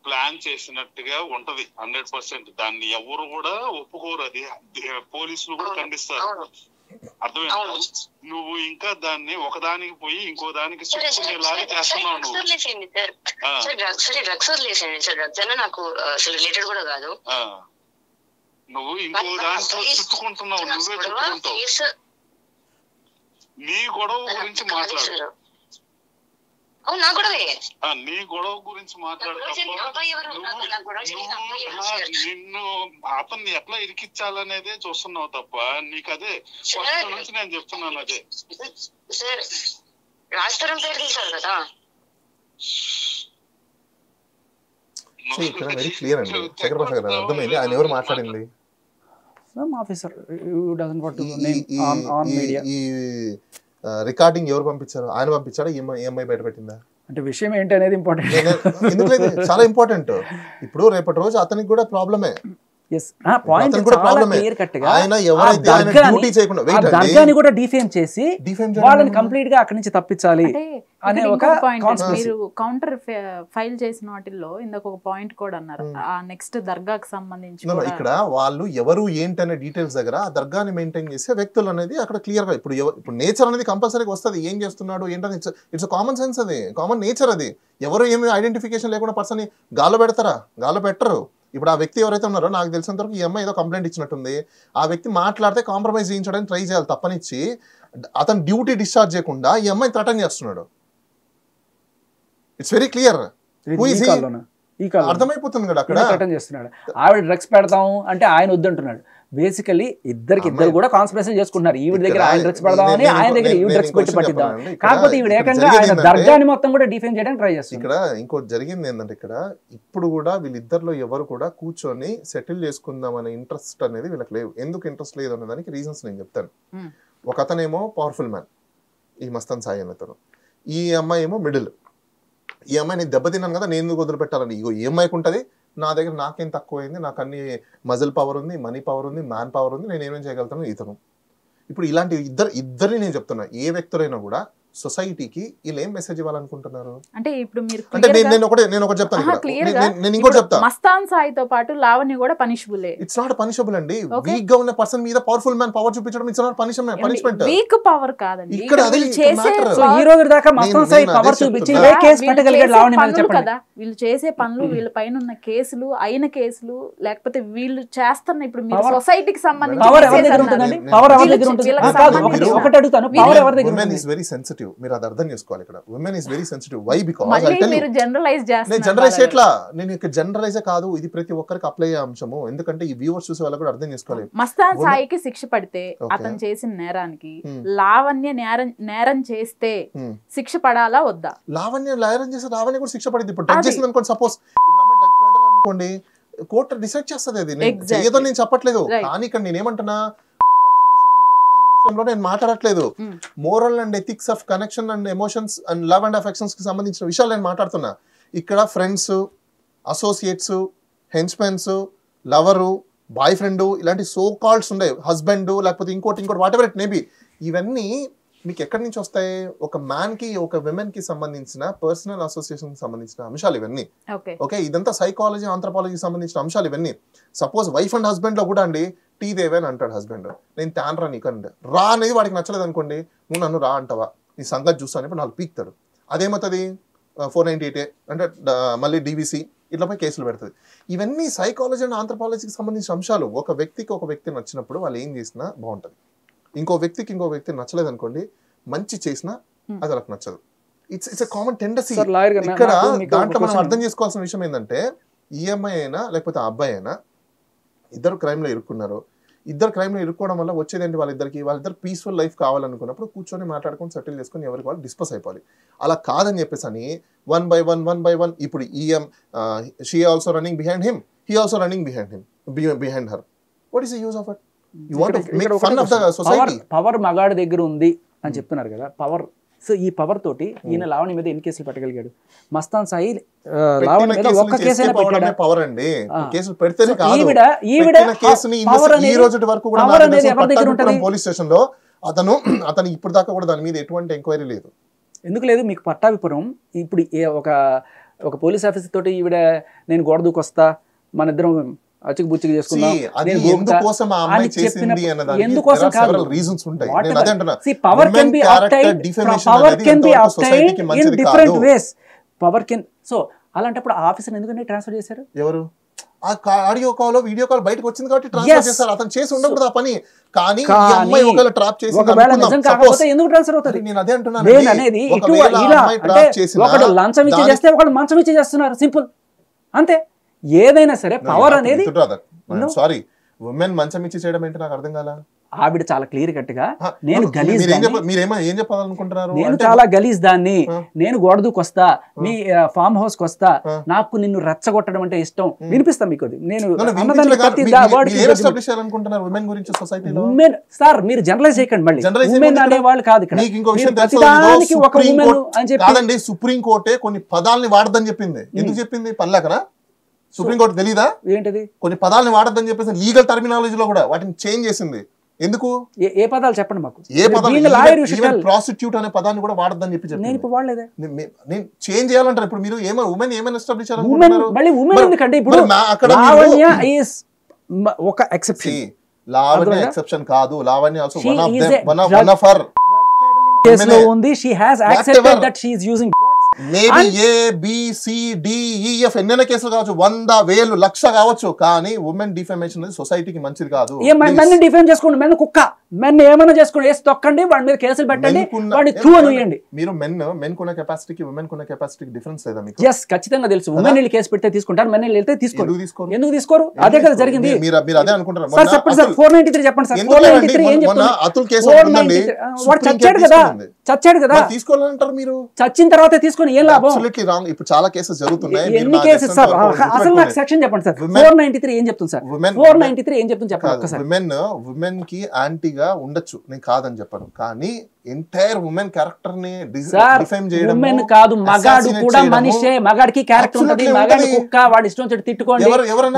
ప్లాన్ చేసినట్టుగా ఉంటది. 100% దాన్ని ఎవరు కూడా ఒప్పుకోరు. అది పోలీసులు కూడా ఖండిస్తారు. అర్థమైందా? నువ్వు ఇంకా దాన్ని ఒకదానికి పోయి ఇంకో దానికి లాగా చేస్తున్నావు. నువ్వు ఇంకో దాంట్లో చుట్టుకుంటున్నావు, నువ్వే చుట్టుకుంటావు. నీ గొడవ గురించి మాట్లాడు. నీ గొడవ గురించి నిన్ను అతన్ని ఎట్లా ఇరికించాలనేదే చూస్తున్నావు తప్ప నీకు అదే ఫస్ట్ నుంచి నేను చెప్తున్నాను. అదే ఇక్కడ వెరీ క్లియర్ అండి. చక్రపాష గారు అర్థమైంది ఆయన ఎవరు మాట్లాడింది. ఈ రికార్డింగ్ ఎవరు పంపించారు? ఆయన పంపించారా? ఈఎంఐ బయట పెట్టిందా? అంటే విషయం ఏంటి అనేది ఇంపార్టెంట్. ఎందుకంటే చాలా ఇంపార్టెంట్. ఇప్పుడు రేపటి రోజు అతనికి కూడా ప్రాబ్లమే. దర్గాని కూడా డిఫేమ్ చేసి వాళ్ళని కంప్లీట్ గా అక్కడి నుంచి తప్పించాలి అనే ఒక మీరు కౌంటర్ ఫైల్ చేసిన వాటిల్లో ఇందాక ఒక పాయింట్ కూడా అన్నారు. ఆ నెక్స్ట్ దర్గాకి సంబంధించి ఇక్కడ వాళ్ళు ఎవరు ఏంటనే డీటెయిల్స్ దగ్గర ఆ దర్గాని మెయింటైన్ చేసే వ్యక్తులు అనేది అక్కడ క్లియర్ గా ఇప్పుడు నేచర్ అనేది కంపల్సరీగా వస్తుంది. ఏం చేస్తున్నాడు ఏంటని ఇట్స్ కామన్ సెన్స్, అది కామన్ నేచర్. అది ఎవరు ఏమి ఐడెంటిఫికేషన్ లేకుండా పర్సన్ గాల్లో పెడతారా? గాల్లో పెట్టరు. ఇప్పుడు ఆ వ్యక్తి ఎవరైతే ఉన్నారో నాకు తెలిసినంత వరకు ఈ అమ్మాయి ఏదో కంప్లైంట్ ఇచ్చినట్టుంది. ఆ వ్యక్తి మాట్లాడితే కాంప్రమైజ్ చేయించడానికి ట్రై చేయాలి తప్పనిచ్చి అతను డ్యూటీ డిశ్చార్జ్ చేయకుండా ఈ అమ్మాయిని థ్రెటన్ చేస్తున్నాడు. It's very clear. అర్థమైపోతుంది కదా అక్కడ. చేస్తున్నాడు. ఆవిడ డ్రగ్స్ పెడతాము అంటే ఆయన వద్దంటున్నాడు. బేసికలీ ఇద్దరు కూడా కాన్స్పిరసీ చేసుకుంటున్నారు. ఈవిడ దగ్గర ఆయన డ్రగ్స్ పెడదామని, ఆయన దగ్గర ఈవిడ డ్రగ్స్ పెట్టి పట్టిద్దాం. కాకపోతే ఈవిడ ఏకంగా ఆయన దర్గాని మొత్తం కూడా డిఫెండ్ చేయడానికి ట్రై చేస్తుంది. ఇక్కడ ఇంకోటి జరిగింది ఏంటంటే, ఇక్కడ ఇప్పుడు కూడా వీళ్ళిద్దరిలో ఎవరు కూడా కూర్చొని సెటిల్ చేసుకుందాం అనే ఇంట్రెస్ట్ అనేది వీళ్ళకి లేవు. ఎందుకు ఇంట్రెస్ట్ లేదు అనే దానికి రీజన్స్ నేను చెప్తాను. ఒక అతనేమో పవర్ఫుల్ మ్యాన్, ఈ మస్తాన్ సాయి అనే అతను. ఈ అమ్మాయి ఏమో మిడిల్. ఈ అమ్మాయిని దెబ్బతిన్నాను కదా, నేను ఎందుకు వదిలిపెట్టాలని ఇగో ఈ అమ్మాయికి ఉంటుంది. నా దగ్గర నాకేం తక్కువైంది, నాకు అన్ని మజిల్ పవర్ ఉంది, మనీ పవర్ ఉంది, మ్యాన్ పవర్ ఉంది, నేను ఏమేం చేయగలుగుతాను ఇతను. ఇప్పుడు ఇలాంటి ఇద్దరిని నేను చెప్తున్నా, ఏ వ్యక్తులైనా కూడా సొసైటీకి వీళ్ళు ఏం మెసేజ్ ఇవ్వాలనుకుంటున్నారు అంటే ఇప్పుడు మీరు అంటే నేను ఒకటి చెప్తాను, నేను ఇంకోటి చెప్తా. మస్తాన్ సాయితో పాటు లావణ్య కూడా పనిషబుల్. ఇట్స్ నాట్ పనిషబుల్ అండి. వీక్ గా ఉన్న పర్సన్ మీద పవర్ఫుల్ మ్యాన్ పవర్ చూపించడం it's not punishment. Week power కాదండి ఇక్కడ అదే ఈ రోజు దాకా మస్తాన్ సాయి పవర్ చూపించి ఏ కేసు పెట్టగలిగాడు లావణ్య మీద చెప్పండి కదా. వీళ్ళు చేసే పనులు, వీళ్ళ పైన ఉన్న కేసులు, అయిన కేసులు, లేకపోతే వీళ్ళు చేస్తున్న ఇప్పుడు మీరు సొసైటీకి సంబంధించి పవర్ ఎవరి దగ్గర ఉంటుందండి? పవర్ ఎవరి దగ్గర ఉంటుంది? ఒకటి అడుగుతాను, పవర్ ఎవరి దగ్గర ఉంటుంది? Is very sensitive. మీరు అది అర్థం చేసుకోవాలి. ఇక్కడ women is very sensitive. Why? Because మీరు జనరలైజ్ చేస్తున్నారు. నేను జనరలైజ్ చేయట్లా, నేను ఇక్కడ జనరలైజే కాదు, ఇది ప్రతి ఒక్కరికి అప్లై అయ్యే అంశము. ఎందుకంటే ఈ వ్యూవర్స్ చూసే వాళ్ళు కూడా అర్థం చేసుకోవాలి. మస్తాన్ సాయికి శిక్ష పడితే అతను చేసిన నేరానికి లావణ్య నేరం చేస్తే శిక్ష పడాలా వద్దా? లావణ్య నేరం చేస్తే లావణ్య కూడా శిక్ష పడింది. ఇప్పుడు డ్రగ్ చేసింది అనుకోండి, సపోజ్ ఇప్పుడు అమ్మాయి డ్రగ్ పెట్టాలి అనుకోండి, కోర్టు డిసైడ్ చేస్తుంది. అది ఏదో నేను చెప్పట్లేదు, కానీ ఇక్కడ నేనేమంటున్నా, నేను మాట్లాడట్లేదు. Moral and ethics of connection and emotions and love and affections కి సంబంధించిన విషయాలు నేను మాట్లాడుతున్నా. ఇక్కడ friends, associates, henchmen, lover, boy friend, ఇలాంటి సో కాల్డ్స్ ఉండే, హస్బెండ్, లేకపోతే ఇంకోటి వాట్ ఎవర్ ఇట్ మేబీ, ఇవన్నీ మీకు ఎక్కడి నుంచి వస్తాయి? ఒక మ్యాన్ కి ఒక విమెన్ కి సంబంధించిన పర్సనల్ అసోసియేషన్ కి సంబంధించిన అంశాలు ఇవన్నీ. ఓకే, ఇదంతా సైకాలజీ, ఆంథ్రోపాలజీకి సంబంధించిన అంశాలు ఇవన్నీ. సపోజ్ వైఫ్ అండ్ హస్బెండ్ లో కూడా అండి, టీ దేవే అని అంటాడు హస్బెండ్, నేను టాన్ రా నీకంటే రా అనేది వాడికి నచ్చలేదు అనుకోండి, నువ్వు నన్ను రా అంటావా, నీ సంగతి చూస్తాను ఇప్పుడు నాకు పీక్తాడు. అదేమవుతుంది? 498 అంటే మళ్ళీ డీవీసీ ఇట్లపై కేసులు పెడుతుంది. ఇవన్నీ సైకాలజీ అండ్ ఆంథ్రోపాలజీకి సంబంధించిన అంశాలు. ఒక వ్యక్తి నచ్చినప్పుడు వాళ్ళు ఏం చేసినా బాగుంటుంది. ఇంకో వ్యక్తి నచ్చలేదు అనుకోండి, మంచి చేసినా అది వాళ్ళకి నచ్చదు. It's a common tendency. ఇక్కడ దాంట్లో మనం అర్థం చేసుకోవాల్సిన విషయం ఏంటంటే, ఈఎంఐ అయినా లేకపోతే ఆ అబ్బాయి అయినా ఇద్దరు క్రైమ్ లో ఇరుక్కున్నారు. ఇద్దరు క్రైమ్ లో ఇరుక్కోవడం వల్ల వచ్చేదేంటి? వాళ్ళిద్దరు పీస్ఫుల్ లైఫ్ కావాలనుకున్నప్పుడు కూర్చొని మాట్లాడుకొని సెటిల్ చేసుకొని ఎవరికి వాళ్ళు డిస్కస్ అయిపోవాలి. అలా కాదని చెప్పేసి అని వన్ బై వన్ ఇప్పుడు she also running behind him, he also running behind her. What is the use of it? You want to make fun of the society. Power మగాడి దగ్గర ఉంది అని చెప్తున్నారు కదా, పవర్. సో ఈ పవర్ తోటి ఈయన లావణ్య మీద ఎన్ని కేసులు పెట్టగలిగాడు? మస్తాన్ సాయి లావణ్య మీద ఒక్క కేసైనా పెట్టాడా? పవర్ అండి, కేసులు పెడితేనే కాదు. ఈవిడ కేసుని ఈ రోజు వరకు కూడా పోలీస్ స్టేషన్ లో అతను ఇప్పుడు దాకా కూడా దాని మీద ఎటువంటి ఎంక్వైరీ లేదు. ఎందుకు లేదు? మీకు పట్టాభిపురం ఇప్పుడు ఒక పోలీస్ ఆఫీసర్ తోటి ఈవిడ నేను గోడ దూకొస్తా, మన ఇద్దరం అచ్చుకు బుచ్చుకు చేసుకుందాం, ఎందుకోసం కాదు. Power can be obtained in different ways. Power can. So అలాంటప్పుడు ఆ ఆఫీసర్ ఎందుకంటే ట్రాన్స్ఫర్ చేశారు? ఎవరు? ఆడియో కాల్, వీడియో కాల్ బయటకు వచ్చింది కాబట్టి ట్రాన్స్ఫర్ చేశారు. అతను చేసి ఉండకూడదు ఆ పని. కానీ ఒకవేళ ట్రాప్ చేసి ఎందుకు ట్రాన్స్ఫర్ అవుతుంది? నేను అదే అంటున్నాను. అనేది ఒకడు లంచం ఇచ్చి చేస్తే ఒకడు మంచం ఇచ్చి చేస్తున్నారు, సింపుల్ అంతే. ఏదైనా సరే పవర్ అనేది, సారీ, ఉమెన్ మంచం ఇచ్చి చేయడం ఏంటి నాకు అర్థం కాల. ఆవిడ చాలా క్లియర్ కట్గా, నేను గలీజ్, ఏం చెప్పాలనుకుంటున్నారు? నేను చాలా గలీజ్ దాన్ని, నేను గోడదూకొస్తా, మీ ఫామ్ హౌస్ కి వస్తా, నాకు నిన్ను రెచ్చగొట్టడం అంటే ఇష్టం. వినిపిస్తా మీకు. నేను ఉమెన్ సార్, మీరు జనరలైజ్ చేయకండి. మళ్ళీ ఉమెన్ అనే వాళ్ళు కాదు ఇక్కడ. ప్రతిదానికి ఒక ఉమెన్ అని చెప్పి సుప్రీం కోర్టే కొన్ని పదాలని వాడదని చెప్పింది. ఎందుకు చెప్పింది? పల్లాకనా? సుప్రీంకోర్టు తెలీదా ఏంటది? కొన్ని పదాలని వాడద్దని చెప్పేసి లీగల్ టర్మినాలజీలో కూడా వాటిని చేంజ్ చేసింది. ఎందుకు? ఏ పదాలు చెప్పండి మాకు. ఏ పదాలు? ప్రాస్టిట్యూట్ అనే పదాన్ని కూడా వాడద్దని చెప్పి నేను ఇప్పుడు వాడలేదే. నేను చేంజ్ చేయాలంటారు. ఇప్పుడు మీరు ఉమెన్ ఏమైనా ఎస్టాబ్లిష్ మళ్ళీ ఉమెన్ ఎందుకంటే ఇప్పుడు లావణ్య ఈస్ ఒక ఎక్సెప్షన్. లావణ్య ఎక్సెప్షన్ కాదు. Lavanya also one of her కేసులో ఉంది. She has accepted that she is using maybe ABCDEF ఎన్నైనా కేసులు కావచ్చు, 100, 1000, 1,00,000 కావచ్చు, కానీ ఉమెన్ డిఫేమేషన్ అనేది సొసైటీకి మంచిది కాదు. డిఫేమ్ చేసుకోండి, కుక్క మెన్ ఏమైనా చేసుకోండి, వేసి తొక్కండి, వాడి మీద కేసులు పెట్టండి, వాడిని తూ అనుయండి. మీరు మెన్ కున్న కెపాసిటీకి ఉమెన్ కున్న కెపాసిటీకి డిఫరెన్స్ లేదా మీకు? ఎస్, ఖచ్చితంగా తెలుసు. ఉమెన్ వెళ్ళి కేసు పెడితే తీసుకుంటారు, మెన్ వెళ్ళి వెళ్తే తీసుకోరు. ఎందుకు తీసుకోరు? అదే కదా జరిగింది. మీరు అదే అనుకుంటారు సార్ చెప్పండి సార్, 493 చెప్పండి సార్. 493 ఏం చెప్తుంది? వాడు చచ్చాడు కదా, చచ్చాడు కదా, తీసుకోవాలంటారు మీరు. చచ్చిన తర్వాత తీసుకొని ఏం లాభం? Absolutely wrong. ఇప్పుడు చాలా కేసెస్ జరుగుతున్నాయి. ఎన్ని కేసెస్ సార్? అసలు నాకు సెక్షన్ చెప్పండి సార్. 493 ఏం చెప్తుంది సార్? 493 ఏం చెప్తుంది చెప్పండి ఒక్కసారి. ఉమెన్ కి యాంటీగా ఉండొచ్చు, నేను కాదని చెప్పను, కానీ ఎంటైర్ ఉమెన్ క్యారెక్టర్ ని డిఫైన్ చేయడం. ఉమెన్ కాదు, మగాడు కూడా మనిషే. మగాడికి క్యారెక్టర్ ఉంటుంది. మగాడి కుక్క వాడి ఇష్టం వచ్చి తిట్టుకోండి.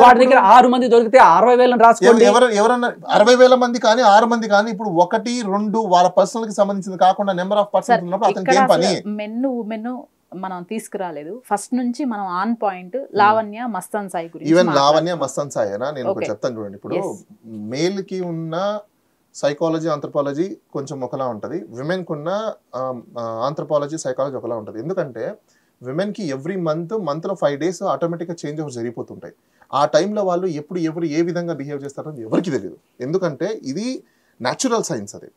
వాడి దగ్గర 6 మంది దొరికితే 60,000 రాసుకోండి. ఎవరన్నా 60,000 మంది కానీ 6 మంది కానీ ఇప్పుడు 1, 2 వాళ్ళ పర్సనల్ కి సంబంధించింది కాకుండా నెంబర్ ఆఫ్ పర్సన్స్ ఉన్నప్పుడు అతనికి ఏం పని? మెన్ ఉమెన్ మనం తీసుకురాలేదు. ఫస్ట్ నుంచి మనం ఆన్ పాయింట్ లావణ్య మస్తాన్ సాయి గురించి. ఈవెన్ లావణ్య మస్తాన్ సాయినా నేను ఒకటి చెప్తాను చూడండి. ఇప్పుడు మేల్ కి ఉన్న సైకాలజీ ఆంథ్రపాలజీ కొంచెం ఒకలా ఉంటుంది, విమెన్ కు ఉన్న ఆంథ్రపాలజీ సైకాలజీ ఒకలా ఉంటుంది. ఎందుకంటే విమెన్ కి ఎవ్రీ మంత్లో 5 days ఆటోమేటిక్గా చేంజ్ ఓవర్ జరిగిపోతుంటాయి. ఆ టైంలో వాళ్ళు ఎవరు ఏ విధంగా బిహేవ్ చేస్తారని ఎవరికి తెలియదు. ఎందుకంటే ఇది న్యాచురల్ సైన్స్. అది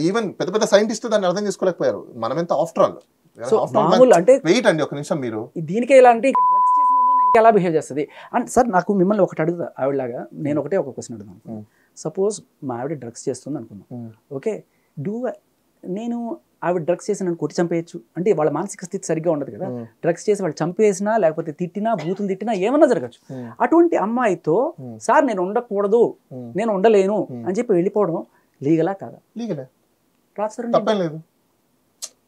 ఈవెన్ పెద్ద పెద్ద సైంటిస్ట్ దాన్ని అర్థం చేసుకోలేకపోయారు. మనం ఎంత ఆఫ్టర్ ఆల్ అంటే వెయిట్ అండి ఒక నిమిషం. మీరు దీనికి ఎలా అంటే డ్రగ్స్ చేసిన ఉమెన్ ఇంకెలా బిహేవ్ చేస్తుంది అంటే సార్, నాకు మిమ్మల్ని ఒకటి అడుగుతా ఆవిడలాగా, నేను ఒక క్వశ్చన్ అడుగుతాను. సపోజ్ మా ఆవిడ డ్రగ్స్ చేస్తుంది అనుకుందాం, ఓకే, నేను ఆవిడ డ్రగ్స్ చేసి నన్ను కొట్టి చంపేయచ్చు అంటే వాళ్ళ మానసిక స్థితి సరిగ్గా ఉండదు కదా. డ్రగ్స్ చేసి వాళ్ళు చంపేసినా లేకపోతే తిట్టినా బూతులు తిట్టినా ఏమన్నా జరగచ్చు. అటువంటి అమ్మాయితో సార్ నేను ఉండకూడదు, నేను ఉండలేను అని చెప్పి వెళ్ళిపోవడం లీగలా కాదా? లీగలే, రాజ్ తరుణ్ తప్పేం లేదు,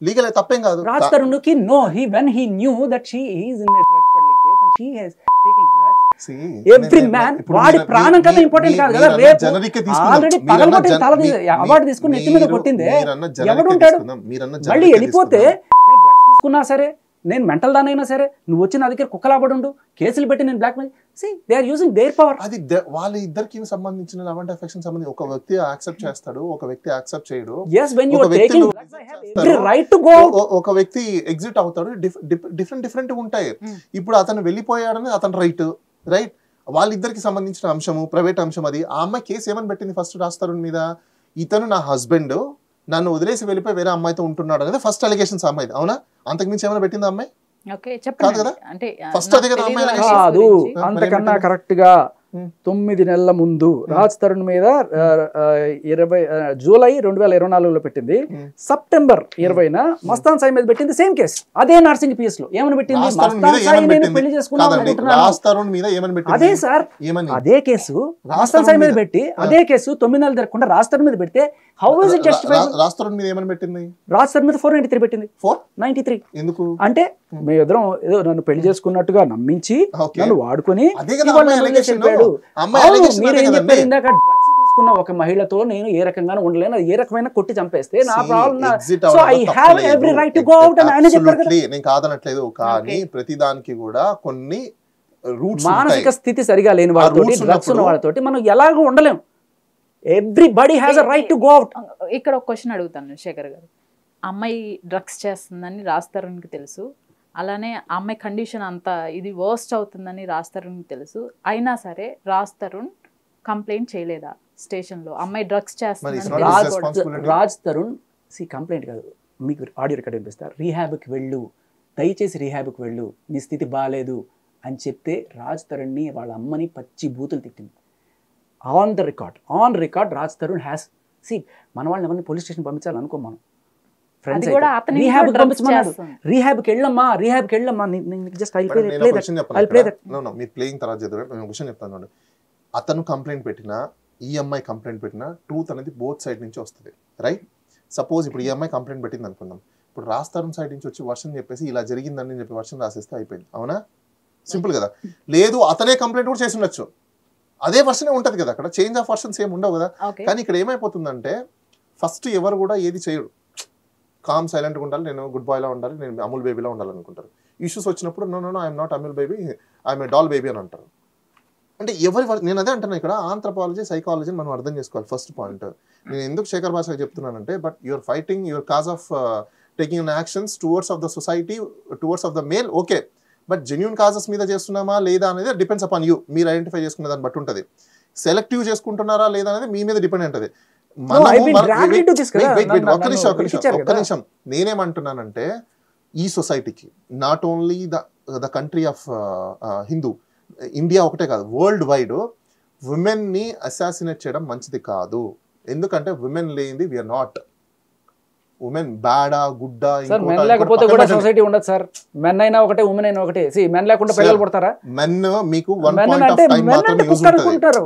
లీగలే, తప్పేం కాదు. రాజ్ తరుణ్కి no, when he knew that she is in a drug peddling case and she has taking drugs, every man వాడి ప్రాణం కన్నా ఇంపార్టెంట్ కాదు కదా. రేపు ఆల్రెడీ పగలగొట్టిన తల అవార్డు తీసుకుని నెత్తి మీద కొట్టిందే ఎవడుంటాడు? మళ్ళీ వెళ్ళిపోతే నేను డ్రగ్స్ తీసుకున్నా సరే, నేను మెంటల్ దానైనా సరే, నువ్వు వచ్చి నా దగ్గర కుక్కలాబడి ఉండు, కేసులు పెట్టి నేను blackmail. They are using their power. అది వాళ్ళ ఇద్దరికి సంబంధించిన లవ్ అండ్ అఫెక్షన్ సంబంధించి ఒక వ్యక్తి యాక్సెప్ట్ చేస్తాడు, ఒక వ్యక్తి యాక్సెప్ట్ చేయడు. ఒక వ్యక్తి ఎగ్జిట్ అవుతాడు. డిఫరెంట్ ఉంటాయి. ఇప్పుడు అతను వెళ్ళిపోయాడని అతను రైట్ వాళ్ళిద్దరికి సంబంధించిన అంశము, ప్రైవేట్ అంశం. అది ఆ అమ్మాయి కేసు ఏమని పెట్టింది ఫస్ట్ రాజ్ తరుణ్ మీద? ఇతను నా హస్బెండ్, నన్ను వదిలేసి వెళ్ళిపోయి వేరే అమ్మాయితో ఉంటున్నాడు అనేది ఫస్ట్ అలిగేషన్స్ అమ్మాయి. అవునా? అంతకుమించి ఏమైనా పెట్టింది అమ్మాయి? కాదు కదా, ఫస్ట్ అదే కదా అమ్మాయి. కాదు, అంతకన్నా కరెక్ట్ గా 9 నెలల ముందు రాజ్ తరుణ్ మీద జూలై 2024లో పెట్టింది. సెప్టెంబర్ 20న మస్తాన్ సాయి మీద పెట్టింది సేమ్ కేసు. అదే నర్సింగ్ పిఎస్ లో ఏమని పెట్టింది? మస్తాన్ సాయి నేను పెళ్లి చేసుకున్నాను. అదే సార్, అదే కేసు మస్తాన్ సాయి మీద పెట్టి అదే కేసు 9 నెలలు జరగకుండా రాజ్ తరుణ్ మీద పెడితే how is it justified? Raj Tarun మీద ఏమని పెట్టింది? రాజ్ తరుణ్ మీద 493 పెట్టింది. 493 ఎందుకు అంటే మేమిద్దరం ఏదో నన్ను పెళ్లి చేసుకున్నట్టుగా నమ్మించి నన్ను వాడుకొని తీసుకున్న ఒక మహిళతో నేను ఏ రకంగానూ ఉండలేను, ఏ రకమైన కొట్టి చంపేస్తే నా ప్రాబ్లం. నేను కాదనట్లేదు, కానీ ప్రతిదానికి కూడా కొన్ని మానసిక స్థితి సరిగా లేని వాళ్ళతోటి, డ్రగ్స్ ఉన్న వాళ్ళతోటి మనం ఎలాగో ఉండలేం. Everybody has a right to go out. ఇక్కడ ఒక క్వశ్చన్ అడుగుతాను శేఖర్ గారు. అమ్మాయి డ్రగ్స్ చేస్తుందని రాజ్ తరుణ్కి తెలుసు, అలానే అమ్మాయి కండిషన్ అంతా ఇది వర్స్ట్ అవుతుందని రాజ్ తరుణ్కి తెలుసు, అయినా సరే రాజ్ తరుణ్ కంప్లైంట్ చేయలేదా స్టేషన్లో అమ్మాయి డ్రగ్స్ చేస్తుంది? రాజ్ తరుణ్ కంప్లైంట్ కాదు, మీకు ఆడియో రికార్డ్ వినిపిస్తారు. రీహాబ్కి వెళ్ళు, దయచేసి రీహాబ్కి వెళ్ళు, నీ స్థితి బాగాలేదు అని చెప్తే రాజ్ తరుణ్ని వాళ్ళ అమ్మని పచ్చి బూతులు తిట్టింది. On record Raj Tarun has మన వాళ్ళని ఎవరిని పోలీస్ స్టేషన్ పంపించాలనుకో, మనం రీహాబ్కి వెళ్ళమ్మా. అతను కంప్లైంట్ పెట్టినా ఈ అమ్మాయి కంప్లైంట్ పెట్టినా ట్రూత్ అనేది బోత్ సైడ్ నుంచి వస్తుంది, రైట్? సపోజ్ ఇప్పుడు ఈ అమ్మాయి కంప్లైంట్ పెట్టింది అనుకుందాం, ఇప్పుడు రాజ్ తరుణ్ సైడ్ నుంచి వచ్చి వర్షన్ చెప్పేసి ఇలా జరిగిందని చెప్పి వర్షన్ రాసేస్తే అయిపోయింది. అవునా? సింపుల్ కదా. లేదు, అతనే కంప్లైంట్ కూడా చేసి ఉండొచ్చు, అదే వర్షనే ఉంటుంది కదా, అక్కడ చేంజ్ ఆఫ్ వర్షన్స్ ఏమి ఉండవు కదా. కానీ ఇక్కడ ఏమైపోతుందంటే ఫస్ట్ ఎవరు కూడా ఏది చేయడు, కామ్ సైలెంట్గా ఉండాలి, నేను గుడ్ బాయ్లా ఉండాలి, నేను అమూల్ బేబీలా ఉండాలనుకుంటారు. ఇష్యూస్ వచ్చినప్పుడు no I'm not Amul baby, I'm a doll baby అని అంటారు. అంటే నేను అదే అంటున్నా, ఇక్కడ ఆంథ్రపాలజీ సైకాలజీని మనం అర్థం చేసుకోవాలి. ఫస్ట్ పాయింట్ నేను ఎందుకు శేఖర్ భాష చెప్తున్నానంటే, but your fighting your cause of taking actions towards of the society, towards of the male, okay, but genuine causes మీద చేస్తున్నామా లేదా అనేది డిపెండ్స్ అపాన్ యూ. మీరు ఐడెంటిఫై చేసుకునే దాన్ని బట్టి ఉంటుంది. సెలెక్టివ్ చేసుకుంటున్నారా లేదా అనేది మీ మీద డిపెండ్ ఉంటుంది. ఒక్క నిమిషం నేనేమంటున్నానంటే ఈ సొసైటీకి not only the country of Hindu India ఒకటే కాదు వరల్డ్ వైడ్ ఉమెన్ ని అసాసినేట్ చేయడం మంచిది కాదు. ఎందుకంటే ఉమెన్ లేనిది వీఆర్ నాట్. ఉమెన్ బ్యాడా గుడ్డా మెన్ లేకపోతే కూడా సొసైటీ ఉండదు సార్. మెన్ అయినా ఒకటే ఉమెన్ అయినా ఒకటే. మెన్ లేకుండా పిల్లలు పుడతారా? మెన్ మీకు వన్ పాయింట్ ఆఫ్ టైం మాత్రమే యూజ్ ఉంటుంది.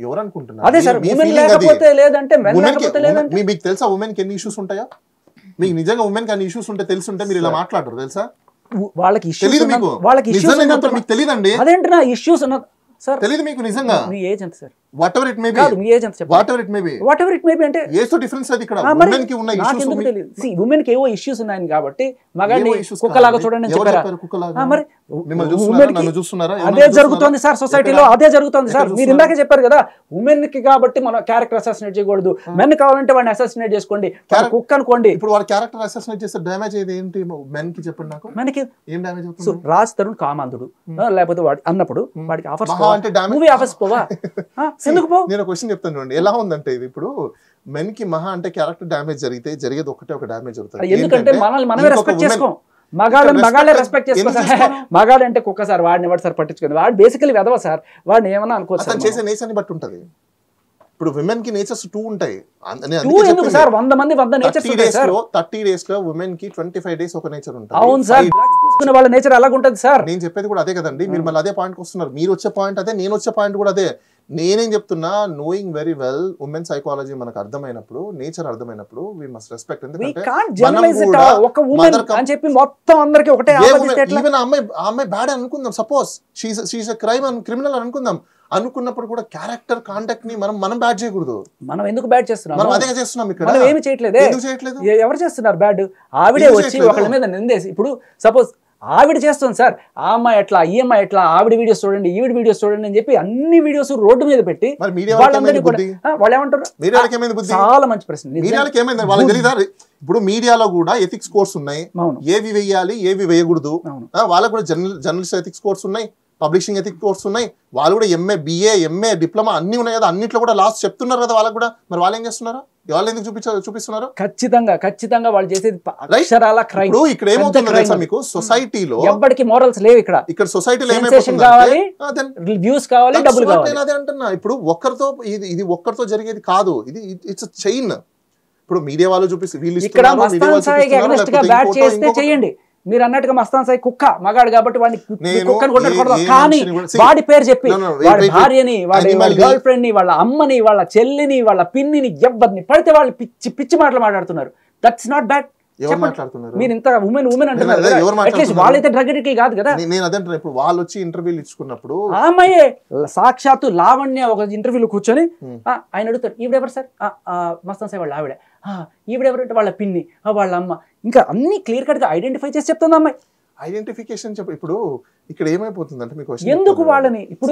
ఎవరు అనుకుంటున్నారు? అదే సార్ ఉమెన్ లేకపోతే లేదంటే మెన్ లేకపోతే లేదంటే. మీకు తెలుసా ఉమెన్ కి ఎన్ని ఇష్యూస్ ఉంటాయా? మీకు నిజంగా ఉమెన్ కి అన్ని ఇష్యూస్ ఉంటే తెలుసుంటే మీరు ఇలా మాట్లాడరు తెలుసా? వాళ్ళకి తెలియదు మీకు. వాళ్ళకి ఇష్యూస్ మీకు తెలియదండి. అదేంటి నా ఇష్యూస్ ఉన్న సార్ తెలియదు మీకు నిజంగా. మీ ఏజ్ ఎంత sir? What it may B. కాదు మీ ఏజ్ ఎంత చెప్పండి. What ever it may B అంటే ఏజ్ తో డిఫరెన్స్ అది ఇక్కడ. ఉమెన్ కి ఉన్న ఇష్యూస్ సి ఉమెన్ కి ఏవో ఇష్యూస్ ఉన్నాయి కాబట్టి మగాడిని కుక్కలాగా చూడండి అని చెప్పారా? మరి మిమ్మల్ని చూస్తున్నారా? నన్ను చూస్తున్నారా? అదే జరుగుతోంది సార్ సొసైటీలో. అదే జరుగుతోంది సార్. మీరు ఇందాకే చెప్పారు కదా ఉమెన్ కి కాబట్టి మనం క్యారెక్టర్ అసాసినేట్ చేయకూడదు. మెన్ కావాలంటే వాడిని అసాసినేట్ చేసుకోండి. కుక్క అనుకోండి. ఇప్పుడు వాడి క్యారెక్టర్ అసాసినేట్ చేస్తే డ్యామేజ్ అయ్యేది ఏంటి? మెన్ కి చెప్పండి నాకు. మెన్ కి ఏం డ్యామేజ్ అవుతుంది? రాజ్ తరుణ్ కామాంధుడు లేకపోతే వాడి అన్నప్పుడు వాడికి ఆఫర్స్ అంటే మూవీ ఆఫర్స్ పోవా? ఎందుకు పో? నేను క్వశ్చన్ చెప్తాను చూడండి ఎలా ఉందంటే ఇది ఇప్పుడు మెన్ కి మహా అంటే క్యారెక్టర్ డ్యామేజ్ జరిగితే జరిగేది ఒకటే ఒక డ్యామేజ్ అవుతుంది. ఎందుకంటే మనల్ని మనమే రెస్పెక్ట్ చేసుకోం. మగాళ్ళే రెస్పెక్ట్ చేసుకో. మగాడు అంటే కుక్క సార్. వాడిని ఎవరు సార్ పట్టించుకుంది? వాడు బేసికలీ వెదవ సార్. వాడిని ఏమన్నా అనుకోవచ్చు. అతను చేసే నేచర్ని బట్టి ఉంటది. ఇప్పుడు విమెన్ కి నేచర్స్ 2 ఉంటాయి. 100 మంది 100 నేచర్స్ ఉంటాయి సార్. 30 డేస్ లో విమెన్ కి 25 డేస్ ఒక నేచర్ ఉంటుంది. అవును సార్. డ్రగ్స్ తీసుకునే వాళ్ళ నేచర్ అలాగ ఉంటది సార్. నేను చెప్పేది కూడా అదే కదండి. మీరు మళ్ళీ అదే పాయింట్ కి వస్తున్నారు. మీరు వచ్చే పాయింట్ అదే, నేను వచ్చే పాయింట్ కూడా అదే. నేనేం చెప్తున్నా, knowing very well women psychology మనకు అర్థమైనప్పుడు, నేచర్ అర్థమైనప్పుడు వి మస్ట్ రెస్పెక్ట్. ఎందుకంటే అమ్మాయి బ్యాడ్ అనుకుందాం, సపోజ్ షీఈస్ ఎ క్రిమినల్ అనుకుందాం. అనుకున్నప్పుడు కూడా క్యారెక్టర్ కాంటాక్ట్ ని మనం బ్యాడ్ చేయకూడదు. మనం ఎందుకు బ్యాడ్ చేస్తున్నాం? మనం అదే చేస్తున్నాం ఇక్కడ. మనం ఏమి చేయట్లేదు. ఎందుకు చేయట్లేదు? ఎవరు చేస్తున్నారు బ్యాడ్? ఆవిడే వచ్చి ఒకళ్ళ మీద నిందేసి ఇప్పుడు సపోజ్ ఆవిడ చేస్తుంది సార్. ఆ అమ్మాయి ఎట్లా, ఈ అమ్మాయి ఎట్లా, ఆవిడ వీడియోస్ చూడండి, ఈవిడ వీడియోస్ చూడండి అని చెప్పి అన్ని వీడియోస్ రోడ్డు మీద పెట్టి వాళ్ళందరినీ కూడా వాళ్ళు ఏమంటారు? చాలా మంచి ప్రశ్న. వాళ్ళకి తెలీదా? ఇప్పుడు మీడియాలో కూడా ఎథిక్స్ కోర్స్ ఉన్నాయి. ఏవి వేయాలి ఏవి వేయకూడదు. వాళ్ళకు కూడా జర్నలిస్ట్ ఎథిక్స్ కోర్స్ ఉన్నాయి, పబ్లిషింగ్ ఎథిక్స్ కోర్స్ ఉన్నాయి. వాళ్ళు కూడా ఎంఏ, బిఏ, ఎంఏ, డిప్లొమా అన్ని ఉన్నాయి కదా. అన్నిట్లో కూడా లాస్ట్ చెప్తున్నారు కదా వాళ్ళకు కూడా. మరి వాళ్ళు ఏం చేస్తున్నారు? వాళ్ళు ఎందుకు చూపిస్తున్నారు? ఖచ్చితంగా వాళ్ళు చేసేది అక్షరాల క్రైమ్. ఇప్పుడు ఇక్కడ ఏమవుతుందో తెలుసా మీకు? సొసైటీలో ఎవ్వడికి మోరల్స్ లేవు. ఇక్కడ సొసైటీలో కావాలి, వ్యూస్ కావాలి, డబ్బులు కావాలి. నేను అదే అంటున్నా. ఇప్పుడు ఇది ఒక్కరితో జరిగేది కాదు. ఇది ఇట్స్ చైన్. ఇప్పుడు మీడియా వాళ్ళు చూపిస్తే వీళ్ళు ఇక్కడ మస్తాన్ సాయికి అగ్నెస్ట్ గా బ్యాట్ చేస్తే చేయండి. మీరు అన్నట్టుగా మస్తాన్ సాయి కుక్క మగాడు కాబట్టి వాడిని కుక్కని కొట్టకూడదు. కానీ వాడి పేరు చెప్పి వాడి భార్యని, వాడి గర్ల్ ఫ్రెండ్ ని, వాళ్ళ అమ్మని, వాళ్ళ చెల్లిని, వాళ్ళ పిన్నిని, ఎవరిని పడితే వాళ్ళు పిచ్చి మాటలు మాట్లాడుతున్నారు. That's not bad. మీరు ఇంత ఉమెన్ అంటున్నారు. వాళ్ళైతే డ్రగ్ అడిక్ట్ కాదు కదా. నేను అదే అంటున్నా. ఇప్పుడు వాళ్ళు వచ్చి ఇంటర్వ్యూలు ఇచ్చుకున్నప్పుడు అమ్మాయే సాక్షాత్తు లావణ్య ఒక ఇంటర్వ్యూలో కూర్చొని ఆయన అడుగుతారు ఈవిడెవరు సార్? మస్తాన్ సాయి వాళ్ళ ఆవిడ. ఈవిడెవరంటే వాళ్ళ పిన్ని, వాళ్ళ అమ్మ. ఇంకా అన్ని క్లియర్ కట్ గా ఐడెంటిఫై చేసి చెప్తుంది అమ్మాయి. ఐడెంటిఫికేషన్ ఇప్పుడు ఇక్కడ ఏమైపోతుంది అంటే మీకు ఎందుకు వాళ్ళని ఇప్పుడు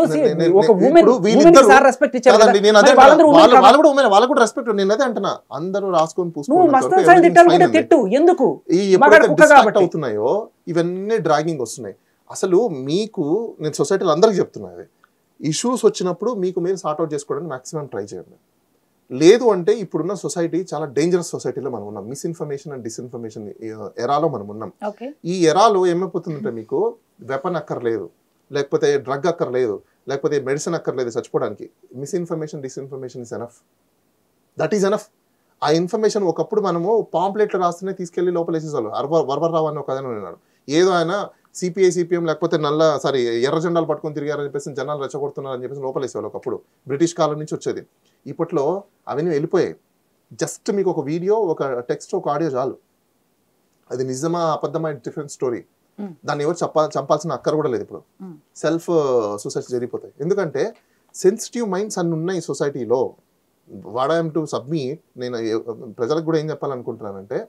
వాళ్ళకు కూడా రెస్పెక్ట్. నేను అదే అంటున్నా. అందరూ రాసుకొని తిట్టు ఎందుకు అవుతున్నాయో ఇవన్నీ డ్రాగింగ్ వస్తున్నాయి. అసలు మీకు నేను సొసైటీలో అందరికి చెప్తున్నా, ఇష్యూస్ వచ్చినప్పుడు మీకు మీరు సార్ట్ అవుట్ చేసుకోవడానికి మాక్సిమం ట్రై చేయండి. లేదు అంటే ఇప్పుడున్న సొసైటీ చాలా డేంజరస్ సొసైటీలో మనం ఉన్నాం. మిస్ఇన్ఫర్మేషన్ అండ్ డిస్ఇన్ఫర్మేషన్ ఎరాలో మనం ఉన్నాం. ఈ ఎరాలో ఏమైపోతుందంటే మీకు వెపన్ అక్కర్లేదు, లేకపోతే డ్రగ్ అక్కర్లేదు, లేకపోతే మెడిసిన్ అక్కర్లేదు చచ్చిపోవడానికి. Misinformation, disinformation is enough. That is enough. ఆ ఇన్ఫర్మేషన్ ఒకప్పుడు మనము పాంప్లెట్లు రాస్తేనే తీసుకెళ్లి లోపల వేసేసారు. వర్వర్రావు అని ఒక అతను ఉన్నాడు. ఏదో ఆయన సిపిఐ, సిపిఎం లేకపోతే ఎర్ర జెండాలు పట్టుకొని తిరిగారని చెప్పేసి జనాలు రెచ్చగొడుతున్నారు అని చెప్పేసి లోపలేసేవాళ్ళు. ఒకప్పుడు బ్రిటిష్ కాలం నుంచి వచ్చేది. ఇప్పట్లో అవన్నీ వెళ్ళిపోయాయి. జస్ట్ మీకు ఒక వీడియో, ఒక టెక్స్ట్, ఒక ఆడియో చాలు. అది నిజమా అబద్ధమా డిఫరెంట్ స్టోరీ. దాన్ని ఎవరు చంపాల్సిన అక్కర కూడా లేదు. ఇప్పుడు సెల్ఫ్ సూసైడ్ జరిగిపోతాయి. ఎందుకంటే సెన్సిటివ్ మైండ్స్ అన్ని ఉన్నాయి సొసైటీలో. What I am to submit. నేను ప్రజలకు కూడా ఏం చెప్పాలనుకుంటున్నానంటే,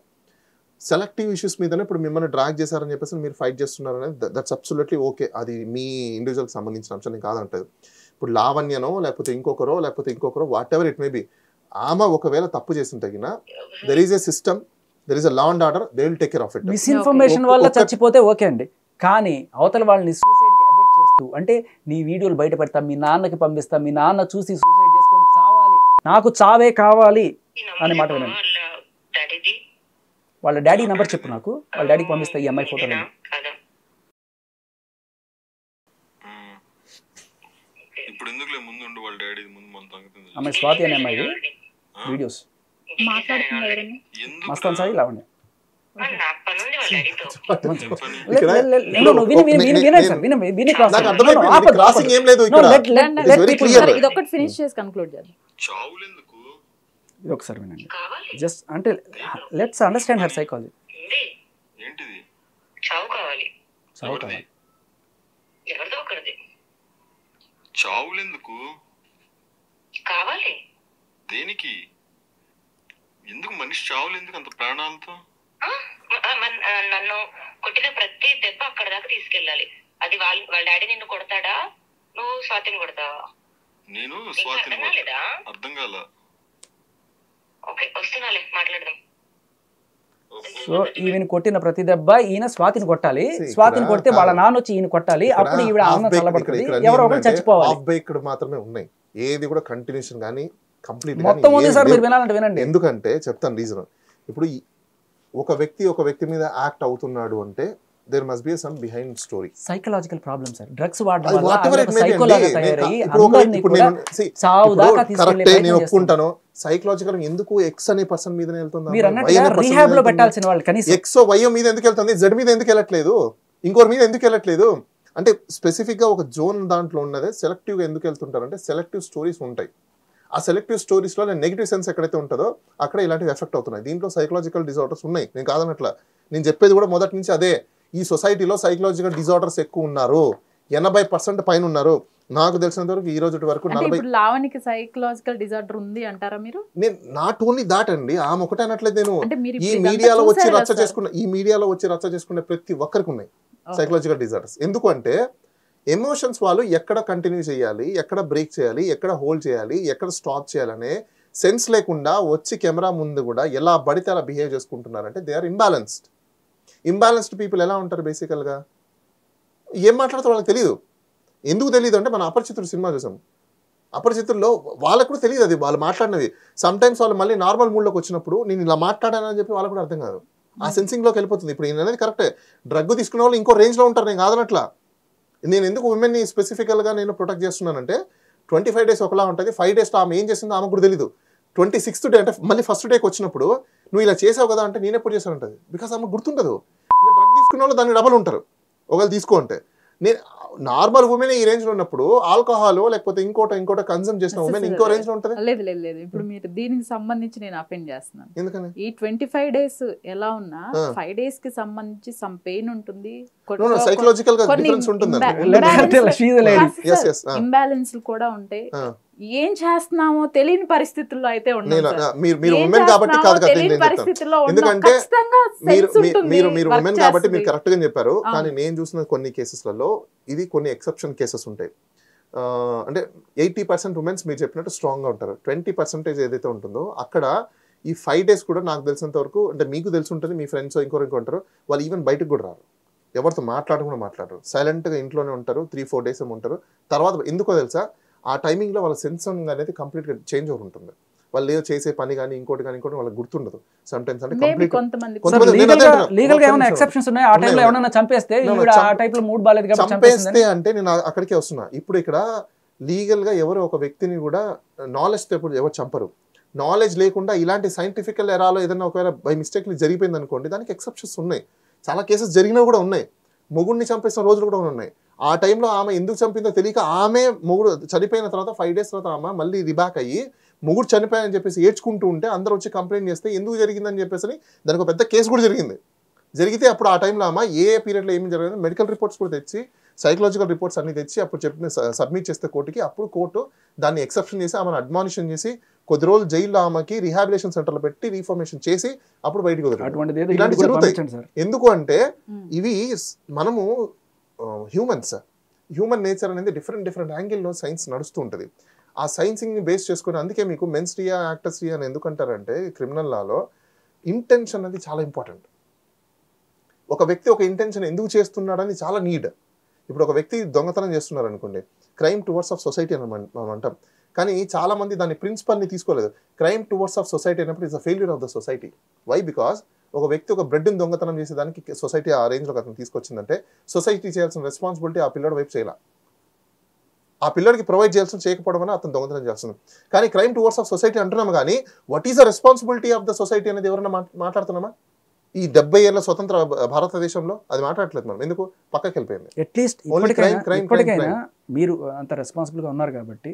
సెలెక్టివ్ ఇష్యూస్ మీదనే ఇప్పుడు మిమ్మల్ని డ్రాగ్ చేశారని చెప్పేసి మీరు ఫైట్ చేస్తున్నారనేది దట్స్ అబ్సల్యూట్లీ ఓకే. అది మీ ఇండివిజువల్కి సంబంధించిన అంశం, నేను కాదంటది. ఇప్పుడు లావణ్యనో లేకపోతే ఇంకొకరో whatever it may be, ఆమె ఒకవేళ తప్పు చేసిన తగిన there is a system, there is a law and order, they will take care of it. Misinformation వల్ల చచ్చిపోతే ఓకే అండి. కానీ అవతల వాళ్ళని సూసైడ్ కి అబెట్ చేస్తూ, అంటే నీ వీడియోలు బయట పెడతా, మీ నాన్నకి పంపిస్తా, మీ నాన్న చూసి సూసైడ్ చేసుకొని చావాలి, నాకు చావే కావాలి అనే మాట వినండి. వాళ్ళ డాడీ నెంబర్ చెప్పు నాకు, వాళ్ళ డాడీకి పంపిస్తా ఈ అమ్మాయి ఫోటోలు. ఇప్పుడు ఎందుకులే ముందు ఉండి వాళ్ళ డాడీ ముందు మన అమ్మాయి స్వాతి అనే అమ్మాయి వీడియోస్ మస్తాన్ సాయి లావణ్య. ఇది ఒకటి ఫినిష్ చేసి కన్క్లూడ్ చేద్దాం. ఇది ఒకసారి వినండి జస్ట్, అంటే లెట్స్ అండర్స్టాండ్ హర్ సైకాలజీ. ఏంటిది? చావు కావాలి. చావు కావాలి. ఎవరిదో ఒకరిది చావులెందుకు కావాలి. దేనికి? ఎందుకు మనిషి చావులెందుకు అంత ప్రాణాలతో? నన్ను కొట్టిన ప్రతి దెబ్బ అక్కడ దాకా తీసుకెళ్ళాలి. అది వాళ్ళ డాడీ నిన్ను కొడతాడా, నువ్వు స్వాతిని కొడతావా? నేను స్వాతిని లేదా? అర్థం కాల. ఓకే, వస్తున్నాలే, మాట్లాడదాం. సో ఈయన కొట్టిన ప్రతి దెబ్బ ఈయన స్వాతిని కొట్టాలి, స్వాతిని కొడితే వాళ్ళ నాన్న వచ్చి ఈయన కొట్టాలి, అప్పుడు ఈవిడ ఆనందం చల్లబడుతుంది, ఎవరో ఒకరు చచ్చిపోవాలి. ఇక్కడ మాత్రమే ఉన్నాయి, ఏది కూడా కంటిన్యూషన్ కానీ కంప్లీట్ మొత్తం ఉంది సార్, మీరు వినాలంటే వినండి. ఎందుకంటే చెప్తాను రీజన్. ఇప్పుడు ఒక వ్యక్తి మీద యాక్ట్ అవుతున్నాడు అంటే there must be some behind story. Psychological problem sir, drugs వాడడం వల్ల సైకోలాగా తయారయ్యి అందరిని కూడా చావు దాకా తీసుకెళ్లే ప్రయత్నం నేను ఒప్పుకుంటాను. సైకలాజికల్ ఎందుకు ఎక్స్ అనే పర్సన్ మీదనే వెళ్తుంది, మీరు అన్నట్టుగా రీహాబ్ లో పెట్టాల్సిన వాళ్ళు కనీసం ఎక్స్ వై మీద ఎందుకు వెళ్తుంది, జెడ్ మీద ఎందుకు వెళ్ళట్లేదు, ఇంకోరి మీద ఎందుకు వెళ్ళట్లేదు అంటే స్పెసిఫిక్ గా ఒక జోన్ దాంట్లో ఉన్నదే సెలెక్టివ్ గా ఎందుకు వెళ్తుంటారు అంటే సెలెక్టివ్ స్టోరీస్ ఉంటాయి. ఆ సెలెక్టివ్ స్టోరీస్ లో నెగిటివ్ సెన్స్ ఎక్కడైతే ఉంటుందో అక్కడ ఇలాంటివి ఎఫెక్ట్ అవుతున్నాయి. దీంట్లో సైకలాజికల్ డిజార్డర్స్ ఉన్నాయి, నేను కాదనట్లా. నేను చెప్పేది కూడా మొదటి నుంచి అదే, ఈ సొసైటీలో సైకలాజికల్ డిజార్డర్స్ ఎక్కువ ఉన్నారు, 80% పైన ఉన్నారు. నాకు తెలిసినంత వరకు ఈ రోజు వరకు 40. లావణ్యకి సైకలాజికల్ డిజార్డర్ ఉంది అంటారా మీరు? నేను నాట్ ఓన్లీ దాట్ అండి, ఆమె ఒకటే అనట్లేదు. నేను ఈ మీడియాలో వచ్చి రచ్చ చేసుకునే ప్రతి ఒక్కరికి ఉన్నాయి సైకలాజికల్ డిజార్డర్స్. ఎందుకు అంటే ఎమోషన్స్ వాళ్ళు ఎక్కడ కంటిన్యూ చేయాలి, ఎక్కడ బ్రేక్ చేయాలి, ఎక్కడ హోల్డ్ చేయాలి, ఎక్కడ స్టాప్ చేయాలనే సెన్స్ లేకుండా వచ్చి కెమెరా ముందు కూడా ఎలా పడితే అలా బిహేవ్ చేసుకుంటున్నారంటే దే ఆర్ ఇంబ్యాలెన్స్డ్ పీపుల్. ఎలా ఉంటారు బేసికల్గా, ఏం మాట్లాడుతారో వాళ్ళకి తెలియదు. ఎందుకు తెలియదు అంటే మన అపరిచితుడు సినిమా చూసాం, అపరిచితుల్లో వాళ్ళకు కూడా తెలియదు అది వాళ్ళు మాట్లాడినవి. సమ్ టైమ్స్ వాళ్ళు మళ్ళీ నార్మల్ మూడ్లోకి వచ్చినప్పుడు నేను ఇలా మాట్లాడానని చెప్పి వాళ్ళకు కూడా అర్థం కాదు, ఆ సెన్సింగ్లోకి వెళ్ళిపోతుంది. ఇప్పుడు నేను అనేది కరెక్టే, డ్రగ్ తీసుకునే వాళ్ళు ఇంకో రేంజ్లో ఉంటారు, నేను కాదనట్లా. నేను ఎందుకు ఉమెన్ని స్పెసిఫికల్గా నేను ప్రొటెక్ట్ చేస్తున్నానంటే 25 days ఒకలా ఉంటుంది, 5 days ఆమె ఏం చేసిందో ఆమెకు కూడా తెలియదు. 26th day అంటే మళ్ళీ ఫస్ట్ డేకి వచ్చినప్పుడు నువ్వు ఇలా చేసావు కదా అంటే నేను ఎప్పుడు చేశాను ఉంటుంది, బికాస్ ఆమె గుర్తుండదు. ఇంకా డ్రగ్ తీసుకునే వాళ్ళు దాన్ని డబల్ ఉంటారు ఒకవేళ తీసుకో అంటే. నేను నార్మల్ ఉమెన్ ఈ రేంజ్ లో ఉన్నప్పుడు ఆల్కహాల్ లేకపోతే ఇంకోట కన్సూమ్ చేసిన ఉమెన్ ఇంకో రేంజ్ లో ఉంటుంది. లేదు ఇప్పుడు మీరు దీనికి సంబంధించి నేను అఫెండ్ చేస్తున్నాను. ఎందుకని ఈ 25 days ఎలా ఉన్నా 5 days కి సంబంధించి సమ్ పెయిన్ ఉంటుంది, సైకలాజికల్ గా డిఫరెన్స్ ఉంటుంది, ఇంబ్యాలెన్స్ కూడా ఉంటాయి. ఏం చేస్తున్నామో తెలియని పరిస్థితుల్లో అయితే మీరు ఉమెన్ కాబట్టి కాదు కదా, ఎందుకంటే మీరు ఉమెన్ కాబట్టి మీరు కరెక్ట్ గా చెప్పారు. కానీ నేను చూసిన కొన్ని కేసెస్లలో ఇది కొన్ని ఎక్సెప్షన్ కేసెస్ ఉంటాయి. అంటే 80% ఉమెన్స్ మీరు చెప్పినట్టు స్ట్రాంగ్ గా ఉంటారు, 20% ఏదైతే ఉంటుందో అక్కడ ఈ 5 days కూడా నాకు తెలిసినంత వరకు, అంటే మీకు తెలిసి ఉంటుంది, మీ ఫ్రెండ్స్ ఇంకో ఉంటారు, వాళ్ళు ఈవెన్ బయటకు కూడా రారు, ఎవరితో మాట్లాడకుండా మాట్లాడరు, సైలెంట్ గా ఇంట్లోనే ఉంటారు, 3-4 days ఉంటారు. తర్వాత ఎందుకో తెలుసా, ఆ టైమింగ్లో వాళ్ళ సెన్సింగ్ అనేది కంప్లీట్గా చేంజ్ అవుతూ ఉంటుంది. వాళ్ళు ఏదో చేసే పని కానీ ఇంకోటి వాళ్ళకి గుర్తుండదు సమ్ టైమ్స్. అంటే చంపేస్తే అంటే నేను అక్కడికే వస్తున్నా. ఇప్పుడు ఇక్కడ లీగల్ గా ఎవరు ఒక వ్యక్తిని కూడా నాలెడ్జ్ తో ఎవరు చంపరు. నాలెడ్జ్ లేకుండా ఇలాంటి సైంటిఫికల్ ఎరాలో ఏదైనా ఒకవేళ బై మిస్టేక్లీ జరిగిపోయింది అనుకోండి, దానికి ఎక్సెప్షన్స్ ఉన్నాయి. చాలా కేసెస్ జరిగినవి కూడా ఉన్నాయి, మొగుడిని చంపేసిన రోజులు కూడా ఉన్నాయి. ఆ టైంలో ఆమె ఎందుకు చంపిందో తెలియక ఆమె మొగుడు చనిపోయిన తర్వాత 5 days తర్వాత ఆమె మళ్ళీ రిబ్యాక్ అయ్యి మొగుడు చనిపోయాయని చెప్పేసి ఏడ్చుకుంటూ ఉంటే అందరూ వచ్చి కంప్లైంట్ చేస్తే ఎందుకు జరిగిందని చెప్పేసి దానికి ఒక పెద్ద కేసు కూడా జరిగితే అప్పుడు ఆ టైంలో ఆమె ఏ పీరియడ్లో ఏమి జరిగింది మెడికల్ రిపోర్ట్స్ కూడా తెచ్చి, సైకలాజికల్ రిపోర్ట్స్ అన్ని తెచ్చి అప్పుడు చెప్పిన సబ్మిట్ చేస్తే కోర్టుకి, అప్పుడు కోర్టు దాన్ని ఎక్సెప్షన్ చేసి ఆమెను అడ్మానిషన్ చేసి కొద్ది రోజులు జైల్లో ఆమెకి రీహాబిలేషన్ సెంటర్లో పెట్టి రీఫార్మేషన్ చేసి అప్పుడు బయటకు వదిలేదు. ఇలాంటి జరుగుతాయి. ఎందుకు అంటే ఇవి మనము హ్యూమన్ నేచర్ అనేది డిఫరెంట్ యాంగిల్లో సైన్స్ నడుస్తూ ఉంటుంది. ఆ సైన్సింగ్ని బేస్ చేసుకుని అందుకే మీకు మెన్స్ రియా యాక్టర్స్ రియా అని ఎందుకంటారంటే క్రిమినల్ లాలో ఇంటెన్షన్ అనేది చాలా ఇంపార్టెంట్. ఒక వ్యక్తి ఒక ఇంటెన్షన్ ఎందుకు చేస్తున్నాడని చాలా నీడ్. ఇప్పుడు ఒక వ్యక్తి దొంగతనం చేస్తున్నారు అనుకోండి, క్రైమ్ టువర్డ్స్ ఆఫ్ సొసైటీ అని మనం అంటాం. కానీ చాలా మంది దాని ప్రిన్సిపల్ని తీసుకోలేదు. క్రైమ్ టువర్డ్స్ ఆఫ్ సొసైటీ అయినప్పుడు it's a failure of the society. Why? Because ఒక వ్యక్తి ఒక బ్రెడ్ని దొంగతనం చేసేదానికి సొసైటీ ఆ రేంజ్లో అతను తీసుకొచ్చిందంటే సొసైటీ చేయాల్సిన రెస్పాన్సిబిలిటీ ఆ పిల్లడి వైపు చేయాలి. ఆ పిల్లడికి ప్రొవైడ్ చేయాల్సిన చేయకపోవడం అని అతను దొంగతనం చేస్తుంది. కానీ క్రైమ్ టువర్డ్స్ ఆఫ్ సొసైటీ అంటున్నాము, కానీ what is the responsibility of the society అనేది ఎవరైనా మాట్లాడుతున్నామా? ఈ 70 ఏళ్ల స్వతంత్ర భారతదేశంలో అది మాట్లాడట్లేదు మనం. ఎందుకు? పక్కకి వెళ్ళిపోయింది. అట్లీస్ట్ ఇప్పటికైనా మీరు అంత రెస్పాన్సిబుల్గా ఉన్నారు కాబట్టి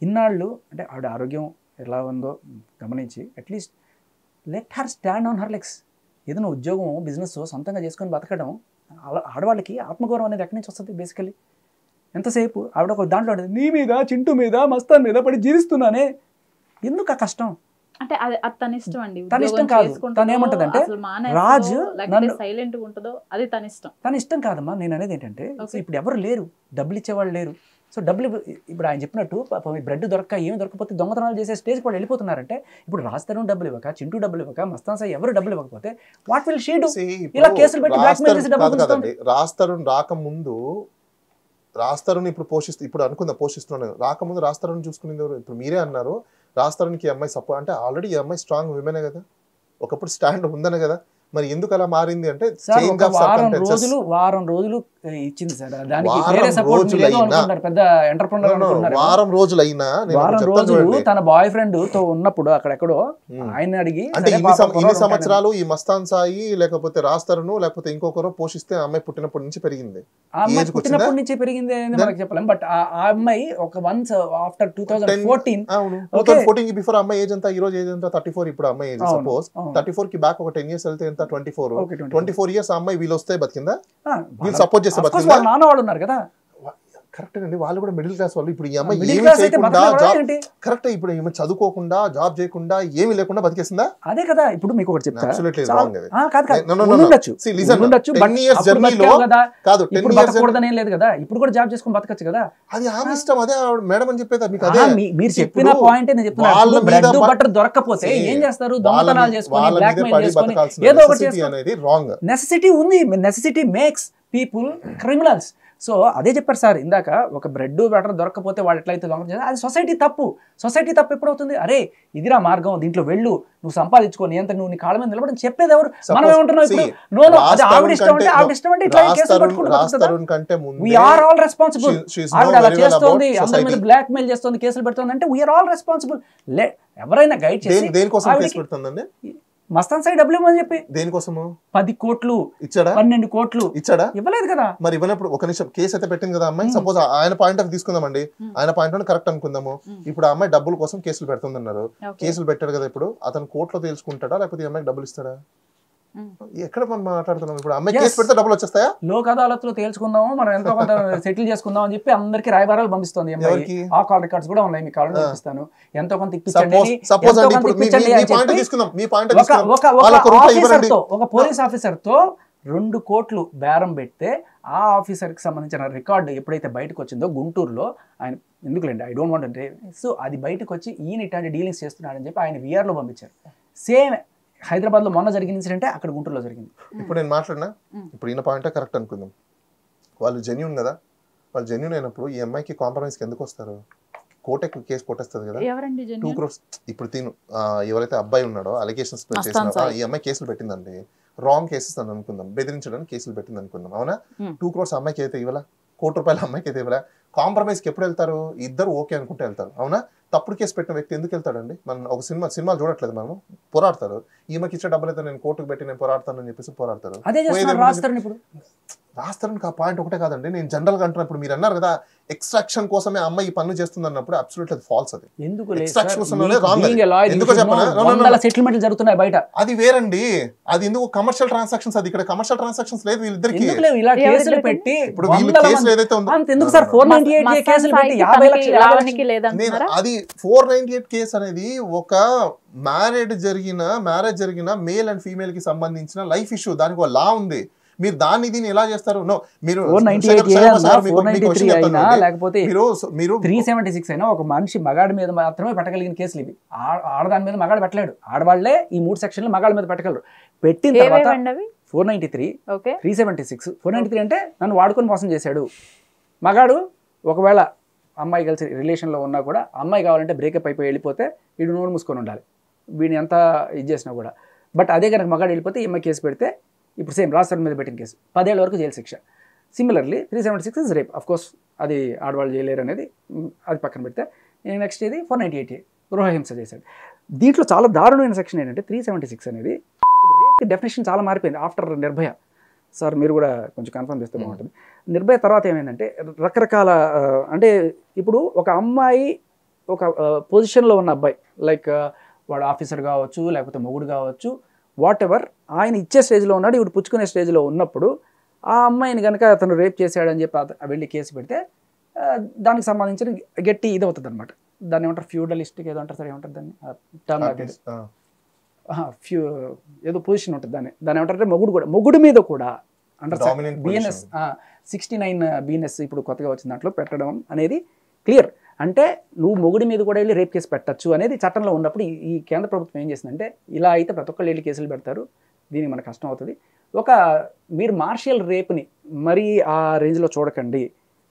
ఇన్నాళ్ళు అంటే ఆవిడ ఆరోగ్యం ఎలా ఉందో గమనించి at least let her stand on her legs. ఏదైనా ఉద్యోగం బిజినెస్ సొంతంగా చేసుకొని బతకడం ఆడవాళ్ళకి ఆత్మగౌరవం అనేది ఎక్కడి నుంచి వస్తుంది? బేసికలీ ఎంతసేపు ఆవిడ ఒక దాంట్లో నీ మీద చింటూ మీద మస్తాన్ మీద పడి జీవిస్తున్నానే, ఎందుకు ఆ కష్టం? అంటే అది తన ఇష్టం అండి. తన ఇష్టం కాదు. తను ఏమంటదంటే రాజు సైలెంట్ గా ఉంటుందో అది తన ఇష్టం. తన ఇష్టం కాదమ్మా. నేను అనేది ఏంటంటే ఇప్పుడు ఎవరు లేరు, డబ్బులు ఇచ్చేవాళ్ళు లేరు. సో డబ్బులు ఇప్పుడు ఆయన చెప్పినట్టు బ్రెడ్ దొరక్క ఏమి దొరకపోతే దొంగతనాలు చేసే స్టేజ్కి వాళ్ళు వెళ్ళిపోతున్నారంటే ఇప్పుడు రాజ్ డబ్బులు ఇవ్వక, చింటూ డబ్బులు ఇవ్వక, మస్తాన్ సాయి ఎవరు డబ్బులు ఇవ్వకపోతే వాట్ విల్ షీ డు? ఇలా కేసులు పెట్టి బ్లాక్మెయిల్ చేసి డబ్బులు కదండి. రాజ్ తరుణ్ రాకముందు రాజ్ తరుణ్ ఇప్పుడు అనుకుందాం పోషిస్తున్నాను. రాకముందు రాజ్ తరుణ్ చూసుకునేది ఎవరు? ఇప్పుడు మీరే అన్నారు రాజ్ తరుణ్కి ఈ అమ్మాయి సపోర్ట్ అంటే ఆల్రెడీ ఈ అమ్మాయి స్ట్రాంగ్ విమెనే కదా, ఒకప్పుడు స్టాండ్ ఉందనే కదా. మరి ఎందుకు అలా మారింది అంటే వారం రోజులు ఇచ్చింది సార్. దానికి వేరే సపోర్ట్ పెద్ద ఎంటర్‌ప్రెన్యూర్ వారం రోజులైనా వారం రోజులు తన బాయ్ ఫ్రెండ్ తో ఉన్నప్పుడు అక్కడెక్కడో ఆయన అడిగి అంటే ఇన్ని సంవత్సరాలు ఈ మస్తాన్ సాయి లేకపోతే రాజ్ తరుణ్ లేకపోతే ఇంకొకరు పోషిస్తే అమ్మాయి పుట్టినప్పటి నుంచి పెరిగింది. ఆ అమ్మాయి పుట్టినప్పటి నుంచి పెరిగింది అనేది మనకు చెప్పలేం. బట్ ఆ అమ్మాయి ఒక వన్స్ ఆఫ్టర్ 2014 బిఫోర్ అమ్మాయి ఏజ్ ఎంత, ఈ రోజు ఏజ్ ఎంత 34. ఇప్పుడు అమ్మాయి ఏజ్ సపోజ్ 34 కి బ్యాక్ ఒక 10 years వెళ్తే 24 years అమ్మాయి వీళ్ళు వస్తే బతికిందా? వీళ్ళు సపోర్ట్ చేస్తే బతికిందా? నాన్న వాళ్ళు ఉన్నారు కదా, కరెక్ట్ అండి. వాళ్ళు కూడా మిడిల్ క్లాస్ వాళ్ళు. ఇప్పుడు ఈ అమ్మాయి ఏమి చేయకుండా జాబ్ కరెక్ట్ ఇప్పుడు ఏమి చదువుకోకుండా జాబ్ చేయకుండా ఏమి లేకుండా బతికేసిందా? అదే కదా. ఇప్పుడు మీకు ఒకటి చెప్తా, లేదు కదా ఇప్పుడు కూడా జాబ్ చేసుకుని బతకచ్చు కదా. అది ఆమె ఇష్టం. అదే మేడం అని చెప్పేదా మీకు? అదే మీరు చెప్పిన పాయింట్ నేను చెప్తున్నా. బ్రెడ్ బటర్ దొరకకపోతే ఏం చేస్తారు? దొంగతనాలు చేసుకొని బ్లాక్మెయిల్ చేసుకొని ఏదో ఒకటి అనేది రాంగ్. నెసెసిటీ ఉంది. Necessity makes people criminals. So అదే చెప్పారు సార్ ఇందాక, ఒక బ్రెడ్ బటర్ దొరకకపోతే వాళ్ళు ఎట్లయితే దొంగతనం చేస్తారు, అది సొసైటీ తప్పు. సొసైటీ తప్పు ఎప్పుడవుతుంది? అరే ఇదిరా మార్గం, దీంట్లో వెళ్ళు, నువ్వు సంపాదించుకొని ఎంత నువ్వు నీ కాళ్ళ మీద నిలబడి చెప్పేది ఎవరు? మనం ఏమంటున్నాం ఇప్పుడు? నో అది ఆవిడ ఇష్టం అంటే ఆవిడ ఇష్టం అంటే ఇట్లా కేసులు పట్టుకుంటూ వీఆర్ ఆల్ రెస్పాన్సిబుల్. ఆవిడ అలా చేస్తోంది, అందరి మీద బ్లాక్ మెయిల్ చేస్తుంది, కేసులు పెడుతుంది అంటే వీఆర్ ఆల్ రెస్పాన్సిబుల్. ఎవరైనా గైడ్ చేసి దేనికోసం కేసు పెడుతుందండి? మస్తాన్ సాయి డబ్బులు ఇవ్వమని చెప్పి. దేనికోసము? 10 కోట్లు ఇచ్చాడా? 12 కోట్లు ఇచ్చాడా? ఇవ్వలేదు కదా. మరి ఇవ్వనప్పుడు ఒక నిమిషం కేసు అయితే పెట్టింది కదా అమ్మాయి. సపోజ్ ఆయన పాయింట్ ఆఫ్ తీసుకుందామండి, ఆయన పాయింట్ ఆఫ్ కరెక్ట్ అనుకుందాము. ఇప్పుడు ఆ అమ్మాయి డబ్బుల కోసం కేసులు పెడుతుందన్నారు, కేసులు పెట్టాడు కదా. ఇప్పుడు అతను కోర్టులో తేల్చుకుంటాడా లేకపోతే ఈ అమ్మాయికి డబ్బులు ఇస్తాడా? ఎక్కడ మనం మాట్లాడుతున్నాం? ఇప్పుడు అమ్మాయి కేసు పెడితే డబ్బులు వచ్చేస్తాయా? లోక్ అదాలత్లో తేల్చుకుందాము, మనం ఎంతో కొంత సెటిల్ చేసుకుందాం అని చెప్పి అందరికి రాయబారాలు పంపిస్తుంది. ఆ కాల్ రికార్డ్స్ కూడా ఉన్నాయి, మీకు కావాలని చూపిస్తాను. ఎంతో కొంత ఇప్పించండి, ఒక పోలీస్ ఆఫీసర్ తో 2 కోట్లు బేరం పెడితే ఆ ఆఫీసర్ కి సంబంధించిన రికార్డు ఎప్పుడైతే బయటకు వచ్చిందో గుంటూరులో, ఆయన ఎందుకులేండి ఐ డోంట్ వాంట్ అంటే, సో అది బయటకు వచ్చి ఈయన ఇట్లాంటి డీలింగ్స్ చేస్తున్నాడని చెప్పి ఆయన విఆర్లో పంపించారు. సేమ్ హైదరాబాద్ లో మొన్న జరిగిన ఇన్సిడెంట్ అక్కడ గుంటూరులో జరిగింది. ఇప్పుడు నేను మాట్లాడినా ఇప్పుడు ఈయన పాయింటే కరెక్ట్ అనుకుందాం. వాళ్ళు జెన్యూన్ కదా, వాళ్ళు జెన్యూన్ అయినప్పుడు ఈ అమ్మాయికి కాంప్రమైజ్కి ఎందుకు వస్తారు? కోర్టు కేసు కొట్టేస్తుంది కదా. 2 crores. ఇప్పుడు తిను ఎవరైతే అబ్బాయి ఉన్నాడో అలిగేషన్స్ చేసిన ఈ అమ్మాయి కేసులు పెట్టిందండి, రాంగ్ కేసెస్ అని అనుకుందాం, బెదిరించడానికి కేసులు పెట్టింది అనుకుందాం, అవునా? 2 crores అమ్మాయికి అయితే ఇవ్వాల, ₹1 అమ్మాయికి అయితే ఇవ్వాల. కాంప్రమైజ్కి ఎప్పుడు వెళ్తారు? ఇద్దరు ఓకే అనుకుంటే వెళ్తారు, అవునా? తప్పుడు కేసు పెట్టిన వ్యక్తి ఎందుకు వెళ్తాడండి? మనం ఒక సినిమాలు చూడట్లేదు, మనము పోరాడతారు. ఈమెకి ఇచ్చే డబ్బులు అయితే నేను కోర్టుకు పెట్టి నేను పోరాడతానని చెప్పేసి పోరాడతారు. రాస్తారని ఆ పాయింట్ ఒకటే కాదండి, నేను జనరల్ గా అంటున్నప్పుడు మీరు అన్నారు కదా ఎక్స్ట్రాక్షన్ కోసమే అమ్మాయి ఈ పనులు చేస్తుంది అన్నప్పుడు అబ్సల్యూట్లీ అది ఫాల్స్. అది సెటిల్మెంట్లు జరుగుతున్నాయి బయట, అది వేరండి. అది ఎందుకు కమర్షియల్ ట్రాన్సాక్షన్స్, అది ఇక్కడ కమర్షియల్ ట్రాన్సాక్షన్స్ లేదు వీళ్ళిద్దరికి. ఇలా కేసులు పెట్టి ఇప్పుడు వీళ్ళ కేసులు ఏదైతే ఉందో అది 498 కేసు అనేది ఒక మ్యారేజ్ జరిగిన మేల్ అండ్ ఫీమేల్ కి సంబంధించిన లైఫ్ ఇష్యూ, దానికి ఒక లా ఉంది. మీరు దాన్ని దీన్ని ఎలా చేస్తారు? నో, మీరు 376 అయినా ఒక మనిషి మగాడి మీద మాత్రమే పెట్టగలిగిన కేసులు ఇవి. ఆడదాని మీద మగాడు పెట్టలేడు. ఆడవాళ్లే ఈ 3 సెక్షన్లు మగాళ్ళ మీద పెట్టగలరు. పెట్టిన తర్వాత 493, 376. 493 అంటే నన్ను వాడుకొని మోసం చేశాడు మగాడు. ఒకవేళ అమ్మాయి కలిసి రిలేషన్లో ఉన్నా కూడా అమ్మాయి కావాలంటే బ్రేకప్ అయిపోయి వెళ్ళిపోతే వీడు నోరు మూసుకొని ఉండాలి, వీడిని ఎంత ఇది చేసినా కూడా. బట్ అదే కనుక మగాడు వెళ్ళిపోతే ఈ అమ్మాయి కేసు పెడితే ఇప్పుడు సేమ్ రాజస్థాన్ మీద పెట్టిన కేసు 10 ఏళ్ళ వరకు జైలు శిక్ష. Similarly 376 is rape. అఫ్కోర్స్ అది ఆడవాళ్ళు చేయలేరు అనేది అది పక్కన పెడితే, నెక్స్ట్ ఇది 498A గృహహింస చేశాడు. దీంట్లో చాలా దారుణమైన సెక్షన్ ఏంటంటే 376 అనేది ఇప్పుడు రేప్ డెఫినేషన్ చాలా మారిపోయింది ఆఫ్టర్ నిర్భయ. సార్ మీరు కూడా కొంచెం కన్ఫర్మ్ చేస్తే బాగుంటుంది. నిర్భయ తర్వాత ఏమైందంటే రకరకాల అంటే ఇప్పుడు ఒక అమ్మాయి ఒక పొజిషన్లో ఉన్న అబ్బాయి లైక్ వాడు ఆఫీసర్ కావచ్చు లేకపోతే మొగుడు కావచ్చు వాట్ ఎవర్, ఆయన ఇచ్చే స్టేజ్లో ఉన్నాడు, ఇప్పుడు పుచ్చుకునే స్టేజ్లో ఉన్నప్పుడు ఆ అమ్మాయిని కనుక అతను రేప్ చేశాడని చెప్పి వెళ్ళి కేసు పెడితే దానికి సంబంధించిన గట్టి ఇది అవుతుంది అనమాట. దాన్ని ఏమంటారు ఫ్యూడలిస్టిక్ ఏదో అంటారు సార్, ఏమంటారు దాన్ని టర్మ్ ఏదో పొజిషన్ ఉంటుంది దాన్ని ఏమంటారంటే మొగుడు మీద కూడా అంటారు బిఎన్ఎస్ 69 బిఎన్ఎస్ ఇప్పుడు కొత్తగా వచ్చిన దాంట్లో పెట్టడం అనేది క్లియర్. అంటే నువ్వు మొగుడి మీద కూడా వెళ్ళి రేప్ కేసు పెట్టచ్చు అనేది చట్టంలో ఉన్నప్పుడు ఈ కేంద్ర ప్రభుత్వం ఏం చేసిందంటే ఇలా అయితే ప్రతి ఒక్కళ్ళు వెళ్ళి కేసులు పెడతారు, దీనికి మనకు కష్టం అవుతుంది, మీరు మార్షియల్ రేప్ని మరీ ఆ రేంజ్లో చూడకండి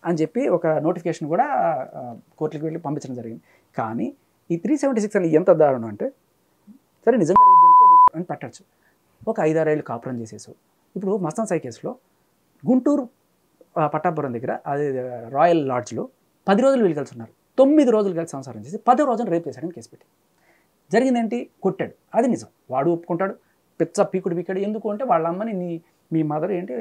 అని చెప్పి ఒక నోటిఫికేషన్ కూడా కోర్టులకు వెళ్ళి పంపించడం జరిగింది. కానీ ఈ 376 అని ఎంత దారుణం అంటే సరే నిజంగా రేప్ జరిగితే రేప్ అని పెట్టచ్చు, ఒక 5-6 ఏళ్ళు కాపురం చేసేసు. ఇప్పుడు మస్తాన్ సాయి కేసులో గుంటూరు పట్టాపురం దగ్గర అది రాయల్ లాడ్జ్లో 10 రోజులు వీళ్ళు కలిసి ఉన్నారు, 9 రోజులు కలిసి సంసారం చేసి 10వ రోజున రేప్ చేశాడని కేసు పెట్టి జరిగిందేంటి కొట్టాడు, అది నిజం, వాడు ఒప్పుకుంటాడు, పిచ్చ పీకుడు ఎందుకు అంటే వాళ్ళ అమ్మని మీ మదర్ ఏంటి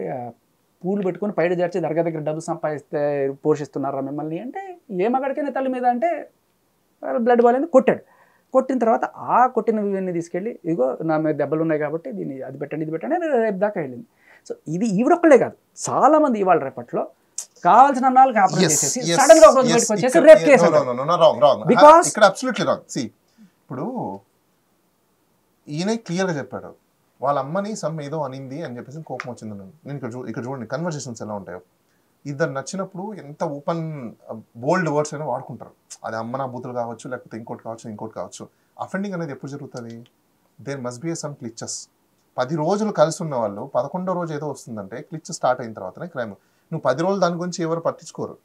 పూలు పెట్టుకొని పైడ చేర్చి దర్గా దగ్గర డబ్బు సంపాదిస్తే పోషిస్తున్నారా మిమ్మల్ని అంటే ఏ మగాడికైనా తల్లి మీద అంటే బ్లడ్ బాల్ కొట్టాడు. కొట్టిన తర్వాత ఆ కొట్టిన ఇవన్నీ తీసుకెళ్ళి ఇదిగో నా మీద దెబ్బలు ఉన్నాయి కాబట్టి దీన్ని అది పెట్టండి ఇది పెట్టండి రేపు దాకా వెళ్ళింది. సో ఇది ఈవిడొక్కలే కాదు, చాలా మంది ఇవాళ రేపట్లో కావాల్సిన అన్నాలు కాపురం చేసేసి సడన్ గా ఒకరోజు బయటకు వచ్చేసి రేప్ కేసు. బికాజ్ ఇక్కడ అబ్సల్యూట్లీ రాంగ్. సి ఇప్పుడు ఈయన క్లియర్ గా చెప్పాడు వాళ్ళ అమ్మని సమ్ ఏదో అనింది అని చెప్పేసి కోపం వచ్చింది. నేను ఇక్కడ చూడండి కన్వర్సేషన్స్ ఎలా ఉంటాయో, ఇద్దరు నచ్చినప్పుడు ఎంత ఓపెన్ బోల్డ్ వర్డ్స్ అయినా వాడుకుంటారు. అది అమ్మ నా బూతులు కావచ్చు లేకపోతే ఇంకోటి కావచ్చు. అఫెండింగ్ అనేది ఎప్పుడు జరుగుతుంది? There must be some cliches. 10 రోజులు కలిసి ఉన్న వాళ్ళు 11వ రోజు ఏదో వస్తుందంటే క్లిచ్ స్టార్ట్ అయిన తర్వాతనే క్రైమ్. నువ్వు 10 రోజులు దాని గురించి ఎవరు పట్టించుకోరు.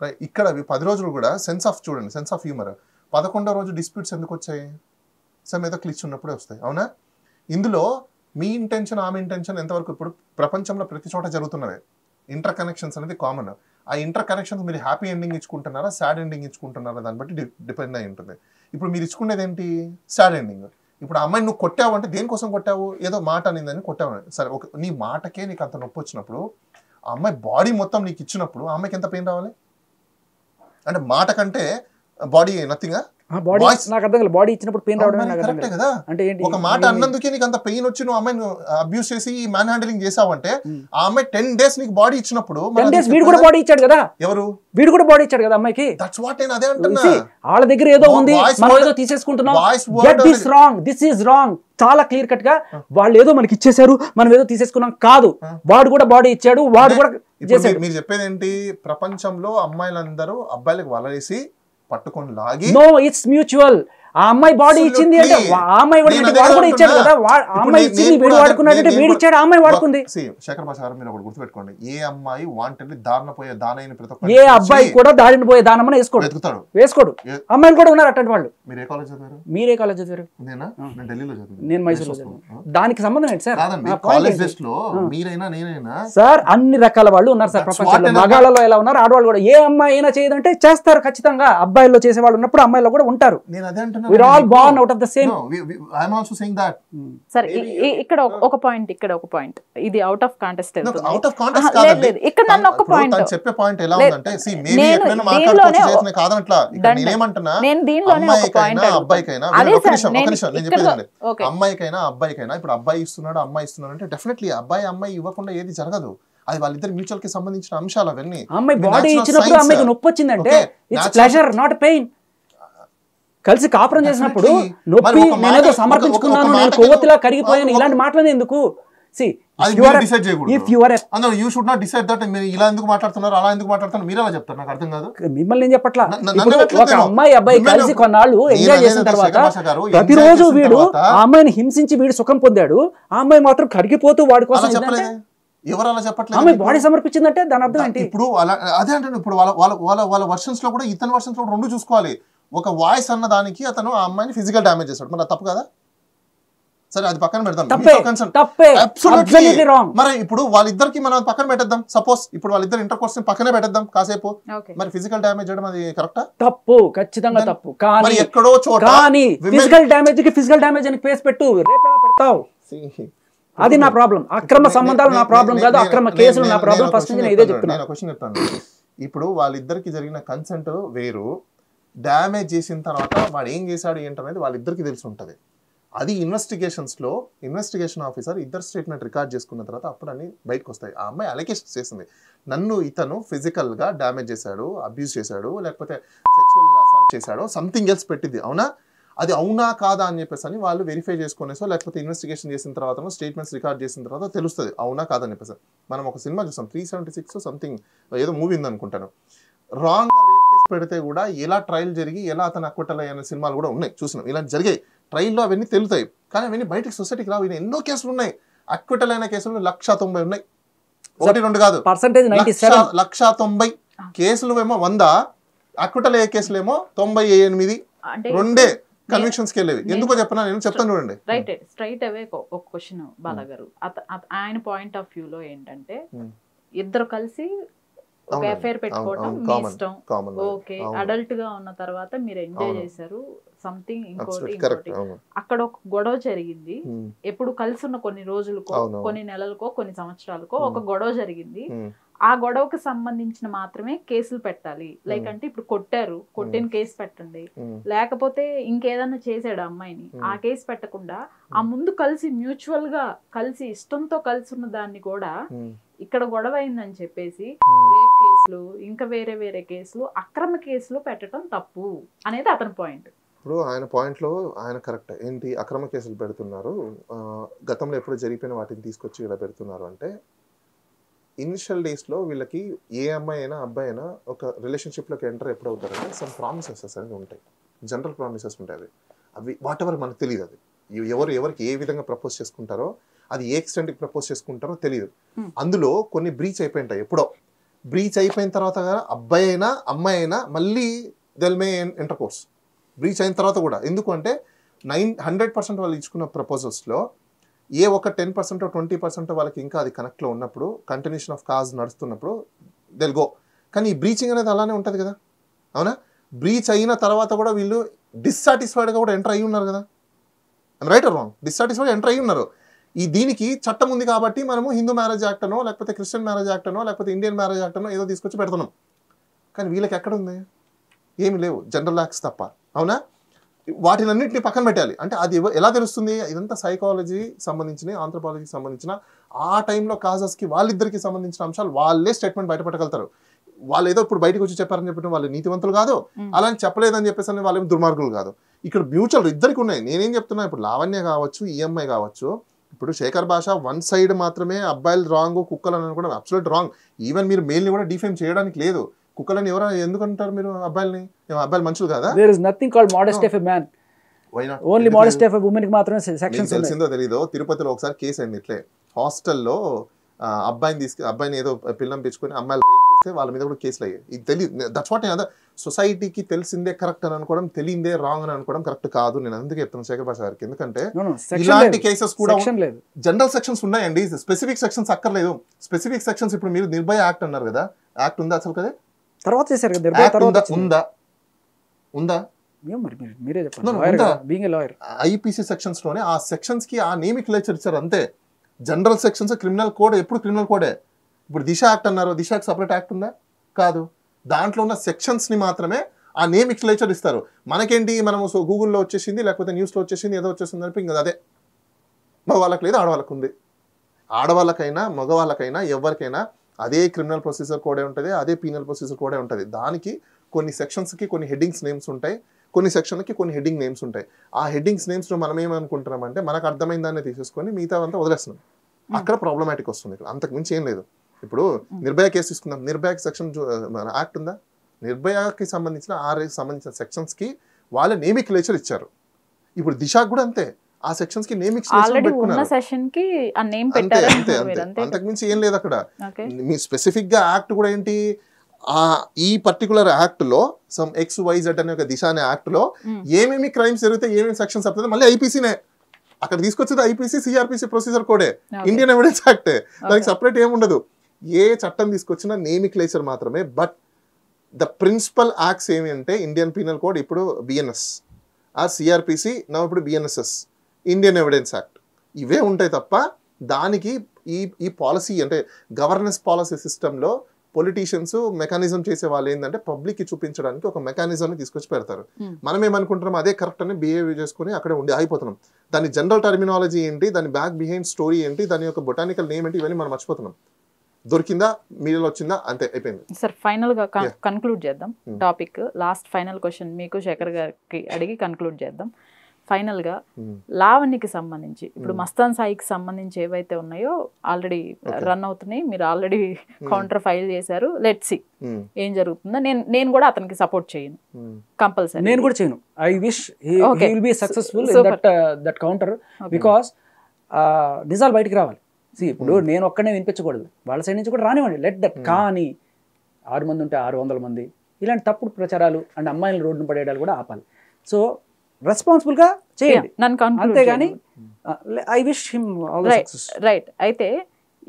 రైట్, ఇక్కడ 10 రోజులు కూడా సెన్స్ ఆఫ్ చూడండి, సెన్స్ ఆఫ్ హ్యూమర్. 11వ రోజు డిస్ప్యూట్స్ ఎందుకు వచ్చాయి? సమ్ ఏదో క్లిచ్ ఉన్నప్పుడే వస్తాయి, అవునా? ఇందులో మీ ఇంటెన్షన్ ఆమె ఇంటెన్షన్ ఎంతవరకు ఇప్పుడు ప్రపంచంలో ప్రతి చోట జరుగుతున్నవే. ఇంటర్ కనెక్షన్స్ అనేది కామన్. ఆ ఇంటర్ కనెక్షన్స్ మీరు హ్యాపీ ఎండింగ్ ఇచ్చుకుంటున్నారా సాడ్ ఎండింగ్ ఇచ్చుకుంటున్నారా దాన్ని బట్టి డిపెండ్ అయి ఉంటుంది. ఇప్పుడు మీరు ఇచ్చుకునేది ఏంటి? Sad ending. ఇప్పుడు ఆ అమ్మాయిని నువ్వు కొట్టావు అంటే దేనికోసం కొట్టావు? ఏదో మాట అనిందని కొట్టావు. సరే, ఒక నీ మాటకే నీకు అంత నొప్పి వచ్చినప్పుడు ఆ అమ్మాయి బాడీ మొత్తం నీకు ఇచ్చినప్పుడు ఆ అమ్మాయికి ఎంత పెయిన్ రావాలి? అంటే మాట కంటే బాడీ నథింగా? నాకు అర్థం కాదు, బాడీ ఇచ్చినప్పుడు పెయిన్ రావడం కరెక్టే కదా. అంటే ఒక మాట అన్నందుకే నీకు అంత పెయిన్ వచ్చి నువ్వు అమ్మాయిని అబ్యూస్ చేసి మ్యాన్ హ్యాండిలింగ్ చేసావంటే ఆ అమ్మాయి 10 days నీకు బాడీ ఇచ్చినప్పుడు వీడు కూడా బాడీ ఇచ్చాడు కదా. ఎవరు? వీడు కూడా బాడీ ఇచ్చాడు కదా అమ్మాయికి. దట్స్ వాట్ నేను అదే అంటున్నా. వాళ్ళ దగ్గర ఏదో ఉంది, మనం ఏదో తీసేసుకుంటున్నాం. This is wrong. చాలా క్లియర్ కట్ గా వాళ్ళు ఏదో మనకి ఇచ్చేసారు, మనం ఏదో తీసేసుకున్నాం కాదు. వాడు కూడా బాడీ ఇచ్చాడు, వాడు కూడా చేశాడు. మీరు చెప్పేది ఏంటి? ప్రపంచంలో అమ్మాయిలందరూ అబ్బాయిలకు వలవేసి పట్టుకొని లాగి. No, it's mutual. ఆ అమ్మాయి బాడీ ఇచ్చింది అంటే ఆ అమ్మాయి కూడా ఇచ్చాడు కదా. ఆ అమ్మాయి ఇచ్చింది, వీడు వాడుకున్నాడంటే వీడు ఇచ్చాడు, ఆ అమ్మాయి వాడుకుంది. శేఖర్ భాష గారు మీరు ఒకటి గుర్తుపెట్టుకోండి, ఏ అమ్మాయి వాంటెడ్లీ దారిన పోయే దానైన ప్రతి ఒక్క ఏ అబ్బాయి కూడా దారిన పోయే దానమని వేసుకోడు. అమ్మాయిలు కూడా ఉన్నారు అట్లాంటి వాళ్ళు. మీరు ఏ కాలేజ్ చదివారు? మీరే కాలేజ్ చదివారు? నేను ఢిల్లీలో చదివాను. నేను మైసూర్లో చదివాను. దానికి సంబంధం ఏంటి సార్? కాలేజ్ డేస్ లో మీరైనా నేనైనా సార్ అన్ని రకాల వాళ్ళు ఉన్నారు సార్ ప్రపంచంలో. మగాళ్ళలో ఎలా ఉన్నారు, ఆడవాళ్ళు కూడా. ఏ అమ్మాయి అయినా చేయదంటే చేస్తారు ఖచ్చితంగా. అబ్బాయిల్లో చేసే వాళ్ళు ఉన్నప్పుడు అమ్మాయిలో కూడా ఉంటారు. నేను అదే అంటున్నా. We're all born out of the same. No, I'm also saying that. సరే, ఇక్కడ ఒక పాయింట్ ఇది అవుట్ ఆఫ్ కాంటెస్ట్ వెళ్తుంది. అవుట్ ఆఫ్ కాంటెస్ట్ కాదండి. ఇక్కడ నన్ను ఒక పాయింట్ తను చెప్పే పాయింట్ ఎలా ఉందంటే సీ మేబీ ఎక్కడైనా మాట్లాడుకోవచ్చు చేసిన కాదనట్లా. ఇక్కడ నేనేమంటున్నా, అమ్మాయికైనా అబ్బాయికైనా ఒక నిమిషం నేను చెప్పేదండి. అమ్మాయికైనా అబ్బాయికైనా ఇప్పుడు అబ్బాయి ఇస్తున్నాడు అమ్మాయి ఇస్తున్నాడు అంటే డెఫినెట్లీ అమ్మాయి ఇవ్వకుండా ఏది జరగదు. అది వాళ్ళిద్దరు మ్యూచువల్ కి సంబంధించిన అంశాలు అవన్నీ. అమ్మాయి బాడీ ఇచ్చినప్పుడు అమ్మాయికి నొప్పి వచ్చిందంటే ఇట్స్ ప్లెజర్ నాట్ పెయిన్. కలిసి కాపురం చేసినప్పుడు నొప్పి, నేనేదో సమర్పించుకున్నాను, నేను కొవ్వొత్తిలా కరిగిపోయాను, ఇలాంటి మాటలు ఎందుకు? మిమ్మల్ని ఏం చెప్పట్లా. ఒక అమ్మాయి అబ్బాయి కలిసి కొన్నాళ్ళు ఎంజాయ్ చేసిన తర్వాత ప్రతిరోజు వీడు ఆ అమ్మాయిని హింసించి వీడు సుఖం పొందాడు, ఆ అమ్మాయి మాత్రం కరిగిపోతూ వాడి కోసం ఎవరు అలా ఆమె చెప్పట్లేదు బాడీ సమర్పించిందంటే దాని అర్థం ఏంటి? ఇప్పుడు అదే అంటే ఇప్పుడు వాళ్ళ వర్షన్స్ లో కూడా ఇతని వర్షన్స్ లో రెండు చూసుకోవాలి. ఒక వాయిస్ అన్న దానికి అతను ఆ అమ్మాయిని ఫిజికల్ డ్యామేజ్ చేశాడు, మరి తప్పు కదా? సరే అది పక్కన పెడదాం. మరి ఇప్పుడు వాళ్ళిద్దరికి మనం పక్కన పెట్టేద్దాం. సపోజ్ ఇప్పుడు వాళ్ళిద్దరు ఇంటర్ కోర్స్ పక్కనే పెట్టేద్దాం కాసేపు. మరి ఫిజికల్ డ్యామేజ్ చేయడం అది కరెక్టా? తప్పు, ఖచ్చితంగా తప్పు. కానీ ఎక్కడో చోట ఫిజికల్ డ్యామేజ్ కి ఫిజికల్ డ్యామేజ్ అని కేసు పెట్టు, రేపు ఎలా పెడతావు? అది నా ప్రాబ్లం. అక్రమ సంబంధాలు నా ప్రాబ్లం కాదు, అక్రమ కేసులు నా ప్రాబ్లం. ఫస్ట్ నేను ఇదే చెప్తున్నాను. క్వశ్చన్ చెప్తాను. ఇప్పుడు వాళ్ళిద్దరికి జరిగిన కన్సెంట్ వేరు, డ్యామేజ్ చేసిన తర్వాత వాడు ఏం చేశాడు ఏంటనేది వాళ్ళిద్దరికి తెలిసి ఉంటుంది. అది ఇన్వెస్టిగేషన్ ఆఫీసర్ ఇద్దరు స్టేట్మెంట్ రికార్డ్ చేసుకున్న తర్వాత అప్పుడు అన్ని బయటకు వస్తాయి. ఆ అమ్మాయి అలిగేషన్ చేసింది, నన్ను ఇతను ఫిజికల్గా డ్యామేజ్ చేశాడు, అబ్యూస్ చేశాడు, లేకపోతే సెక్సువల్ అసాల్ట్ చేశాడు, సంథింగ్ ఎల్స్ పెట్టింది. అవునా? అది అవునా కాదా అని చెప్పేసి అని వాళ్ళు వెరిఫై చేసుకునేసో లేకపోతే ఇన్వెస్టిగేషన్ చేసిన తర్వాత స్టేట్మెంట్స్ రికార్డ్ చేసిన తర్వాత తెలుస్తుంది అవునా కాదని చెప్పేసి. మనం ఒక సినిమా చూసాం 376 సంథింగ్ ఏదో మూవీ ఉంది అనుకుంటాను. రాంగ్ రేప్ కేసు పెడితే కూడా ఎలా ట్రయల్ జరిగి ఎలా అతను అక్విటల్ అయ్యే సినిమాలు కూడా ఉన్నాయి, చూసినాం. ఇలాంటి జరిగాయి ట్రయల్లో, అవన్నీ తెలుతాయి. కానీ అవన్నీ బయటకు సొసైటీకి రావు. ఎన్నో కేసులు ఉన్నాయి, అక్విటల్ అయిన కేసులు 190 ఉన్నాయి. 1-2 కాదు, 190 కేసులు ఏమో 100, అక్విటల్ అయ్యే కేసులు ఏమో 98, 2 కన్విక్షన్స్ కి వెళ్ళేవి. ఎందుకో చెప్పనా, నేను చెప్తాను చూడండి. స్ట్రైట్ అవే ఒక క్వశ్చన్ బాలా గారు, ఆయన పాయింట్ ఆఫ్ వ్యూ లో ఏంటంటే ఇద్దరు కలిసి ఒక అఫైర్ పెట్టుకోవడం మీ ఇష్టం, ఓకే. అడల్ట్ గా ఉన్న తర్వాత మీరు ఎంజాయ్ చేశారు సంథింగ్, ఇంకోటి అక్కడ ఒక గొడవ జరిగింది. ఎప్పుడు కలిసి ఉన్న కొన్ని రోజులకో, కొన్ని నెలలకో, కొన్ని సంవత్సరాలకో ఒక గొడవ జరిగింది. ఆ గొడవకు సంబంధించిన మాత్రమే కేసులు పెట్టాలి. లైక్ అంటే ఇప్పుడు కొట్టిన కేసు పెట్టండి, లేకపోతే ఇంకేదన్నా చేసాడు అమ్మాయిని, ఆ కేసు పెట్టకుండా ఆ ముందు కలిసి మ్యూచువల్ గా కలిసి ఇష్టంతో కలిసి ఉన్న దాన్ని కూడా ఇక్కడ గొడవ అయిందని చెప్పేసి రేప్ కేసులు, ఇంకా వేరే వేరే కేసులు, అక్రమ కేసులు పెట్టడం తప్పు అనేది అతని పాయింట్. ఇప్పుడు ఆయన పాయింట్లో ఆయన కరెక్ట్. ఏంటి అక్రమ కేసులు పెడుతున్నారు, గతంలో ఎప్పుడు జరిగిపోయిన వాటిని తీసుకొచ్చి ఇలా పెడుతున్నారు అంటే, ఇనిషియల్ డేస్లో వీళ్ళకి ఏ అమ్మాయి అయినా అబ్బాయి అయినా ఒక రిలేషన్షిప్లోకి ఎంటర్ ఎప్పుడు అవుతారంటే సమ్ ప్రామిసెస్ అనేది ఉంటాయి, జనరల్ ప్రామిసెస్ ఉంటాయి. అవి వాట్ ఎవర్ మనకు తెలియదు. అది ఎవరికి ఏ విధంగా ప్రపోజ్ చేసుకుంటారో, అది ఏ ఎక్స్టెంట్కి ప్రపోజ్ చేసుకుంటారో తెలియదు. అందులో కొన్ని బ్రీచ్ అయిపోయి ఉంటాయి. ఎప్పుడో బ్రీచ్ అయిపోయిన తర్వాత అబ్బాయి అయినా అమ్మాయి అయినా మళ్ళీ దెల్ మే ఇంటర్ కోర్స్ బ్రీచ్ అయిన తర్వాత కూడా. ఎందుకు అంటే 100% వాళ్ళు ఇచ్చుకున్న ప్రపోజల్స్లో ఏ ఒక 10% 20% వాళ్ళకి ఇంకా అది కనెక్ట్లో ఉన్నప్పుడు, కంటిన్యూషన్ ఆఫ్ కాజ్ నడుస్తున్నప్పుడు దెల్ గో. కానీ ఈ బ్రీచింగ్ అనేది అలానే ఉంటుంది కదా, అవునా? బ్రీచ్ అయిన తర్వాత కూడా వీళ్ళు డిస్సాటిస్ఫైడ్గా కూడా ఎంటర్ అయ్యి ఉన్నారు కదా, right are wrong? Dissatisfied enter అయ్యి ఉన్నారు. దీనికి చట్టం ఉంది కాబట్టి మనము హిందూ మ్యారేజ్ యాక్ట్ అనో, లేకపోతే క్రిస్టియన్ మ్యారేజ్ యాక్ట్ అనో, లేకపోతే ఇండియన్ మ్యారేజ్ యాక్ట్ అనో ఏదో తీసుకొచ్చి పెడుతున్నాం. కానీ వీళ్ళకి ఎక్కడ ఉంది? ఏమి లేవు, జనరల్ యాక్ట్స్ తప్ప. అవునా? వాటిని అన్నింటినీ పక్కన పెట్టాలి. అంటే అది ఎలా తెలుస్తుంది? ఇదంతా సైకాలజీ సంబంధించిన, ఆంథ్రోపాలజీకి సంబంధించిన, ఆ టైంలో కాజెస్కి వాళ్ళిద్దరికి సంబంధించిన అంశాలు వాళ్ళే స్టేట్మెంట్ బయటపెట్టగలుగుతారు. వాళ్ళు ఏదో ఇప్పుడు బయటకు వచ్చి చెప్పారని చెప్పిన వాళ్ళు నీతివంతులు కాదు, అలా చెప్పలేదని చెప్పేసి వాళ్ళు దుర్మార్గులు కాదు. ఇక్కడ మ్యూచువల్ ఇద్దరికి ఉన్నాయి. నేనేం చెప్తున్నా, ఇప్పుడు లావణ్య కావచ్చు, ఈఎంఐ కావచ్చు, ఇప్పుడు శేఖర్ భాష వన్ సైడ్ మాత్రమే అబ్బాయిలు రాంగ్, కుక్కలు అని అనుకోవడం అబ్సల్యూట్ రాంగ్. ఈవెన్ మీరు మెయిల్ని కూడా డిఫేమ్ చేయడానికి లేదు. కుక్కలని ఎవరు ఎందుకంటారు మీరు? అబ్బాయిల్ని, అబ్బాయిలు మనుషులు కదా? There is nothing called modesty of a man, only modesty of a women కి మాత్రమే సెక్షన్స్. తెలిసిందో తెలీదో, తిరుపతిలో ఒకసారి కేసు అయింది ఇట్లే. హాస్టల్లో అబ్బాయిని ఏదో పిల్లని పెంచుకొని అమ్మాయిలు రేప్ చేస్తే వాళ్ళ మీద కూడా కేసులు అయ్యాయి. ఇది తెలియదు. దట్స్ వాట్ నేను సొసైటీకి తెలిసిందే కరెక్ట్ అని అనుకోవడం, తెలియందే రాంగ్ అని అనుకోవడం కరెక్ట్ కాదు. నేను అందుకే చెప్తాను శేఖర్ భాష గారికి, ఎందుకంటే ఇలాంటి కేసెస్ కూడా జనరల్ సెక్షన్స్ ఉన్నాయండి, స్పెసిఫిక్ సెక్షన్స్ అక్కర్లేదు. స్పెసిఫిక్ సెక్షన్స్ ఇప్పుడు మీరు నిర్భయ యాక్ట్ అన్నారు కదా, యాక్ట్ ఉందా అసలు? కదా తర్వాత చేశారు కదా, ఉందా? ఐపీసీ సెక్షన్స్ లోనే ఆ సెక్షన్స్ కి ఆ నేమిక్లేచర్ ఇచ్చారు అంతే. జనరల్ సెక్షన్స్ క్రిమినల్ కోడ్ ఎప్పుడు క్రిమినల్ కోడే. ఇప్పుడు దిశ యాక్ట్ అన్నారు, దిశకి సపరేట్ యాక్ట్ ఉందా? కాదు. దాంట్లో ఉన్న సెక్షన్స్ ని మాత్రమే ఆ నేమిక్లేచర్ ఇస్తారు. మనకేంటి, మనము గూగుల్లో వచ్చేసింది, లేకపోతే న్యూస్లో వచ్చేసింది, ఏదో వచ్చేసింది అని ఇంకా అదే. మగవాళ్ళకి లేదు, ఆడవాళ్ళకు ఉంది. ఆడవాళ్ళకైనా మగవాళ్ళకైనా ఎవరికైనా అదే క్రిమినల్ ప్రొసీజర్ కోడే ఉంటుంది, అదే పీనల్ ప్రొసీజర్ కోడే ఉంటుంది. దానికి కొన్ని సెక్షన్స్కి కొన్ని హెడ్డింగ్స్ నేమ్స్ ఉంటాయి, కొన్ని సెక్షన్కి కొన్ని హెడ్డింగ్ నేమ్స్ ఉంటాయి. ఆ హెడ్డింగ్స్ నేమ్స్లో మనం ఏమనుకుంటున్నామంటే మనకు అర్థమైన దాన్ని తీసేసుకొని మిగతా అంతా వదిలేస్తున్నాం. అక్కడ ప్రాబ్లమాటిక్ వస్తుంది. అంతకు మించి ఏం లేదు. ఇప్పుడు నిర్భయ కేసు తీసుకుందాం. నిర్భయ సెక్షన్ యాక్ట్ ఉందా? నిర్భయకి సంబంధించిన సంబంధించిన సెక్షన్స్కి వాళ్ళ నేమిక్లేచర్ ఇచ్చారు. ఇప్పుడు దిశకు కూడా అంతే. ఆ సెక్షన్స్ కి నేమ్ ఆల్రెడీ ఉన్న సెషన్ కి ఆ నేమ్ అంతే పెట్టారు అంతే మీరు, అంతే అంతే అంతకుమించి ఏం లేదు అక్కడ. ఓకే మీ స్పెసిఫిక్ గా యాక్ట్ కూడా ఏంటి, ఈ పర్టికులర్ యాక్ట్ లో సమ్ XYZ అనే ఒక దిశ అనే యాక్ట్ లో ఏమేమి క్రైమ్స్ జరిగితే ఏమేమి సెక్షన్స్ అవుతుంది మళ్ళీ ఐపీసీనే అక్కడ తీసుకొచ్చేది. ఐపీసీ సిఆర్పిసి ప్రొసీజర్ కోడే, ఇండియన్ ఎవిడెన్స్ యాక్టే, దానికి సపరేట్ ఏముండదు. ఏ చట్టం తీసుకొచ్చినా నేమిక్లేచర్ మాత్రమే. బట్ ద ప్రిన్సిపల్ యాక్ట్స్ ఏమి అంటే ఇండియన్ పీనల్ కోడ్ ఇప్పుడు బిఎన్ఎస్, ఆ సిఆర్పిసి నా ఇప్పుడు బిఎన్ఎస్ఎస్, ఇండియన్ ఎవిడెన్స్ యాక్ట్, ఇవే ఉంటాయి తప్ప దానికి ఈ పాలసీ అంటే గవర్నెన్స్ పాలసీ సిస్టంలో పొలిటీషియన్స్ మెకానిజం చేసే వాళ్ళు ఏంటంటే పబ్లిక్కి చూపించడానికి ఒక మెకానిజంని తీసుకొచ్చి పెడతారు. మనం ఏమనుకుంటున్నాం అదే కరెక్ట్ అని బిహేవ్ చేసుకుని అక్కడే ఉండి ఆగిపోతున్నాం. దాని జనరల్ టర్మినాలజీ ఏంటి, దాని బ్యాక్ బిహైండ్ స్టోరీ ఏంటి, దాని యొక్క బొటానికల్ నేమ్ ఏంటి, ఇవన్నీ మనం మర్చిపోతున్నాం. దొరికిందా, మీడియాలో వచ్చిందా, అంతే అయిపోయింది. సార్ ఫైనల్ గా కన్క్లూడ్ చేద్దాం టాపిక్. లాస్ట్ ఫైనల్ క్వశ్చన్ మీకు శేఖర్ గారికి అడిగి కన్క్లూడ్ చేద్దాం. ఫైనల్ గా లావణ్యకి సంబంధించి ఇప్పుడు మస్తాన్ సాయికి సంబంధించి ఏవైతే ఉన్నాయో ఆల్రెడీ రన్ అవుతున్నాయి, మీరు ఆల్రెడీ కౌంటర్ ఫైల్ చేశారు. లెట్స్ సీ ఏం జరుగుతుందో. నేను కూడా అతనికి సపోర్ట్ చేయను కంపల్సరీ, నేను కూడా చేయను. I wish he will be successful in that counter because నిజాలు బయటికి రావాలి. ఇప్పుడు నేను ఒక్కనే వినిపించకూడదు, వాళ్ళ సైడ్ నుంచి కూడా రానివ్వండి, లెట్ దట్. కానీ 6 మంది ఉంటే 600 మంది ఇలాంటి తప్పుడు ప్రచారాలు అండ్ అమ్మాయిల రోడ్డును పడేయడాలు కూడా ఆపాలి. సో రెస్పాన్సిబుల్ గా చేయండి, అంతేగాని I wish him all the success. Right. అయితే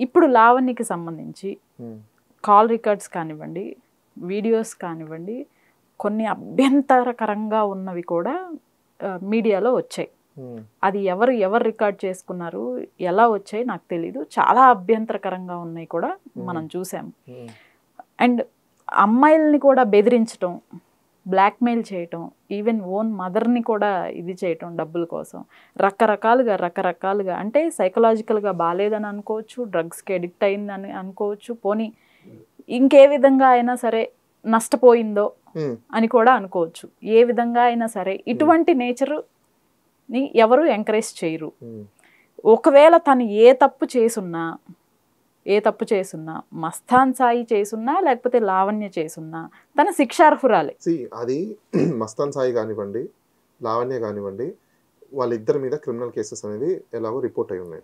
ఇప్పుడు లావణ్యకి సంబంధించి కాల్ రికార్డ్స్ కానివ్వండి, వీడియోస్ కానివ్వండి, కొన్ని అభ్యంతరకరంగా ఉన్నవి కూడా మీడియాలో వచ్చాయి. అది ఎవరు రికార్డ్ చేసుకున్నారు, ఎలా వచ్చాయి నాకు తెలీదు. చాలా అభ్యంతరకరంగా ఉన్నాయి కూడా మనం చూసాము. అండ్ అమ్మాయిల్ని కూడా బెదిరించటం, బ్లాక్మెయిల్ చేయటం, ఈవెన్ ఓన్ మదర్ని కూడా ఇది చేయటం డబ్బుల కోసం, రకరకాలుగా అంటే సైకలాజికల్గా బాగాలేదని అనుకోవచ్చు, డ్రగ్స్కి అడిక్ట్ అయిందని అనుకోవచ్చు, పోనీ ఇంకే విధంగా అయినా సరే నష్టపోయిందో అని కూడా అనుకోవచ్చు. ఏ విధంగా అయినా సరే ఇటువంటి నేచర్ని ఎవరు ఎంకరేజ్ చేయరు. ఒకవేళ తను ఏ తప్పు చేసున్నా మస్తాన్ సాయి చేసున్నా లేకపోతే లావణ్య చేసున్నా తన శిక్షార్హురాలే. అది మస్తాన్ సాయి కానివ్వండి, లావణ్య కానివ్వండి, వాళ్ళిద్దరి మీద క్రిమినల్ కేసెస్ అనేది ఎలాగో రిపోర్ట్ అయి ఉన్నాయి.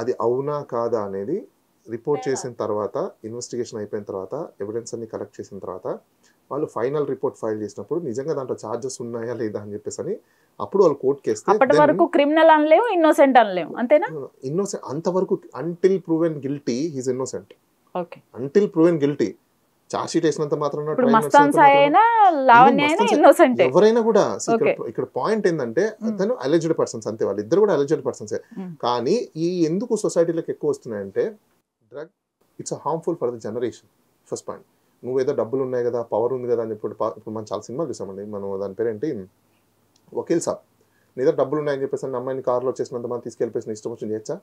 అది అవునా కాదా అనేది రిపోర్ట్ చేసిన తర్వాత, ఇన్వెస్టిగేషన్ అయిపోయిన తర్వాత, ఎవిడెన్స్ అన్ని కలెక్ట్ చేసిన తర్వాత వాళ్ళు ఫైనల్ రిపోర్ట్ ఫైల్ చేసినప్పుడు నిజంగా దాంట్లో ఛార్జెస్ ఉన్నాయా లేదా అని చెప్పేసి అని అప్పుడు వాళ్ళు కోర్టుకి వేస్తే అప్పటి వరకు క్రిమినల్ అనలేము, ఇన్నోసెంట్ అనలేము, అంతేనా? ఇన్నోసెంట్ అంతవరకు until proven guilty he's innocent. Okay, until proven guilty. Charge sheet వేసినంత మాత్రం ఎవరైనా కూడా ఇక్కడ పాయింట్ ఏంటంటే తను అలెజ్డ్ పర్సన్స్, అంతే, వాళ్ళు ఇద్దరు కూడా అలెజ్డ్ పర్సన్సే. కానీ ఈ ఎందుకు సొసైటీలోకి ఎక్కువ వస్తున్నాయంటే drug it's harmful for the generation. First point, నువ్వు ఏదో డబ్బులు ఉన్నాయి కదా, పవర్ ఉంది కదా అని ఇప్పుడు మనం చాలా సినిమాలు చూసామండి. మనం దాని పేరేంటి, వకీల్ సాబ్. నీ దగ్గర డబ్బులు ఉన్నాయని చెప్పేసి అమ్మాయిని కార్లో వచ్చేసినంత మంది తీసుకెళ్ళిపోయి ఇష్టం వచ్చింది చేయొచ్చా?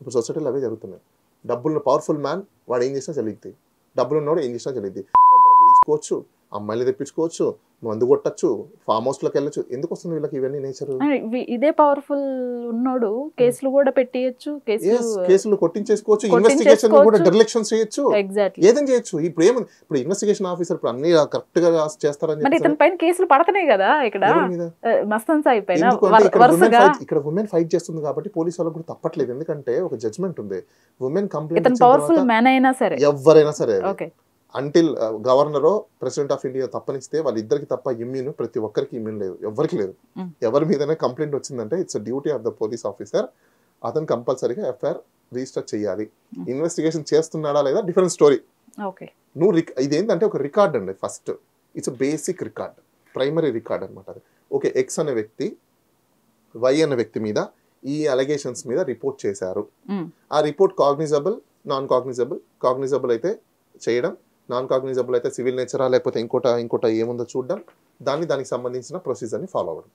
ఇప్పుడు సొసైటీలో అవే జరుగుతున్నాయి. డబ్బులు పవర్ఫుల్ మ్యాన్ వాడు ఏం చేసినా జరిగింది, డబ్బులు ఉన్నవాడు ఏం చేసినా జరిగింది. డబ్బు తీసుకోవచ్చు, అమ్మాయిలు తెప్పించుకోవచ్చు, మందు కొట్టచ్చు, ఫామ్ హౌస్ లోకి వెళ్ళచ్చు. ఎందుకు వస్తుంది వీళ్ళకి ఇవన్నీ నేచర్? ఇదే పవర్ఫుల్ ఉన్నోడు కేసులు కూడా పెట్టియచ్చు, కేసులు కొట్టించేసుకోవచ్చు, ఇన్వెస్టిగేషన్ కూడా డైరెక్షన్స్ చేయొచ్చు, ఏదైనా చేయొచ్చు. ఇప్పుడు ఇన్వెస్టిగేషన్ ఆఫీసర్ ఇప్పుడు అన్ని కరెక్ట్ గా చేస్తారని కేసులు పడుతున్నాయి కదా. ఇక్కడ ఇక్కడ ఉమెన్ ఫైట్ చేస్తుంది కాబట్టి పోలీసు వాళ్ళకి కూడా తప్పట్లేదు. ఎందుకంటే ఒక జడ్జ్మెంట్ ఉంది, ఉమెన్ కంప్లైంట్ పవర్ఫుల్ మ్యాన్ అయినా సరే ఎవరైనా సరే అంటిల్ గవర్నరో ప్రెసిడెంట్ ఆఫ్ ఇండియా తప్పనిస్తే వాళ్ళిద్దరికి తప్ప ఇమ్యూన్ ప్రతి ఒక్కరికి ఇమ్యూన్ లేదు, ఎవరికి లేదు. ఎవరి మీదనే కంప్లైంట్ వచ్చిందంటే it's duty of the police officer, అతను కంపల్సరీగా ఎఫ్ఐఆర్ రిజిస్టర్ చేయాలి. ఇన్వెస్టిగేషన్ చేస్తున్నాడా లేదా డిఫరెంట్ స్టోరీ. నువ్వు ఇదేంటంటే ఒక రికార్డ్ అండి. First it's basic record, primary record అనమాట. అది ఓకే, ఎక్స్ అనే వ్యక్తి వై అనే వ్యక్తి మీద ఈ అలిగేషన్స్ మీద రిపోర్ట్ చేశారు. ఆ report cognisable, non cognisable. Cognisable అయితే చేయడం, నాన్ కాగ్నిజబుల్ అయితే సివిల్ నేచరా లేకపోతే ఇంకోట ఏముందో చూడడం, దానికి సంబంధించిన ప్రొసీజర్ని ఫాలో అవ్వడం.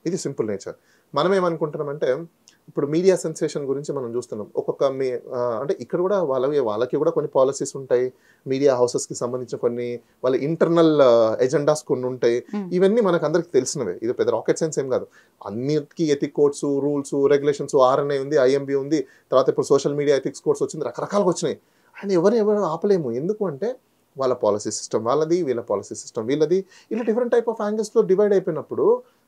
ఇది సింపుల్ నేచర్. మనం ఏమనుకుంటున్నామంటే ఇప్పుడు మీడియా సెన్సేషన్ గురించి మనం చూస్తున్నాం. అంటే ఇక్కడ కూడా వాళ్ళకి కూడా కొన్ని పాలసీస్ ఉంటాయి, మీడియా హౌసెస్కి సంబంధించిన కొన్ని వాళ్ళ ఇంటర్నల్ ఎజెండాస్ కొన్ని ఉంటాయి. ఇవన్నీ మనకు అందరికి తెలిసినవే, ఇది పెద్ద రాకెట్ సైన్స్ ఏం కాదు. అన్నిటికీ ethic codes, rules, regulations, RNA ఉంది, IMB ఉంది, తర్వాత ఇప్పుడు సోషల్ మీడియా ఎథిక్స్ కోడ్స్ వచ్చింది, రకరకాలుగా వచ్చినాయి. అండ్ ఎవరు ఆపలేము. ఎందుకు అంటే వాళ్ళ పాలసీ సిస్టమ్ వాళ్ళది, వీళ్ళ పాలసీ సిస్టమ్ వీళ్ళది, ఇలా డిఫరెంట్ టైప్ ఆఫ్ యాంగిల్స్లో డివైడ్ అయిపోయినప్పుడు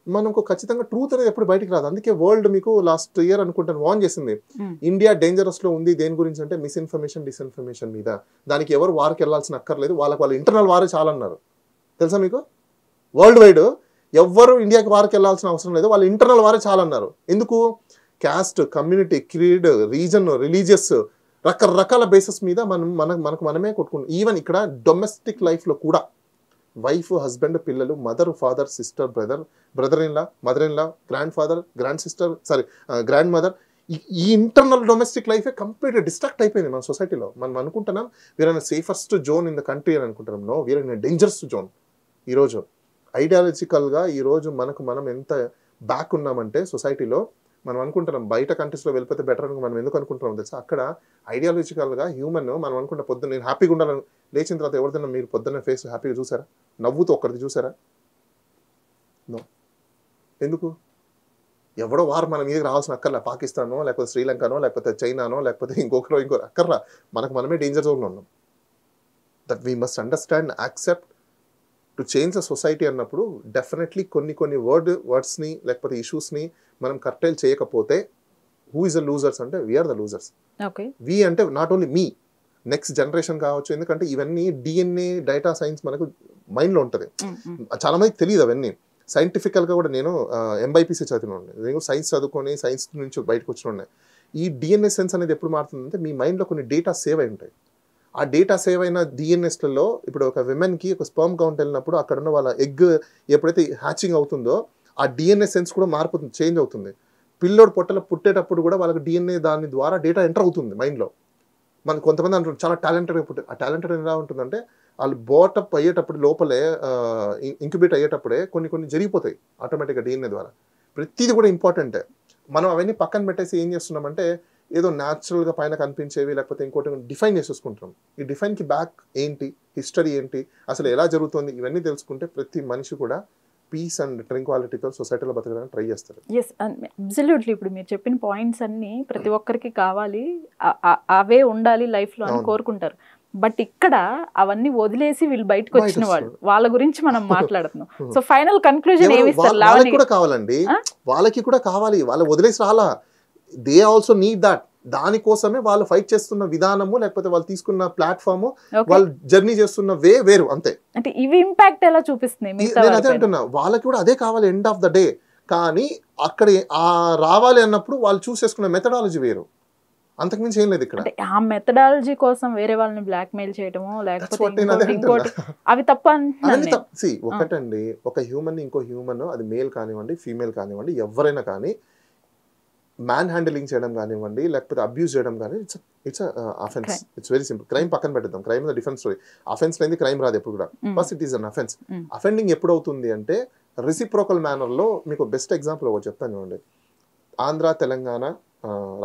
మనకు ఖచ్చితంగా ట్రూత్ అనేది ఎప్పుడు బయటికి రాదు. అందుకే వరల్డ్ మీకు లాస్ట్ ఇయర్ అనుకుంటాను వార్న్ చేసింది, ఇండియా డేంజరస్ లో ఉంది దేని గురించి అంటే మిస్ఇన్ఫర్మేషన్ డిస్ఇన్ఫర్మేషన్ మీద. దానికి ఎవరు వారికి వెళ్ళాల్సిన అక్కర్లేదు, వాళ్ళ ఇంటర్నల్ వారే చాలా అన్నారు. తెలుసా మీకు? వరల్డ్ వైడ్ ఎవ్వరు ఇండియాకి వారికి వెళ్ళాల్సిన అవసరం లేదు, వాళ్ళ ఇంటర్నల్ వారే చాలా అన్నారు. ఎందుకు? Caste, community, creed, reason, religious రకరకాల బేసిస్ మీద మనకు మనమే కొట్టుకుంటాం. ఈవెన్ ఇక్కడ డొమెస్టిక్ లైఫ్లో కూడా వైఫ్, హస్బెండ్, పిల్లలు, mother, father, sister, brother in law, mother in law, grandfather, grand sister, grandmother, ఈ ఇంటర్నల్ డొమెస్టిక్ లైఫే కంప్లీట్ డిస్ట్రాక్ట్ అయిపోయింది మన సొసైటీలో. మనం అనుకుంటున్నాం we're in safest zone in the country అని అనుకుంటున్నాం. No, we're in dangerous zone. ఈరోజు ఐడియాలజికల్గా ఈరోజు మనం ఎంత బ్యాక్ ఉన్నామంటే సొసైటీలో, మనం అనుకుంటున్నాం బయట కంట్రీస్లో వెళ్ళిపోతే బెటర్ అని మనం ఎందుకు అనుకుంటున్నాం తెలుసా? అక్కడ ఐడియాలజికల్గా హ్యూమన్ మనం అనుకుంటే పొద్దున్న నేను హ్యాపీగా ఉండాలని లేచిన తర్వాత ఎవరిదైనా మీరు పొద్దున్న ఫేస్ హ్యాపీగా చూసారా? నవ్వుతూ ఒక్కరిది చూసారా? నో. ఎందుకు? ఎవడో వారు మన మీదకి రావాల్సిన అక్కర్లా. పాకిస్తానో లేకపోతే శ్రీలంకనో లేకపోతే చైనానో లేకపోతే ఇంకొకరో అక్కర్లా. మనమే డేంజర్ జోన్లో ఉన్నాం. That we must understand, accept to change the society అన్నప్పుడు డెఫినెట్లీ కొన్ని వర్డ్స్ని లేకపోతే ఇష్యూస్ని మనం కర్టైల్ చేయకపోతే హూ ఇస్ ద లూజర్స్ అంటే వీఆర్ ద లూజర్స్. వి అంటే not only me, next generation కావచ్చు. ఎందుకంటే ఇవన్నీ డిఎన్ఏ డేటా సైన్స్ మనకు మైండ్లో ఉంటుంది. చాలా మందికి తెలియదు అవన్నీ. సైంటిఫికల్గా కూడా నేను ఎంబైపీసీ చదివినండి, నేను సైన్స్ చదువుకొని సైన్స్ నుంచి బయటకు వచ్చిన ఉన్నాయి. ఈ డిఎన్ఏ సెన్స్ అనేది ఎప్పుడు మారుతుందంటే మీ మైండ్లో కొన్ని డేటా సేవ్ అయి ఉంటాయి. ఆ డేటా సేవ్ అయిన డిఎన్ఎస్లలో ఇప్పుడు ఒక విమెన్కి ఒక స్పర్మ్ కౌంట్ వెళ్ళినప్పుడు అక్కడ ఉన్న వాళ్ళ ఎగ్ ఎప్పుడైతే హ్యాచింగ్ అవుతుందో ఆ డిఎన్ఏ సెన్స్ కూడా మారిపోతుంది, చేంజ్ అవుతుంది. పిల్లోడు పొట్టలో పుట్టేటప్పుడు కూడా వాళ్ళకి డిఎన్ఏ దాని ద్వారా డేటా ఎంటర్ అవుతుంది మైండ్లో. మనకు కొంతమంది అంటారు చాలా టాలెంటెడ్గా పుట్టారు. ఆ టాలెంటెడ్ ఎలా ఉంటుందంటే వాళ్ళు బోటప్ అయ్యేటప్పుడు లోపలే ఇంక్యుబేట్ అయ్యేటప్పుడే కొన్ని జరిగిపోతాయి ఆటోమేటిక్గా డిఎన్ఏ ద్వారా. ప్రతిదీ కూడా ఇంపార్టెంటే. మనం అవన్నీ పక్కన పెట్టేసి ఏం చేస్తున్నామంటే ఏదో న్యాచురల్గా పైన కనిపించేవి లేకపోతే ఇంకోటి డిఫైన్ చేసేసుకుంటున్నాం. ఈ డిఫైన్కి బ్యాక్ ఏంటి, హిస్టరీ ఏంటి, అసలు ఎలా జరుగుతుంది, ఇవన్నీ తెలుసుకుంటే ప్రతి మనిషి కూడా పీస్ అండ్ ట్రంక్వాలిటీతో సొసైటీలో బతకడానికి ట్రై చేస్తారు. Yes, absolutely. ఇప్పుడు మీరు చెప్పిన పాయింట్స్ అన్నీ ప్రతి ఒక్కరికి కావాలి, అవే ఉండాలి లైఫ్లో అని కోరుకుంటారు. బట్ ఇక్కడ అవన్నీ వదిలేసి వీళ్ళు బయటకు వచ్చిన వాళ్ళు, వాళ్ళ గురించి మనం మాట్లాడుతున్నాం. సో ఫైనల్ కన్క్లూజన్ ఏమి ఇస్తారు? వాళ్ళకి కూడా కావాలండి, వాళ్ళకి కూడా కావాలి, వాళ్ళు వదిలేసి రాలా. They also need that. దానికోసమే వాళ్ళు ఫైట్ చేస్తున్న విధానము లేకపోతే వాళ్ళు తీసుకున్న ప్లాట్ఫామ్, వాళ్ళు జర్నీ చేస్తున్న వే వేరు అంతే. అంటే ఇవి ఇంపాక్ట్ ఎలా చూపిస్తున్నాయి? నేను అదే అంటున్నా, వాళ్ళకి కూడా అదే కావాలి ఎండ్ ఆఫ్ ద డే. కానీ అక్కడ రావాలి అన్నప్పుడు వాళ్ళు చూస్ చేసుకున్న మెథడాలజీ వేరు, అంతకుమించి ఏం లేదు ఇక్కడ. ఆ మెథడాలజీ కోసం వేరే వాళ్ళని బ్లాక్ మెయిల్ చేయడమో లేకపోతే ఇంకోటి అవి తప్ప. ఒకటండి, ఒక హ్యూమన్ ఇంకో హ్యూమన్, అది మేల్ కానివ్వండి ఫీమేల్ కానివ్వండి ఎవరైనా కానీ, మ్యాన్ హ్యాండిలింగ్ చేయడం కానివ్వండి లేకపోతే అబ్యూస్ చేయడం కానీ it's offence. It's very simple. Crime పక్కన పెట్టేద్దాం, crime is different story. Offence లేని క్రైమ్ రాదు ఎప్పుడు కూడా. First it is an offence. Offending ఎప్పుడు అవుతుంది అంటే రెసిప్రోకల్ మేనర్లో. మీకు బెస్ట్ ఎగ్జాంపుల్ ఒకటి చెప్తాను చూడండి. ఆంధ్ర, తెలంగాణ,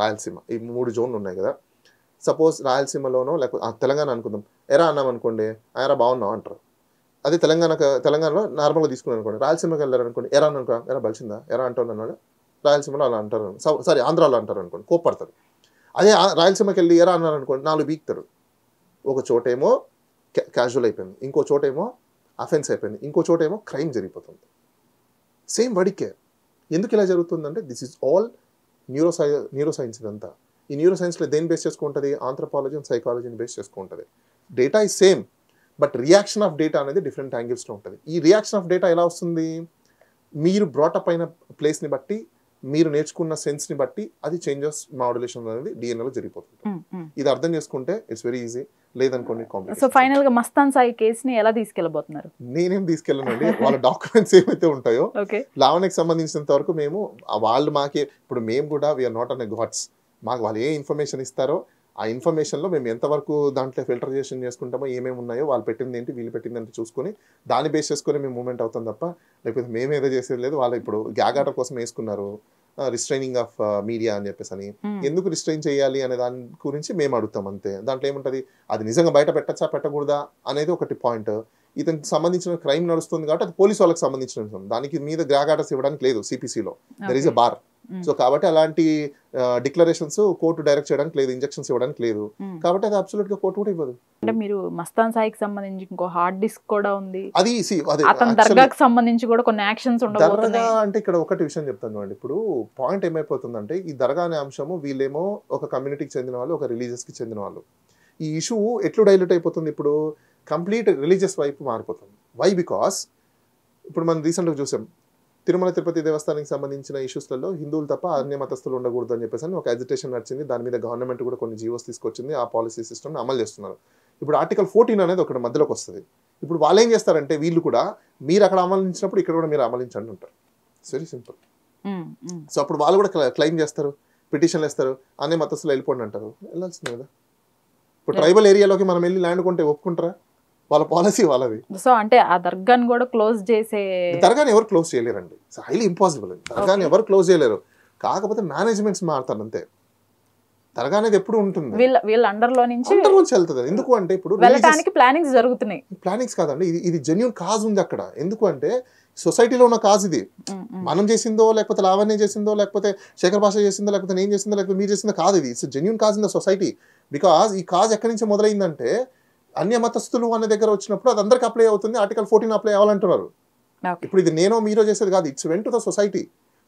రాయలసీమ, ఈ 3 జోన్లు ఉన్నాయి కదా. సపోజ్ రాయలసీమలోనో లేకపోతే తెలంగాణ అనుకుందాం, ఎరా అన్నాం అనుకోండి, ఎరా బాగున్నావు అంటారు. అదే తెలంగాణలో నార్మల్గా తీసుకున్నాను అనుకోండి. రాయలసీమకి వెళ్ళారు అనుకోండి, ఎరా అనుకో, ఎరా బలిసిందా, ఎరా అంటున్నాడు. రాయలసీమలో అలా అంటారు, సారీ ఆంధ్రాలో అంటారు అనుకోండి, కోప్పడతారు. అదే రాయలసీమకి వెళ్ళి ఎరా అన్నారు అనుకోండి, 4 బీక్తారు. ఒక చోటేమో క్యాజువల్ అయిపోయింది, ఇంకో చోటేమో అఫెన్స్ అయిపోయింది, ఇంకో చోటేమో క్రైమ్ జరిగిపోతుంది. సేమ్ వడికే. ఎందుకు ఇలా జరుగుతుందంటే దిస్ ఈజ్ ఆల్ న్యూరోసైన్స్. ఇదంతా ఈ న్యూరోసైన్స్లో దేని బేస్ చేసుకుంటుంది? ఆంథ్రోపాలజీ అండ్ సైకాలజీని బేస్ చేసుకుంటుంది. Data is same, but reaction of data అనేది డిఫరెంట్ యాంగిల్స్లో ఉంటుంది. ఈ రియాక్షన్ ఆఫ్ డేటా ఎలా వస్తుంది? మీరు బ్రాటప్ అయిన ప్లేస్ని బట్టి, మీరు నేర్చుకున్న సెన్స్ని బట్టి అది చేంజెస్ మాడ్యులేషన్ అనేది డిఎన్ఏలో జరిగిపోతుంది. ఇది అర్థం చేసుకుంటే ఇట్స్ వెరీ ఈజీ. లేదనుకోండి కాంప్లికేషన్. సో ఫైనల్ గా మస్తాన్ సాయి కేసుని ఎలా తీసుకెళ్ళబోతున్నారు? నేనేం తీసుకెళ్ళనండి. వాళ్ళ డాక్యుమెంట్స్ ఏమైతే ఉంటాయో లావణ్యకి సంబంధించినంత వరకు మేము వాళ్ళు ఇప్పుడు మేము కూడా వీఆర్ నాట్ అన్ గాడ్స్. మాకు వాళ్ళు ఏ ఇన్ఫర్మేషన్ ఇస్తారో ఆ ఇన్ఫర్మేషన్లో మేము ఎంతవరకు దాంట్లో ఫిల్టరైజేషన్ చేసుకుంటామో, ఏమేమి ఉన్నాయో వాళ్ళు పెట్టింది ఏంటి వీళ్ళు పెట్టింది ఏంటి చూసుకొని దాన్ని బేస్ చేసుకొని మేము మూవ్మెంట్ అవుతాం తప్ప లేకపోతే మేము ఏదో చేసేది లేదు. వాళ్ళు ఇప్పుడు గ్యాగ్ ఆర్డర్ కోసం వేసుకున్నారు రిస్ట్రైనింగ్ ఆఫ్ మీడియా అని చెప్పేసి అని. ఎందుకు రిస్ట్రైన్ చేయాలి అనే దాని గురించి మేము అడుగుతాం అంతే. దాంట్లో ఏముంటుంది, అది నిజంగా బయట పెట్టచ్చా పెట్టకూడదా అనేది ఒకటి పాయింట్. ఇతనికి సంబంధించిన క్రైమ్ నడుస్తుంది కాబట్టి అది పోలీసు వాళ్ళకి సంబంధించిన దానికి మీద గ్రాగాటర్స్ ఇవ్వడానికి లేదు సిపిసిలో, there is a bar. So కాబట్టి అలాంటి డిక్లరేషన్స్ కోర్టు డైరెక్ట్ చేయడానికి లేదు, ఇంజెక్షన్స్ ఇవ్వడానికి లేదు, కాబట్టి అది అబ్సల్యూట్ గా కోర్టు కూడా ఇవ్వదు. అంటే మీరు మస్తాన్ సాయికి సంబంధించి ఇంకో హార్డ్ డిస్క్ కూడా ఉంది, అది అతని దర్గాకి సంబంధించి కూడా కొన్ని యాక్షన్స్ ఉండబోతున్నాయి. దర్గా అంటే ఇక్కడ ఒకటి విషయం చెప్తాను అండి. ఇప్పుడు పాయింట్ ఏమైపోతుందంటే ఈ దర్గా అనే అంశము వీళ్ళేమో ఒక కమ్యూనిటీకి చెందిన వాళ్ళు, ఒక రిలీజియస్ కి చెందిన వాళ్ళు. ఈ ఇష్యూ ఎట్లు డైల్యూట్ అయిపోతుంది, ఇప్పుడు కంప్లీట్ రిలీజియస్ వైపు మారిపోతుంది. వై? బికాస్ ఇప్పుడు మనం రీసెంట్గా చూసాం తిరుమల తిరుపతి దేవస్థానానికి సంబంధించిన ఇష్యూస్లలో హిందువులు తప్ప అన్య మతస్థులు ఉండకూడదు అని చెప్పేసి ఒక అజిటేషన్ నడిచింది. దాని మీద గవర్నమెంట్ కూడా కొన్ని జీవోస్ తీసుకొచ్చింది, ఆ పాలసీ సిస్టమ్ అమలు చేస్తున్నారు. ఇప్పుడు ఆర్టికల్ 14 అనేది ఒకటి మధ్యలోకి వస్తుంది. ఇప్పుడు వాళ్ళు ఏం చేస్తారంటే వీళ్ళు కూడా మీరు అక్కడ అమలించినప్పుడు ఇక్కడ కూడా మీరు అమలించండి ఉంటారు. Very simple. సో అప్పుడు వాళ్ళు కూడా క్లెయిమ్ చేస్తారు, పిటిషన్లు వేస్తారు, అన్య మతస్థులు వెళ్ళిపోండి అంటారు. వెళ్ళాల్సింది కదా. ఇప్పుడు ట్రైబల్ ఏరియాలోకి మనం వెళ్ళి ల్యాండ్ కొంటే ఒప్పుకుంటారా? వాళ్ళ పాలసీ వాళ్ళది. సో అంటే ఆ దర్గాని కూడా క్లోజ్ చేసే, దర్గాని ఎవరు క్లోజ్ చేయలేరండి, హైలీ ఇంపాసిబుల్. దర్గాని ఎవరు క్లోజ్ చేయలేరు, కాకపోతే మేనేజ్మెంట్స్ మారుతారు అంతే. దర్గా అనేది ఎప్పుడు ఉంటుంది, వీళ్ళ అండర్ లో నుంచి వెళ్తుంది. ఎందుకు అంటే ఇప్పుడు వెళ్ళడానికి ప్లానింగ్స్ జరుగుతున్నాయి. ప్లానింగ్స్ కాదండి, ఇది జెన్యూన్ కాజ్ ఉంది అక్కడ. ఎందుకు అంటే సొసైటీలో ఉన్న కాజ్ ఇది. మనం చేసిందో లేకపోతే లావణ్య చేసిందో లేకపోతే శేఖర్ భాష చేసిందో లేకపోతే నేను చేసిందో లేకపోతే మీరు చేసిందో కాదు, ఇది it's genuine cause in the society. Because ఈ కాజ్ ఎక్కడి నుంచి మొదలైందంటే అన్య మతస్థులు అనే దగ్గర వచ్చినప్పుడు అది అందరికి అప్లై అవుతుంది. ఆర్టికల్ 14 అప్లై అవ్వాలంటున్నారు. ఇప్పుడు ఇది నేనో మీరో చేసేది కాదు, it's went to the society.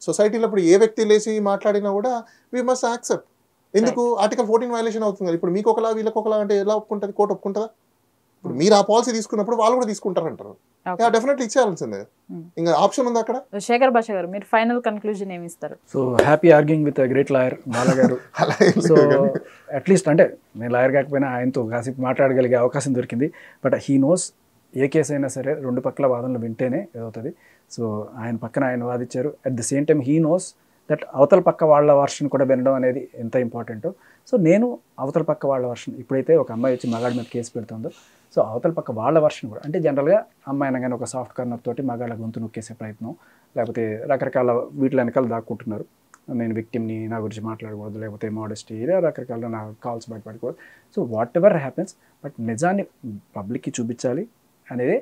సొసైటీలో ఇప్పుడు ఏ వ్యక్తి లేచి మాట్లాడినా కూడా వీ మస్ట్ యాక్సెప్ట్. ఎందుకు? ఆర్టికల్ 14 వైలేషన్ అవుతుంది. ఇప్పుడు మీకు ఒకలా వీళ్ళకి ఒకలా అంటే ఎలా ఒప్పుకుంటుంది? కోర్టు ఒప్పుకుంటుందా? ఇప్పుడు మీరు ఆ పాలసీ తీసుకున్నప్పుడు వాళ్ళు కూడా తీసుకుంటారంటారు. డెఫినెట్లీ ఇచ్చేయాల్సిందే, ఇంకా ఆప్షన్ ఉంది అక్కడ. శేఖర్ భాష గారు, మీరు ఫైనల్ కన్క్లూజన్ ఏమి ఇస్తారు? So happy arguing with great lawyer Bala గారు. సో అట్లీస్ట్ అంటే నేను లాయర్ కాకపోయినా ఆయనతో కాసేపు మాట్లాడగలిగే అవకాశం దొరికింది. But he knows A case అయినా సరే రెండు పక్కల వాదనలు వింటేనే ఏదవుతుంది. సో ఆయన పక్కన ఆయన వాదించారు. At the same time he knows that అవతల పక్క వాళ్ళ వర్షన్ కూడా వినడం అనేది ఎంత ఇంపార్టెంటో. సో నేను అవతల పక్క వాళ్ళ వర్షన్, ఇప్పుడైతే ఒక అమ్మాయి వచ్చి మగాడి మీద కేసు పెడుతుందో, సో అవతల పక్క వాళ్ళ వర్షన్ కూడా, అంటే జనరల్గా అమ్మాయి అనగానే ఒక సాఫ్ట్ కార్నర్ తోటి మగాళ్ళ గొంతు నొక్కేసే ప్రయత్నం, లేకపోతే రకరకాల వీటిలో వెనకాల దాక్కుంటున్నారు. నేను విక్టిమ్ని, నా గురించి మాట్లాడకూడదు, లేకపోతే మోడెస్టీ, రకరకాల నా కాల్స్ బయటపడకూడదు. So whatever happens, but నిజాన్ని పబ్లిక్కి చూపించాలి అనేది.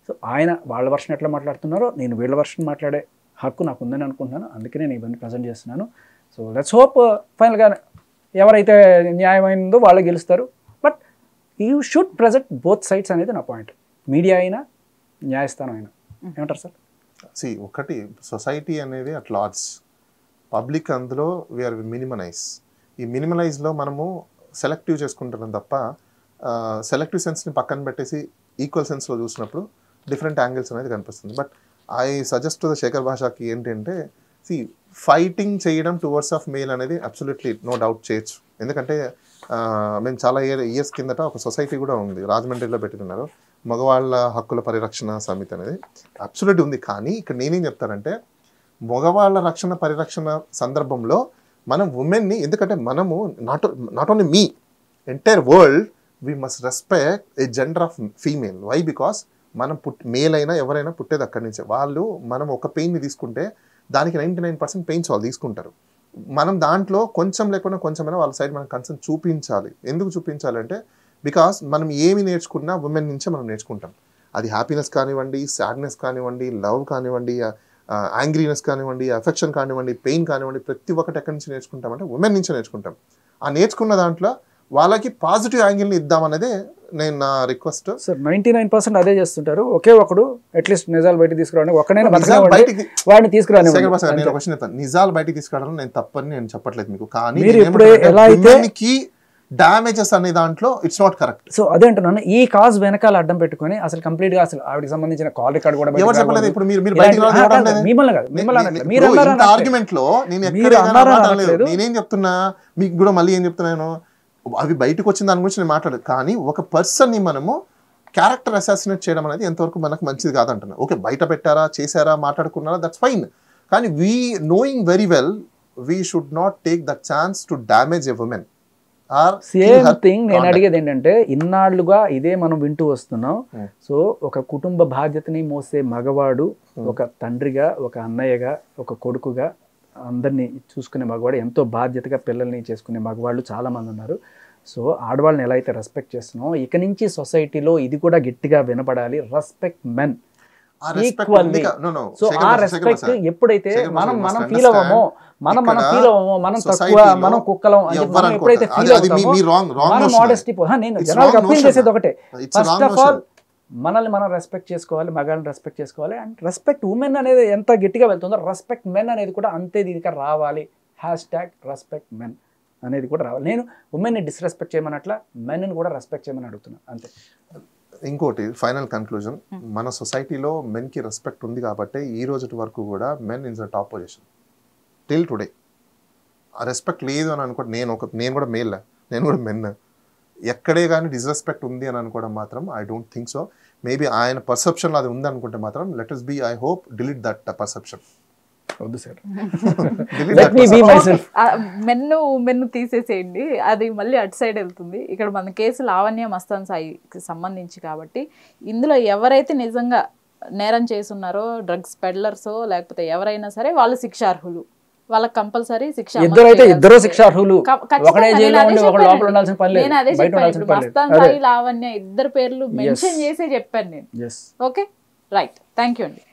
సో ఆయన వాళ్ళ వర్షన్ ఎట్లా మాట్లాడుతున్నారో నేను వీళ్ళ వర్షన్ మాట్లాడే హక్కు నాకు ఉందని అనుకుంటున్నాను. అందుకే నేను ఇవన్నీ ప్రజెంట్ చేస్తున్నాను. సో లెట్స్ హోప్ ఫైనల్గా ఎవరైతే న్యాయమైందో వాళ్ళు గెలుస్తారు. But you should present both sides అనేది నా పాయింట్. మీడియా అయినా న్యాయస్థానం అయినా. ఏమంటారు సార్? ఒకటి సొసైటీ అనేది అట్ లార్జ్, పబ్లిక్ అందులో వీఆర్ మినిమలైజ్. ఈ మినిమలైజ్లో మనము సెలెక్టివ్ చేసుకుంటున్నాం తప్ప సెలెక్టివ్ సెన్స్ని పక్కన పెట్టేసి ఈక్వల్ సెన్స్లో చూసినప్పుడు డిఫరెంట్ యాంగిల్స్ అనేది కనిపిస్తుంది. But I suggest to the Shekhar భాషకి ఏంటంటే ఫైటింగ్ చేయడం టువర్డ్స్ ఆఫ్ మేల్ అనేది అబ్సల్యూట్లీ నో డౌట్ చేయొచ్చు. ఎందుకంటే మేము చాలా ఇయర్స్ కిందట ఒక సొసైటీ కూడా ఉంది, రాజమండ్రిలో పెట్టుకున్నారు, మగవాళ్ళ హక్కుల పరిరక్షణ సమితి అనేది అబ్సల్యూట్ ఉంది. కానీ ఇక్కడ నేనేం చెప్తానంటే మగవాళ్ళ రక్షణ పరిరక్షణ సందర్భంలో మనం ఉమెన్ని, ఎందుకంటే మనము not only me entire world we must respect a gender of female. Why? Because మనం మేల్ అయినా ఎవరైనా పుట్టేది అక్కడి నుంచే. వాళ్ళు మనం ఒక పెయిన్ని తీసుకుంటే దానికి 99% పెయిన్స్ వాళ్ళు తీసుకుంటారు. మనం దాంట్లో కొంచెం లేకుండా కొంచెమైనా వాళ్ళ సైడ్ మనం కన్సర్న్ చూపించాలి. ఎందుకు చూపించాలంటే బికాస్ మనం ఏమి నేర్చుకున్నా ఉమెన్ నుంచే మనం నేర్చుకుంటాం. అది హ్యాపీనెస్ కానివ్వండి, సాడ్నెస్ కానివ్వండి, లవ్ కానివ్వండి, యాంగ్రీనెస్ కానివ్వండి, అఫెక్షన్ కానివ్వండి, పెయిన్ కానివ్వండి, ప్రతి ఒక్కటి ఎక్కడి నుంచి నేర్చుకుంటామంటే ఉమెన్ నుంచే నేర్చుకుంటాం. ఆ నేర్చుకున్న దాంట్లో వాళ్ళకి పాజిటివ్ యాంగిల్ని ఇద్దామనేదే నేను నా రిక్వెస్ట్. సార్ 99% అదే చేస్తుంటారు. ఒకే ఒకడు అట్లీస్ట్ నిజాలు బయటకు తీసుకురావడానికి ఒకనే వాడిని తీసుకురాని. నేను క్వశ్చన్ చెప్తాను, నిజాలు బయటకు తీసుకురావడం నేను తప్పని నేను చెప్పట్లేదు మీకు, కానీ డామేజెస్ అనే దాంట్లో ఇట్స్ నాట్ కరెక్ట్. సో అదే అంటున్నాను, ఈ కాజ్ వెనకాల అడ్డం పెట్టుకొని అసలు కంప్లీట్ గా అసలు ఆవిడకి సంబంధించిన కాల్ రికార్డ్ కూడా ఎవరు చెప్పలేదు. ఇప్పుడు ఆర్గ్యుమెంట్ లో నేనేం చెప్తున్నా మీకు కూడా మళ్ళీ ఏం చెప్తున్నాను, అవి బయటకు వచ్చిన దాని గురించి నేను మాట్లాడదు. కానీ ఒక పర్సన్ ని మనము క్యారెక్టర్ అసాసినేట్ చేయడం అనేది ఎంతవరకు మనకు మంచిది కాదంటున్నా. ఓకే, బయట పెట్టారా, చేశారా, మాట్లాడుకున్నారా, దట్స్ ఫైన్. కానీ we knowing very well we should not take the chance to damage a women. Same thing నేను అడిగేది ఏంటంటే, ఇన్నాళ్లుగా ఇదే మనం వింటూ వస్తున్నాం. సో ఒక కుటుంబ బాధ్యతని మోసే మగవాడు, ఒక తండ్రిగా, ఒక అన్నయ్యగా, ఒక కొడుకుగా అందరినీ చూసుకునే మగవాడు, ఎంతో బాధ్యతగా పిల్లల్ని చేసుకునే మగవాళ్ళు చాలా మంది ఉన్నారు. సో ఆడవాళ్ళని ఎలా అయితే రెస్పెక్ట్ చేస్తున్నామో ఇక నుంచి సొసైటీలో ఇది కూడా గట్టిగా వినపడాలి, రెస్పెక్ట్ మెన్ ఈక్వల్లీ. సో ఆ రెస్పెక్ట్ ఎప్పుడైతే మనం ఫీల్ అవ్వమో, మనం ఫీల్ అవ్వమో, మనం తక్కువ, మనం కుక్కలం అని మనం ఎప్పుడైతే ఫీల్ అవుతామో మన మోడెస్టీ నేను జనాలకు అప్పీల్ చేసేది ఒకటే, ఫస్ట్ ఆఫ్ ఆల్ మనల్ని మనం రెస్పెక్ట్ చేసుకోవాలి, మగాళ్ళని రెస్పెక్ట్ చేసుకోవాలి. అండ్ రెస్పెక్ట్ ఉమెన్ అనేది ఎంత గట్టిగా వెళ్తుందో రెస్పెక్ట్ మెన్ అనేది కూడా అంతే దీనిగా రావాలి. #రెస్పెక్ట్ మెన్ అనేది కూడా రావాలి. నేను ఉమెన్ని డిస్రెస్పెక్ట్ చేయమన్నట్లా మెన్ని కూడా రెస్పెక్ట్ చేయమని అడుగుతున్నాను అంతే. ఇంకోటి ఫైనల్ కన్క్లూజన్, మన సొసైటీలో మెన్కి రెస్పెక్ట్ ఉంది కాబట్టి ఈ రోజు వరకు కూడా men in the top position till today. ఆ రెస్పెక్ట్ లేదు అని అనుకోండి, నేను కూడా మేల్, నేను కూడా మెన్, ఎక్కడే కానీ డిస్రెస్పెక్ట్ ఉంది అని అనుకోవడం మాత్రం I don't think so. Maybe ఆయన పర్సెప్షన్లో అది ఉంది అనుకుంటే మాత్రం let us be, I hope delete that perception. వద్దు సార్, మెన్ను తీసేసేయండి, అది మళ్ళీ అటు సైడ్ వెళ్తుంది. ఇక్కడ మన కేసు లావణ్య మస్తాన్ సాయికి సంబంధించి కాబట్టి ఇందులో ఎవరైతే నిజంగా నేరం చేసున్నారో, డ్రగ్స్ పెడ్లర్సో లేకపోతే ఎవరైనా సరే వాళ్ళు శిక్షార్హులు, వాళ్ళకి కంపల్సరీ శిక్ష. ఇద్దరు శిక్షార్హులు, ఒకడే జైల్లో ఉండి ఒకడు లోపల ఉండాల్సిన పని లేదు, బయట ఉండాల్సిన పని లేదు. మస్తాన్ సాయి, లావణ్య ఇద్దరు పేర్లు మెన్షన్ చేసే చెప్పాను నేను. ఓకే రైట్, థ్యాంక్ యూ అండి.